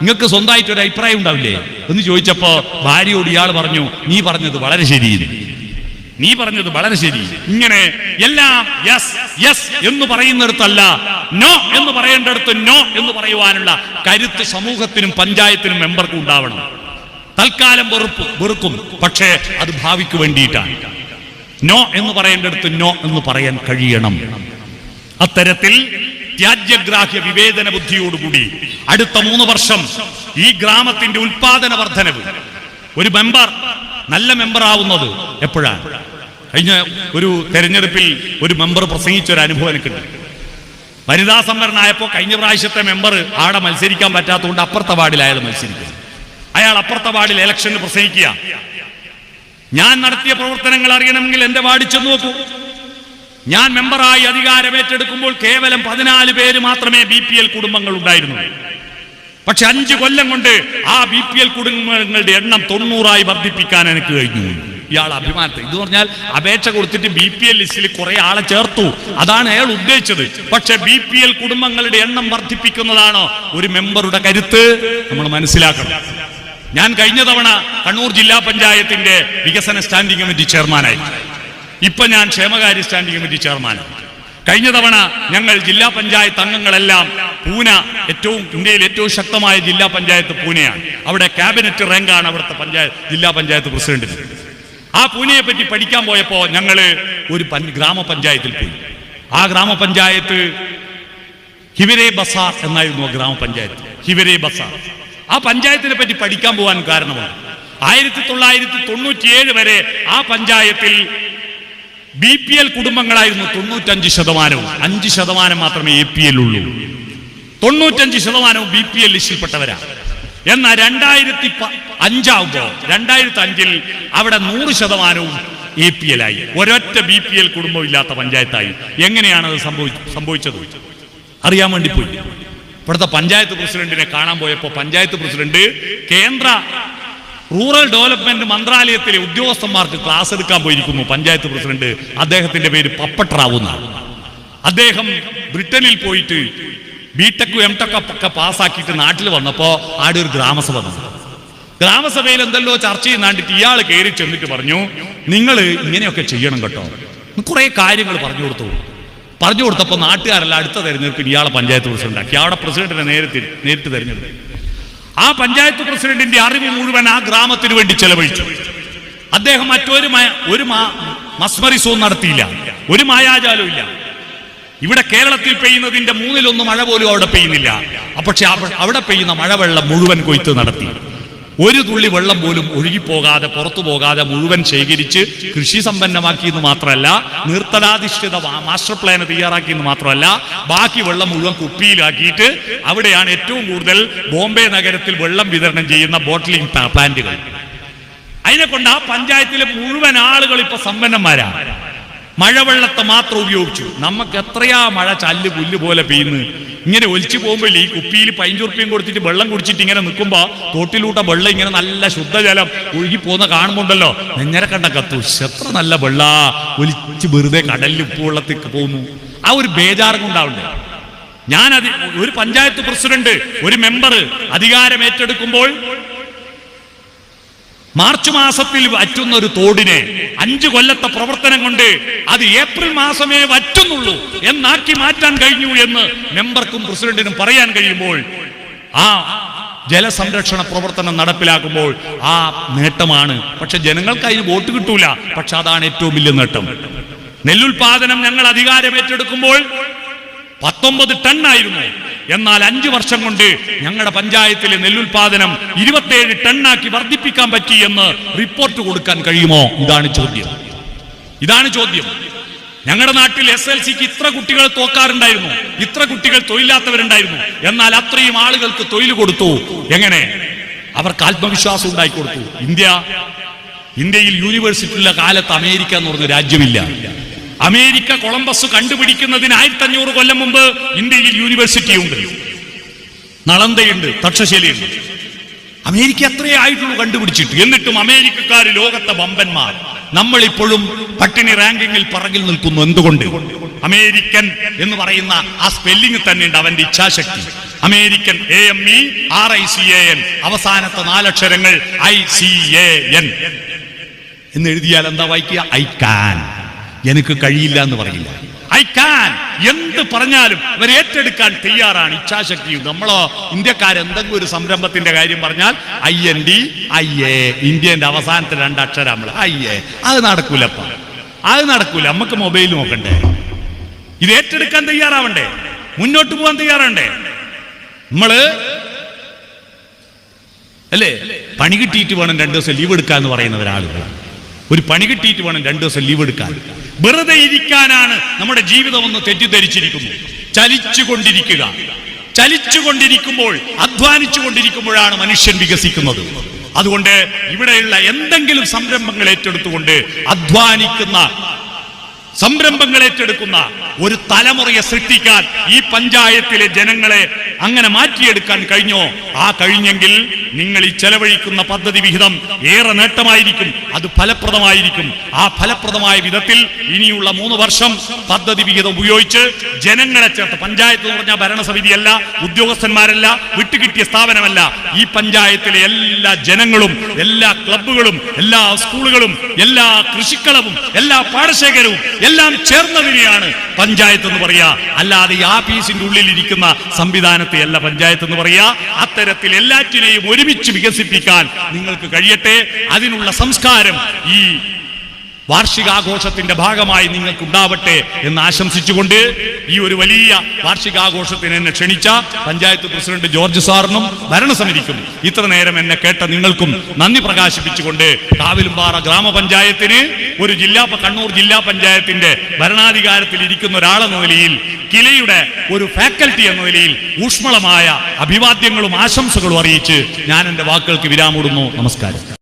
നിങ്ങൾക്ക് സ്വന്തമായിട്ട് ഒരു അഭിപ്രായം ഉണ്ടാവില്ലേ എന്ന് ചോദിച്ചപ്പോ ഭാര്യയോട് ഇയാൾ പറഞ്ഞു, നീ പറഞ്ഞത് വളരെ ശരിയെന്ന്, നീ പറഞ്ഞത് വളരെ ശരി. ഇങ്ങനെ എല്ലാം യെസ് യെസ് എന്ന് പറയുന്നിടത്തല്ല, നോ എന്ന് പറയേണ്ടടുത്ത് നോ എന്ന് പറയുവാനുള്ള കരുത്ത് സമൂഹത്തിനും പഞ്ചായത്തിനും മെമ്പർക്കും ഉണ്ടാവണം. തൽക്കാലം വെറുക്കും, പക്ഷേ അത് ഭാവിക്ക് വേണ്ടിയിട്ടാണ്. നോ എന്ന് പറയേണ്ടടുത്ത് നോ എന്ന് പറയാൻ കഴിയണം. അത്തരത്തിൽ ത്യാജ്യഗ്രാഹ്യ വിവേചന ബുദ്ധിയോടുകൂടി അടുത്ത 3 വർഷം ഈ ഗ്രാമത്തിന്റെ ഉൽപാദന വർധനവ്, ഒരു മെമ്പർ നല്ല മെമ്പർ ആവുന്നത് എപ്പോഴാണ്? കഴിഞ്ഞ ഒരു തെരഞ്ഞെടുപ്പിൽ ഒരു മെമ്പർ പ്രസംഗിച്ച ഒരു അനുഭവം എനിക്കുണ്ട്. വനിതാ സംവരണമായപ്പോൾ കഴിഞ്ഞ പ്രാവശ്യത്തെ മെമ്പർ ആടെ മത്സരിക്കാൻ പറ്റാത്തതുകൊണ്ട് അപ്പുറത്തെ വാർഡിൽ അയാൾ മത്സരിക്കുക. അയാൾ അപ്പുറത്തെ വാർഡിൽ ഇലക്ഷന് പ്രസംഗിക്കുക. ഞാൻ നടത്തിയ പ്രവർത്തനങ്ങൾ അറിയണമെങ്കിൽ എന്റെ വാർഡിൽ ചെന്ന് നോക്കൂ. ഞാൻ മെമ്പറായി അധികാരം ഏറ്റെടുക്കുമ്പോൾ കേവലം 14 പേര് മാത്രമേ BPL കുടുംബങ്ങൾ ഉണ്ടായിരുന്നു. പക്ഷെ 5 കൊല്ലം കൊണ്ട് ആ BPL കുടുംബങ്ങളുടെ എണ്ണം 90 വർദ്ധിപ്പിക്കാൻ എനിക്ക് കഴിഞ്ഞു. ഇയാൾ അഭിമാനത്തെ ഇത് പറഞ്ഞാൽ അപേക്ഷ കൊടുത്തിട്ട് BPL ലിസ്റ്റിൽ കുറെ ആളെ ചേർത്തു, അതാണ് അയാൾ ഉദ്ദേശിച്ചത്. പക്ഷെ BPL കുടുംബങ്ങളുടെ എണ്ണം വർദ്ധിപ്പിക്കുന്നതാണോ ഒരു മെമ്പറുടെ കരുത്ത്? നമ്മൾ മനസ്സിലാക്കണം. ഞാൻ കഴിഞ്ഞ തവണ കണ്ണൂർ ജില്ലാ പഞ്ചായത്തിന്റെ വികസന സ്റ്റാൻഡിംഗ് കമ്മിറ്റി ചെയർമാനായി. ഇപ്പൊ ഞാൻ ക്ഷേമകാര്യ സ്റ്റാൻഡിംഗ് കമ്മിറ്റി ചെയർമാനാണ്. കഴിഞ്ഞ തവണ ഞങ്ങൾ ജില്ലാ പഞ്ചായത്ത് അംഗങ്ങളെല്ലാം പൂന, ഇന്ത്യയിൽ ഏറ്റവും ശക്തമായ ജില്ലാ പഞ്ചായത്ത് പൂനെയാണ്. അവിടെ ക്യാബിനറ്റ് റാങ്കാണ് അവിടുത്തെ ജില്ലാ പഞ്ചായത്ത് പ്രസിഡന്റിന്. ആ പൂനെയെ പറ്റി പഠിക്കാൻ പോയപ്പോ ഞങ്ങള് ഒരു ഗ്രാമപഞ്ചായത്തിൽ പോയി. ആ ഗ്രാമപഞ്ചായത്ത് ഹിവരേ ബസാർ എന്നായിരുന്നു ഗ്രാമപഞ്ചായത്ത്. ഹിവരേ ബസാർ. ആ പഞ്ചായത്തിനെ പറ്റി പഠിക്കാൻ പോകാൻ കാരണമാണ് 1997 വരെ ആ പഞ്ചായത്തിൽ BPL കുടുംബങ്ങളായിരുന്നു 95%. 5% മാത്രമേ APL ഉള്ളൂ. 95% BPL ലിസ്റ്റിൽപ്പെട്ടവരാണ്. എന്നാൽ 2005 അവിടെ 100% APL ആയി. ഒരൊറ്റ BPL കുടുംബം ഇല്ലാത്ത പഞ്ചായത്തായി. എങ്ങനെയാണ് അത് സംഭവിച്ചത് അറിയാൻ വേണ്ടി പോയി. ഇവിടുത്തെ പഞ്ചായത്ത് പ്രസിഡന്റിനെ കാണാൻ പോയപ്പോ പഞ്ചായത്ത് പ്രസിഡന്റ് കേന്ദ്ര റൂറൽ ഡെവലപ്മെന്റ് മന്ത്രാലയത്തിലെ ഉദ്യോഗസ്ഥന്മാർക്ക് ക്ലാസ് എടുക്കാൻ പോയിരിക്കുന്നു. പഞ്ചായത്ത് പ്രസിഡന്റ്, അദ്ദേഹത്തിന്റെ പേര് പപ്പട്രാവു എന്നാണ്. അദ്ദേഹം ബ്രിട്ടനിൽ പോയിട്ട് BTech M.Tech ഒക്കെ പാസ്സാക്കിയിട്ട് നാട്ടിൽ വന്നപ്പോ ആടെ ഒരു ഗ്രാമസഭ വന്നു. ഗ്രാമസഭയിൽ എന്തെല്ലോ ചർച്ച ചെയ്യുന്നാണ്ടിട്ട് ഇയാൾ കയറി ചെന്നിട്ട് പറഞ്ഞു, നിങ്ങൾ ഇങ്ങനെയൊക്കെ ചെയ്യണം കേട്ടോ. കുറെ കാര്യങ്ങൾ പറഞ്ഞു കൊടുത്തപ്പോൾ നാട്ടുകാരെല്ലാം അടുത്ത തെരഞ്ഞെടുപ്പിൽ ഇയാളെ പഞ്ചായത്ത് പ്രസിഡന്റ് ആക്കി. അവിടെ പ്രസിഡന്റിനെ നേരിട്ട് തെരഞ്ഞെടുത്തു. ആ പഞ്ചായത്ത് പ്രസിഡന്റിന്റെ അറിവ് മുഴുവൻ ആ ഗ്രാമത്തിന് വേണ്ടി ചെലവഴിച്ചു. അദ്ദേഹം മറ്റൊരു മസ്മറിസവും നടത്തിയില്ല, ഒരു മായാജാലവും ഇല്ല. ഇവിടെ കേരളത്തിൽ പെയ്യുന്നതിന്റെ 1/3 മഴ പോലും അവിടെ പെയ്യുന്നില്ല. പക്ഷെ അവിടെ പെയ്യുന്ന മഴവെള്ളം മുഴുവൻ കൊയ്ത്ത് നടത്തി. ഒരു തുള്ളി വെള്ളം പോലും ഒഴുകിപ്പോകാതെ പുറത്തു പോകാതെ മുഴുവൻ ശേഖരിച്ച് കൃഷി സമ്പന്നമാക്കിയെന്ന് മാത്രമല്ല, നീർത്തലാധിഷ്ഠിത മാസ്റ്റർ പ്ലാൻ തയ്യാറാക്കിയെന്ന് മാത്രമല്ല, ബാക്കി വെള്ളം മുഴുവൻ കുപ്പിയിലാക്കിയിട്ട് അവിടെയാണ് ഏറ്റവും കൂടുതൽ ബോംബെ നഗരത്തിൽ വെള്ളം വിതരണം ചെയ്യുന്ന ബോട്ട്ലിംഗ് പ്ലാന്റുകൾ. അതിനെക്കൊണ്ട് ആ പഞ്ചായത്തിലെ മുഴുവൻ ആളുകൾ ഇപ്പൊ സമ്പന്നന്മാരാണ്. മഴവെള്ളത്തെ മാത്രം ഉപയോഗിച്ചു. നമുക്ക് എത്രയാ മഴ ചല്ല് പുല്ല് പോലെ പെയ്യുന്നു. ഇങ്ങനെ ഒലിച്ചു പോകുമ്പോൾ ഈ കുപ്പിയിൽ 15 ഉറുപ്പ്യം കൊടുത്തിട്ട് വെള്ളം കുടിച്ചിട്ട് ഇങ്ങനെ നിൽക്കുമ്പോ തോട്ടിലൂട്ട വെള്ളം ഇങ്ങനെ നല്ല ശുദ്ധജലം ഒഴുകി പോകുന്ന കാണുമ്പോണ്ടല്ലോ നെഞ്ഞര കണ്ട കത്തു. എത്ര നല്ല വെള്ള ഒലിച്ച് വെറുതെ കടലിൽ ഉപ്പുവെള്ളത്തേക്ക് പോകുന്നു. ആ ഒരു ബേജാറും കൊണ്ടാവുണ്ട്. ഒരു പഞ്ചായത്ത് പ്രസിഡന്റ്, ഒരു മെമ്പർ അധികാരം ഏറ്റെടുക്കുമ്പോൾ മാർച്ച് മാസത്തിൽ വറ്റുന്ന ഒരു തോടിനെ 5 കൊല്ലത്തെ പ്രവർത്തനം കൊണ്ട് അത് ഏപ്രിൽ മാസമേ വറ്റുന്നുള്ളൂ എന്നാക്കി മാറ്റാൻ കഴിഞ്ഞു എന്ന് മെമ്പർക്കും പ്രസിഡന്റിനും പറയാൻ കഴിയുമ്പോൾ, ആ ജലസംരക്ഷണ പ്രവർത്തനം നടപ്പിലാക്കുമ്പോൾ ആ നേട്ടമാണ്. പക്ഷെ ജനങ്ങൾക്ക് അതിന് വോട്ട് കിട്ടൂല. പക്ഷെ അതാണ് ഏറ്റവും വലിയ നേട്ടം. നെല്ലുൽപാദനം ഞങ്ങൾ അധികാരം ഏറ്റെടുക്കുമ്പോൾ 19 ടൺ ആയിരുന്നു. എന്നാൽ 5 വർഷം കൊണ്ട് ഞങ്ങളുടെ പഞ്ചായത്തിലെ നെല്ലുൽപാദനം 27 ടണ്ണാക്കി വർദ്ധിപ്പിക്കാൻ പറ്റി എന്ന് റിപ്പോർട്ട് കൊടുക്കാൻ കഴിയുമോ? ഇതാണ് ചോദ്യം. ഞങ്ങളുടെ നാട്ടിൽ SLCക്ക് ഇത്ര കുട്ടികൾ തോക്കാറുണ്ടായിരുന്നു, ഇത്ര കുട്ടികൾ തൊഴിലാത്തവരുണ്ടായിരുന്നു. എന്നാൽ അത്രയും ആളുകൾക്ക് തൊഴിൽ കൊടുത്തു. എങ്ങനെ? അവർക്ക് ആത്മവിശ്വാസം ഉണ്ടായി കൊടുത്തു. ഇന്ത്യയിൽ യൂണിവേഴ്സിറ്റി ഉള്ള കാലത്ത് അമേരിക്ക എന്ന് പറഞ്ഞ രാജ്യമില്ല. അമേരിക്ക കൊളംബസ് കണ്ടുപിടിക്കുന്നതിന് 1500 കൊല്ലം മുമ്പ് ഇന്ത്യയിൽ യൂണിവേഴ്സിറ്റി ഉണ്ട്, നളന്ദയുണ്ട്, തക്ഷശിലയുണ്ട്. അമേരിക്ക അത്രയേ ആയിട്ടുള്ളൂ കണ്ടുപിടിച്ചിട്ട്. എന്നിട്ടും അമേരിക്കക്കാർ ലോകത്തെ വമ്പന്മാർ. നമ്മൾ ഇപ്പോഴും പട്ടിണി റാങ്കിങ്ങിൽ പിറകിൽ നിൽക്കുന്നു. എന്തുകൊണ്ട്? അമേരിക്കൻ എന്ന് പറയുന്ന ആ സ്പെല്ലിംഗ് തന്നെ ഉണ്ട് അവന്റെ ഇച്ഛാശക്തി. അമേരിക്കൻ AMERICAN അവസാനത്തെ 4 അക്ഷരങ്ങൾ ICAN എന്ന് എഴുതിയാൽ എന്താ വായിക്കുക? I can. എനിക്ക് കഴിയില്ല എന്ന് പറയില്ല. ഐ കാൻ എന്ത് പറഞ്ഞാലും അവർ ഏറ്റെടുക്കാൻ തയ്യാറാണ്. ഇച്ഛാശക്തി. നമ്മളോ ഇന്ത്യക്കാരെന്തെങ്കിലും ഒരു സംരംഭത്തിന്റെ കാര്യം പറഞ്ഞാൽ IND IA, ഇന്ത്യന്റെ അവസാനത്തെ 2 അക്ഷരം നമ്മൾ IA. അത് നടക്കൂലപ്പ, അത് നടക്കൂല. നമുക്ക് മൊബൈൽ നോക്കണ്ടേ? ഇത് ഏറ്റെടുക്കാൻ തയ്യാറാവണ്ടേ? മുന്നോട്ട് പോകാൻ തയ്യാറണ്ടേ? നമ്മള് അല്ലേ പണി കിട്ടിയിട്ട് വേണം 2 ദിവസം ലീവ് എടുക്കാൻ എന്ന് പറയുന്ന ഒരാളുകൾ. ഒരു പണി കിട്ടിയിട്ട് വേണം 2 ദിവസം ലീവ് എടുക്കാൻ. വെറുതെ ഇരിക്കാനാണ് നമ്മുടെ ജീവിതം എന്ന് തെറ്റിദ്ധരിച്ചിരിക്കുന്നു. ചലിച്ചുകൊണ്ടിരിക്കുമ്പോൾ അധ്വാനിച്ചു കൊണ്ടിരിക്കുമ്പോഴാണ് മനുഷ്യൻ വികസിക്കുന്നത്. അതുകൊണ്ട് ഇവിടെയുള്ള എന്തെങ്കിലും സംരംഭങ്ങൾ ഏറ്റെടുത്തുകൊണ്ട് അധ്വാനിക്കുന്ന സംരംഭങ്ങൾ ഏറ്റെടുക്കുന്ന ഒരു തലമുറയെ സൃഷ്ടിക്കാൻ ഈ പഞ്ചായത്തിലെ ജനങ്ങളെ അങ്ങനെ മാറ്റിയെടുക്കാൻ കഴിഞ്ഞോ? ആ കഴിഞ്ഞെങ്കിൽ നിങ്ങൾ ഈ ചെലവഴിക്കുന്ന പദ്ധതി വിഹിതം ഏറെ നേട്ടമായിരിക്കും, അത് ഫലപ്രദമായിരിക്കും. ആ ഫലപ്രദമായ വിധത്തിൽ ഇനിയുള്ള 3 വർഷം പദ്ധതി വിഹിതം ഉപയോഗിച്ച് ജനങ്ങളെ ചേർത്ത്, പഞ്ചായത്ത് എന്ന് പറഞ്ഞാൽ ഭരണസമിതിയല്ല, ഉദ്യോഗസ്ഥന്മാരല്ല, വിട്ടുകിട്ടിയ സ്ഥാപനമല്ല, ഈ പഞ്ചായത്തിലെ എല്ലാ ജനങ്ങളും, എല്ലാ ക്ലബ്ബുകളും, എല്ലാ സ്കൂളുകളും, എല്ലാ കൃഷിക്കളവും, എല്ലാ പാടശേഖരവും എല്ലാം ചേർന്നതിനെയാണ് പഞ്ചായത്ത് എന്ന് പറയാ. അല്ലാതെ ഈ ആഫീസിന്റെ ഉള്ളിൽ ഇരിക്കുന്ന സംവിധാനത്തെ അല്ല പഞ്ചായത്ത് എന്ന് പറയാ. അത്തരത്തിൽ എല്ലാറ്റിനെയും ഒരുമിച്ച് വികസിപ്പിക്കാൻ നിങ്ങൾക്ക് കഴിയട്ടെ. അതിനുള്ള സംസ്കാരം ഈ വാർഷികാഘോഷത്തിന്റെ ഭാഗമായി നിങ്ങൾക്ക് ഉണ്ടാവട്ടെ എന്ന് ആശംസിച്ചുകൊണ്ട് ഈ ഒരു വലിയ വാർഷികാഘോഷത്തിന് എന്നെ ക്ഷണിച്ച പഞ്ചായത്ത് പ്രസിഡന്റ് ജോർജ് സാറിനും ഭരണസമിതിക്കും ഇത്ര നേരം എന്നെ കേട്ട നിങ്ങൾക്കും നന്ദി പ്രകാശിപ്പിച്ചുകൊണ്ട് കാവിലുംപാറ ഗ്രാമപഞ്ചായത്തിന് ഒരു കണ്ണൂർ ജില്ലാ പഞ്ചായത്തിന്റെ ഭരണാധികാരത്തിൽ ഇരിക്കുന്ന ഒരാളെന്ന നിലയിൽ, കിലയുടെ ഒരു ഫാക്കൽറ്റി എന്ന നിലയിൽ ഊഷ്മളമായ അഭിവാദ്യങ്ങളും ആശംസകളും അറിയിച്ച് ഞാൻ എന്റെ വാക്കുകൾക്ക് വിരാമിടുന്നു. നമസ്കാരം.